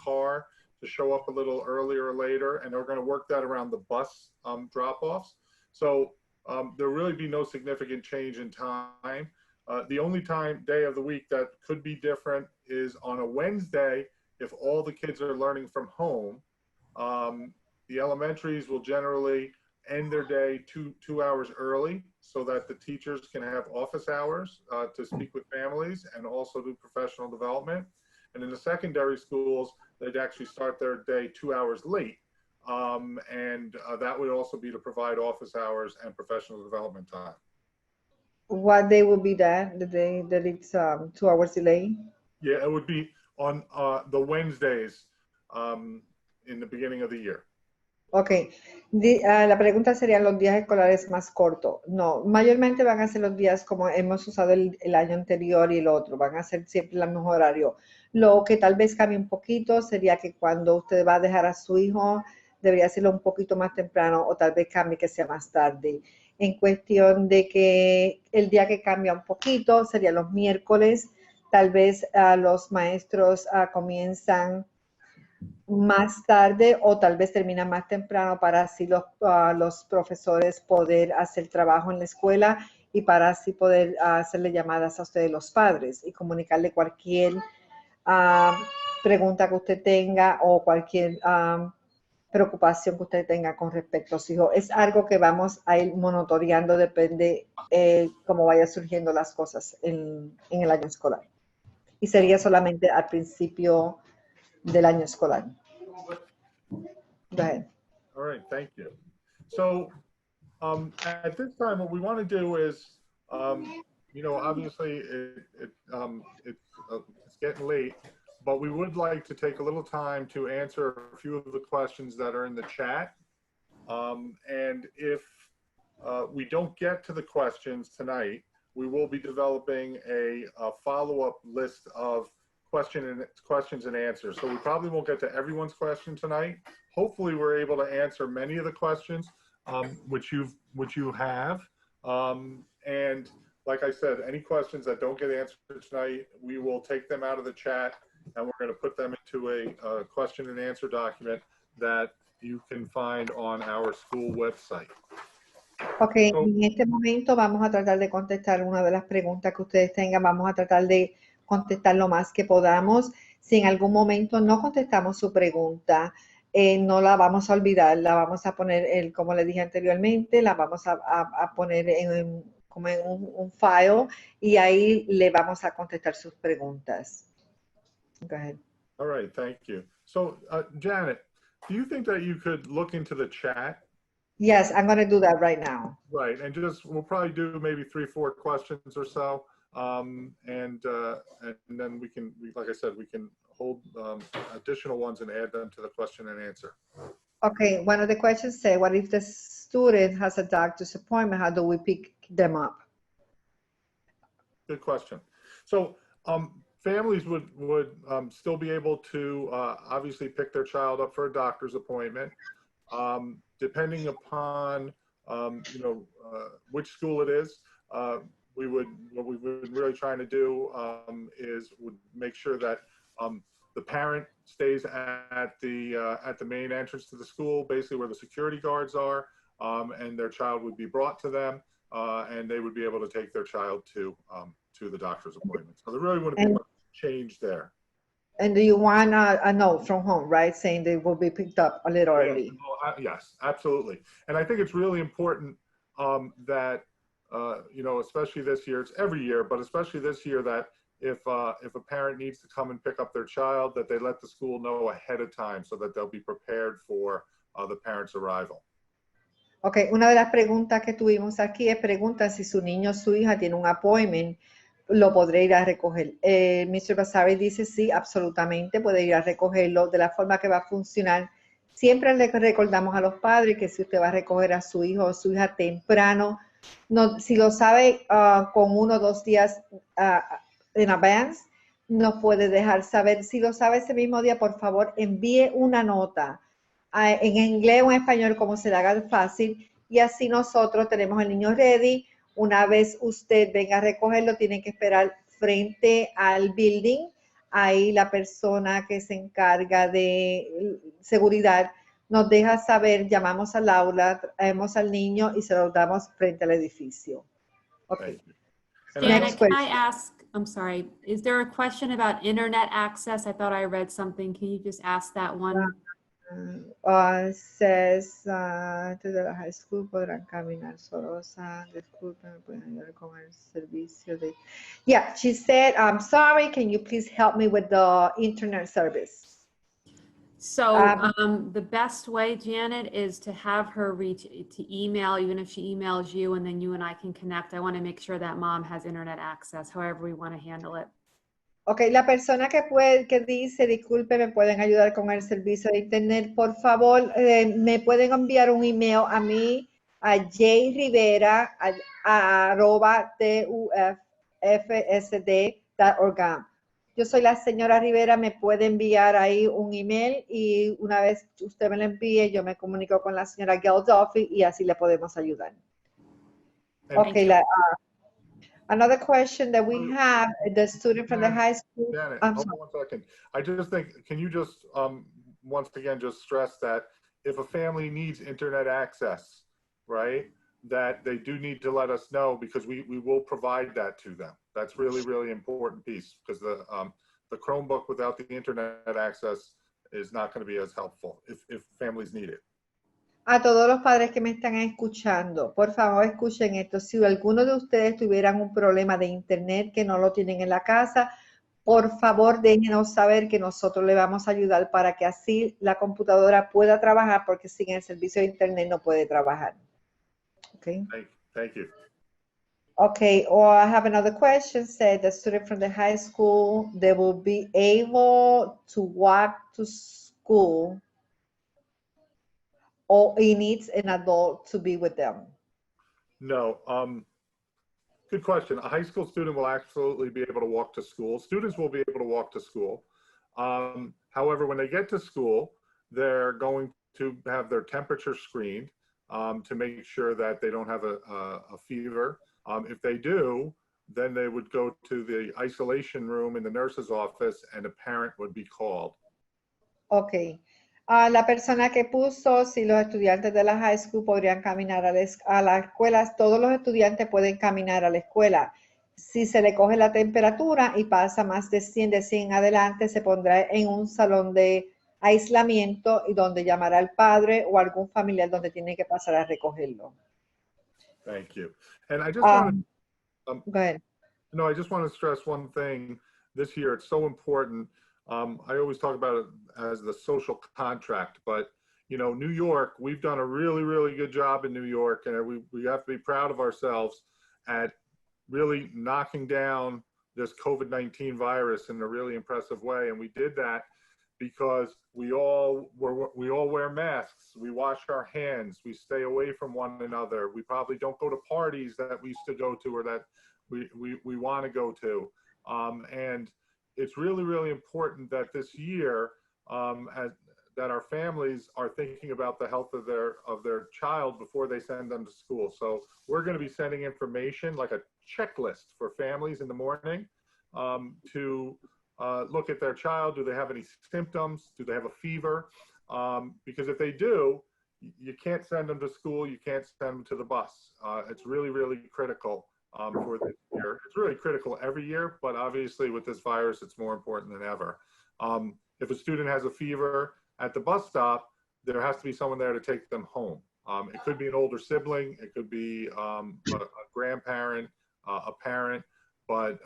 car to show up a little earlier or later. And they're going to work that around the bus drop-offs. So there'll really be no significant change in time. The only day of the week that could be different is on a Wednesday. If all the kids are learning from home, the elementaries will generally end their day two hours early so that the teachers can have office hours to speak with families and also do professional development. And in the secondary schools, they'd actually start their day 2 hours late and that would also be to provide office hours and professional development time. What day will be that? The day that it's 2 hours delay? Yeah, it would be on the Wednesdays in the beginning of the year. Ok, la pregunta sería los días escolares más cortos. No, mayormente van a ser los días como hemos usado el año anterior y el otro, van a ser siempre el mismo horario. Lo que tal vez cambie un poquito sería que cuando usted va a dejar a su hijo, debería hacerlo un poquito más temprano o tal vez cambie que sea más tarde. En cuestión de que el día que cambia un poquito sería los miércoles, tal vez los maestros comienzan más tarde o tal vez termina más temprano para así los profesores poder hacer trabajo en la escuela y para así poder hacerle llamadas a ustedes los padres y comunicarle cualquier pregunta que usted tenga o cualquier preocupación que usted tenga con respecto a su hijo. Es algo que vamos a ir monitoreando, depende cómo vaya surgiendo las cosas en el año escolar. Y sería solamente al principio del año escolar. Go ahead. All right, thank you. So at this time, what we want to do is, you know, obviously it's getting late, but we would like to take a little time to answer a few of the questions that are in the chat. And if we don't get to the questions tonight, we will be developing a follow-up list of questions and answers. So we probably won't get to everyone's question tonight. Hopefully we're able to answer many of the questions which you have. And like I said, any questions that don't get answered tonight, we will take them out of the chat and we're going to put them into a question and answer document that you can find on our school website. Ok, en este momento vamos a tratar de contestar una de las preguntas que ustedes tengan. Vamos a tratar de contestar lo más que podamos. Si en algún momento no contestamos su pregunta, no la vamos a olvidar, la vamos a poner, como le dije anteriormente, la vamos a poner como en un file y ahí le vamos a contestar sus preguntas. Go ahead. All right, thank you. So Janet, do you think that you could look into the chat? Yes, I'm going to do that right now. Right, and we'll probably do maybe 3-4 questions or so, and then we can, like I said, we can hold additional ones and add them to the question and answer. Okay, one of the questions say, what if the student has a doctor's appointment? How do we pick them up? Good question. So families would still be able to obviously pick their child up for a doctor's appointment. Depending upon you know which school it is, what we would really trying to do is would make sure that the parent stays at the main entrance to the school, basically where the security guards are, and their child would be brought to them, and they would be able to take their child to the doctor's appointment. So there really wouldn't be much change there. And do you want a note from home, right, saying they will be picked up a little early? Yes, absolutely. And I think it's really important that, you know, especially this year, it's every year, but especially this year, that if a parent needs to come and pick up their child, that they let the school know ahead of time so that they'll be prepared for the parent's arrival. Ok, una de las preguntas que tuvimos aquí es pregunta si su niño o su hija tiene un appointment, lo podré ir a recoger. Mr. Basavi dice sí, absolutamente, puede ir a recogerlo. De la forma que va a funcionar, siempre le recordamos a los padres que si usted va a recoger a su hijo o su hija temprano, no, si lo sabe con 1 o 2 días en advance, nos puede dejar saber. Si lo sabe ese mismo día, por favor, envíe una nota en inglés o en español, como se le haga fácil, y así nosotros tenemos el niño ready. Una vez usted venga a recogerlo, tiene que esperar frente al building. Ahí la persona que se encarga de seguridad nos deja saber, llamamos al aula, traemos al niño y se lo damos frente al edificio. Okay. Janet, can I ask, I'm sorry, is there a question about internet access? I thought I read something. Can you just ask that one? Says, desde la high school podrán caminar solos. Disculpen, pueden ayudar con el servicio de... Yeah, she said, I'm sorry, can you please help me with the internet service? So the best way, Janet, is to have her email, even if she emails you, and then you and I can connect. I want to make sure that mom has internet access, however we want to handle it. Ok, la persona que dice, disculpe, me pueden ayudar con el servicio de internet, por favor, me pueden enviar un email a mí, a jrivera, @tufsd.org. Yo soy la señora Rivera, me puede enviar ahí un email y una vez usted me lo envíe, yo me comunico con la señora Gail Duffy y así le podemos ayudar. Ok, another question that we have, the student from the high school. Janet, hold on 1 second. I just think, can you just, once again, just stress that if a family needs internet access, right, that they do need to let us know because we will provide that to them. That's really, really important piece because the Chromebook without the internet access is not going to be as helpful if families need it. A todos los padres que me están escuchando, por favor escuchen esto. Si alguno de ustedes tuvieran un problema de internet que no lo tienen en la casa, por favor déjenos saber que nosotros le vamos a ayudar para que así la computadora pueda trabajar porque sin el servicio de internet no puede trabajar. Okay. Thank you. Okay, or I have another question. Said the student from the high school, they will be able to walk to school or he needs an adult to be with them? No, good question. A high school student will absolutely be able to walk to school. Students will be able to walk to school. However, when they get to school, they're going to have their temperature screened to make sure that they don't have a fever. If they do, then they would go to the isolation room in the nurse's office and a parent would be called. Okay. La persona que puso, si los estudiantes de la high school podrían caminar a la escuela, todos los estudiantes pueden caminar a la escuela. Si se le coge la temperatura y pasa más de 100 adelante, se pondrá en un salón de aislamiento y donde llamará al padre o algún familiar donde tiene que pasar a recogerlo. Thank you. And I just want to, go ahead. No, I just want to stress one thing this year. It's so important. I always talk about it as the social contract, but you know, New York, we've done a really, really good job in New York, and we have to be proud of ourselves at really knocking down this COVID-19 virus in a really impressive way. And we did that because we all wear masks, we wash our hands, we stay away from one another. We probably don't go to parties that we used to go to or that we want to go to. And it's really, really important that this year that our families are thinking about the health of their child before they send them to school. So we're going to be sending information like a checklist for families in the morning to look at their child. Do they have any symptoms? Do they have a fever? Because if they do, you can't send them to school. You can't send them to the bus. It's really, really critical for this year. It's really critical every year, but obviously with this virus, it's more important than ever. If a student has a fever at the bus stop, there has to be someone there to take them home. It could be an older sibling, it could be a grandparent, a parent, but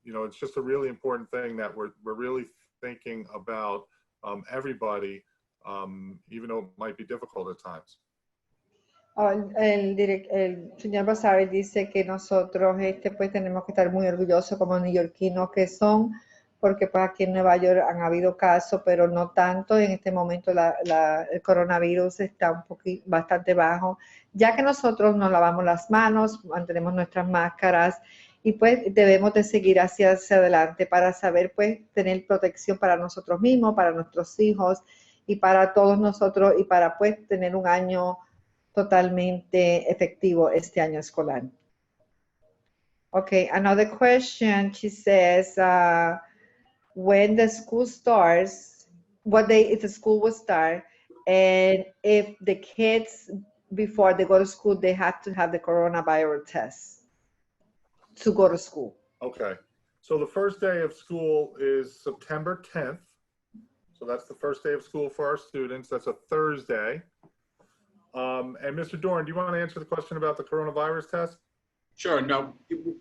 you know, it's just a really important thing that we're really thinking about everybody, even though it might be difficult at times. El señor Basari dice que nosotros pues tenemos que estar muy orgullosos como neoyorquinos que son, porque pues aquí en Nueva York han habido casos, pero no tanto. En este momento el coronavirus está bastante bajo, ya que nosotros nos lavamos las manos, mantenemos nuestras máscaras y pues debemos de seguir hacia adelante para saber pues tener protección para nosotros mismos, para nuestros hijos y para todos nosotros y para pues tener un año totalmente efectivo este año escolar. Okay, another question. She says, when the school starts, what day if the school will start, and if the kids, before they go to school, they have to have the coronavirus test to go to school. Okay, so the first day of school is September 10th. So that's the first day of school for our students. That's a Thursday. And Mr. Dorn, do you want to answer the question about the coronavirus test? Sure. No,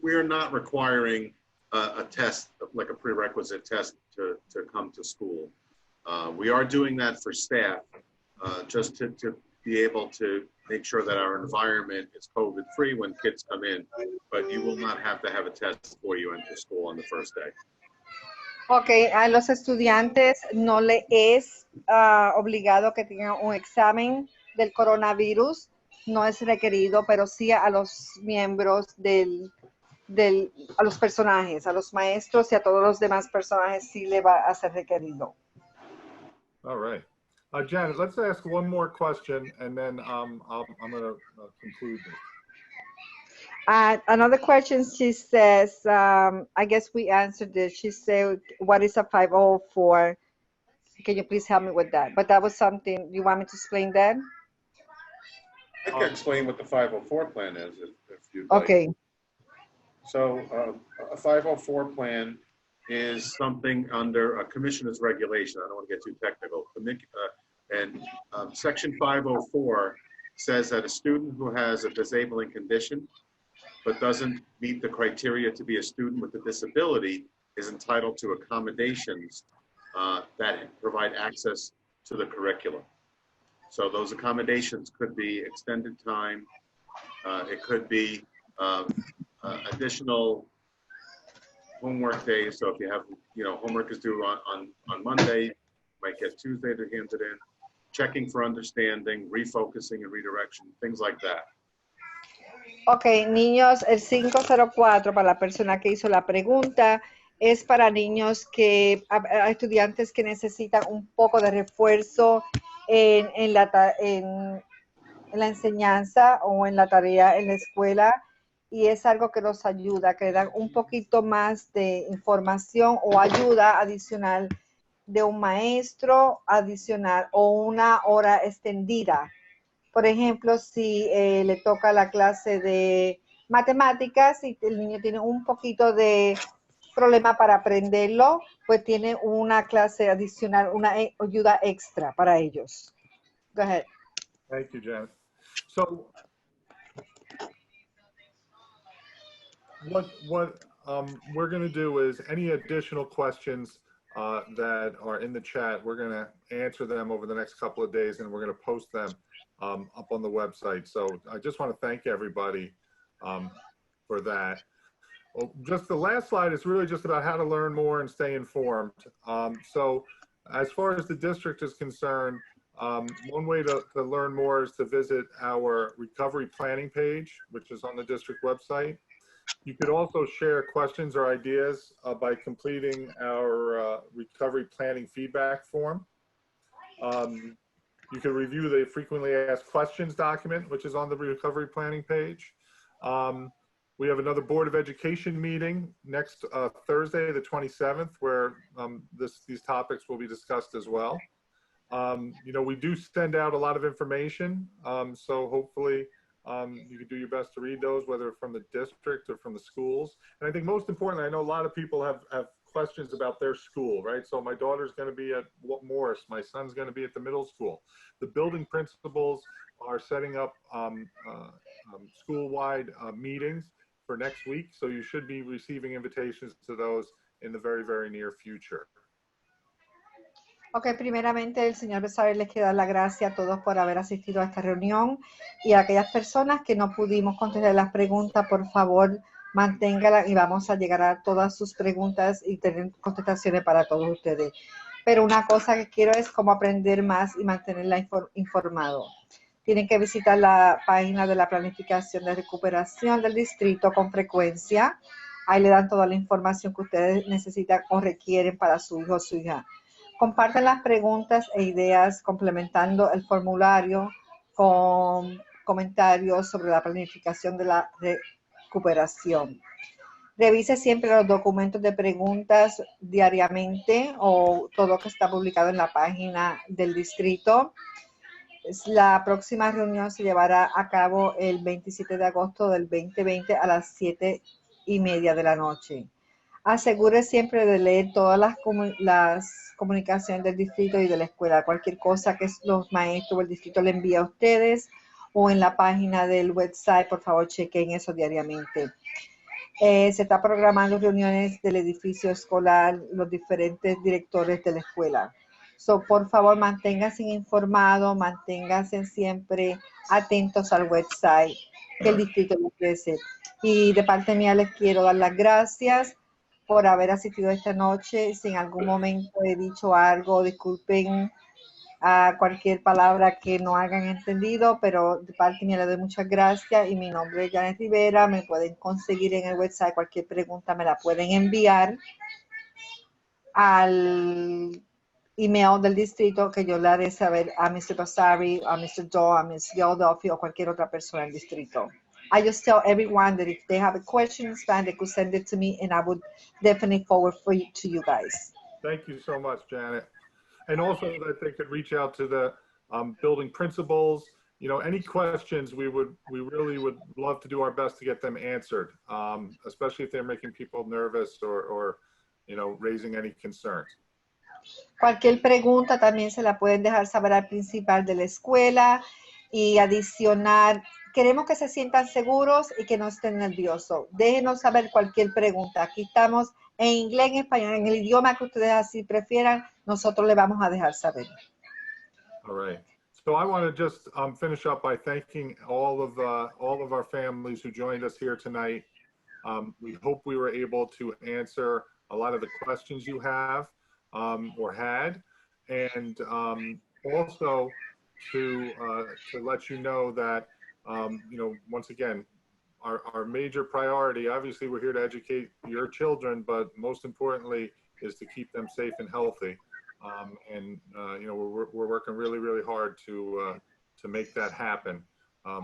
we're not requiring a test, like a prerequisite test to come to school. We are doing that for staff, just to be able to make sure that our environment is COVID-free when kids come in, but you will not have to have a test before you enter school on the first day. Ok, a los estudiantes no le es obligado que tengan un examen del coronavirus, no es requerido, pero sí a los miembros a los personajes, a los maestros y a todos los demás personajes sí le va a ser requerido. All right. Janet, let's ask one more question, and then I'm going to conclude this. Another question, she says, I guess we answered this. She said, what is a 504? Can you please help me with that? But that was something, you want me to explain that? I can explain what the 504 plan is if you'd like. Okay. So a 504 plan is something under a commissioner's regulation. I don't want to get too technical. Section 504 says that a student who has a disabling condition but doesn't meet the criteria to be a student with a disability is entitled to accommodations that provide access to the curriculum. So those accommodations could be extended time. It could be additional homework days. So if you have, homework is due on Monday, you might get Tuesday to hand it in. Checking for understanding, refocusing and redirection, things like that. Ok, niños, el 504 para la persona que hizo la pregunta es para niños a estudiantes que necesitan un poco de refuerzo en la enseñanza o en la tarea en la escuela, y es algo que nos ayuda, que le dan un poquito más de información o ayuda adicional de un maestro adicional o una hora extendida. Por ejemplo, si le toca la clase de matemáticas y el niño tiene un poquito de problema para aprenderlo, pues tiene una clase adicional, una ayuda extra para ellos. Go ahead. Thank you, Janet. So what we're going to do is any additional questions that are in the chat, we're going to answer them over the next couple of days, and we're going to post them up on the website. So I just want to thank everybody for that. Well, just the last slide is really just about how to learn more and stay informed. So as far as the district is concerned, one way to learn more is to visit our recovery planning page, which is on the district website. You could also share questions or ideas by completing our recovery planning feedback form. You can review the frequently asked questions document, which is on the recovery planning page. We have another Board of Education meeting next Thursday, the 27th, where these topics will be discussed as well. We do send out a lot of information, so hopefully you can do your best to read those, whether from the district or from the schools. And I think most importantly, I know a lot of people have questions about their school, right? So my daughter's going to be at Morris, my son's going to be at the middle school. The building principals are setting up school-wide meetings for next week, so you should be receiving invitations to those in the very, very near future. Ok, primeramente el señor Besares les quiere dar la gracia a todos por haber asistido a esta reunión, y a aquellas personas que no pudimos contestar las preguntas, por favor manténgalas y vamos a llegar a todas sus preguntas y tener contestaciones para todos ustedes. Pero una cosa que quiero es cómo aprender más y mantenerla informado. Tienen que visitar la página de la planificación de recuperación del distrito con frecuencia. Ahí le dan toda la información que ustedes necesitan o requieren para su hijo o su hija. Compartan las preguntas e ideas complementando el formulario con comentarios sobre la planificación de la recuperación. Revise siempre los documentos de preguntas diariamente o todo lo que está publicado en la página del distrito. La próxima reunión se llevará a cabo el 27 de agosto del 2020 a las 7:30 de la noche. Asegure siempre de leer todas las comunicaciones del distrito y de la escuela. Cualquier cosa que los maestros o el distrito le envíe a ustedes o en la página del website, por favor chequen eso diariamente. Se está programando reuniones del edificio escolar, los diferentes directores de la escuela. So, por favor, manténganse informados, manténganse siempre atentos al website que el distrito le ofrece. Y de parte mía les quiero dar las gracias por haber asistido esta noche. Si en algún momento he dicho algo, disculpen a cualquier palabra que no hayan entendido, pero de parte mía le doy muchas gracias y mi nombre es Janet Rivera. Me pueden conseguir en el website, cualquier pregunta me la pueden enviar al email del distrito que yo le haré saber a Mr. Basari, a Mr. Doe, a Ms. Geldofi o cualquier otra persona del distrito. I just tell everyone that if they have a question in Spanish, they could send it to me and I would definitely forward to you guys. Thank you so much, Janet. And also that they could reach out to the building principals. You know, any questions, we really would love to do our best to get them answered, especially if they're making people nervous or you know, raising any concerns. Cualquier pregunta también se la pueden dejar saber al principal de la escuela y adicionar. Queremos que se sientan seguros y que no estén nerviosos. Déjenos saber cualquier pregunta. Aquí estamos en inglés, en español, en el idioma que ustedes así prefieran. Nosotros le vamos a dejar saber. All right. So I want to just finish up by thanking all of our families who joined us here tonight. We hope we were able to answer a lot of the questions you have or had, and also to let you know that you know, once again, our major priority, obviously we're here to educate your children, but most importantly is to keep them safe and healthy. And you know, we're working really, really hard to make that happen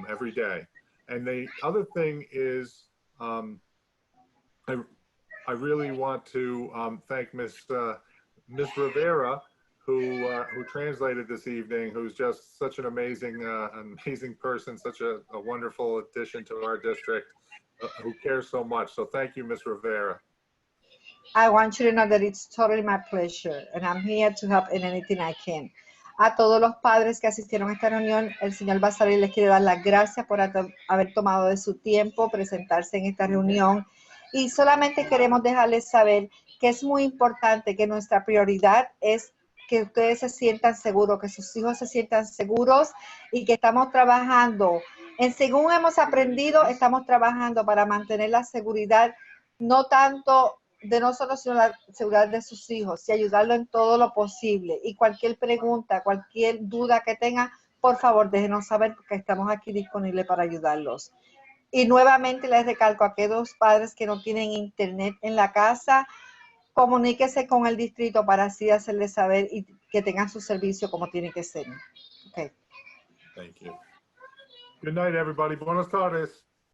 every day. And the other thing is, I really want to thank Miss Rivera, who translated this evening, who's just such an amazing person, such a wonderful addition to our district, who cares so much. So thank you, Miss Rivera. I want you to know that it's totally my pleasure and I'm here to help in anything I can. A todos los padres que asistieron a esta reunión, el señor Basari les quiere dar las gracias por haber tomado de su tiempo, presentarse en esta reunión. Y solamente queremos dejarles saber que es muy importante, que nuestra prioridad es que ustedes se sientan seguros, que sus hijos se sientan seguros y que estamos trabajando. Según hemos aprendido, estamos trabajando para mantener la seguridad, no tanto de nosotros, sino la seguridad de sus hijos y ayudarlo en todo lo posible. Y cualquier pregunta, cualquier duda que tengan, por favor, déjenos saber porque estamos aquí disponibles para ayudarlos. Y nuevamente les recalco a aquellos padres que no tienen internet en la casa, comuníquese con el distrito para así hacerles saber y que tengan su servicio como tiene que ser. Okay. Thank you. Good night, everybody. Buenas tardes.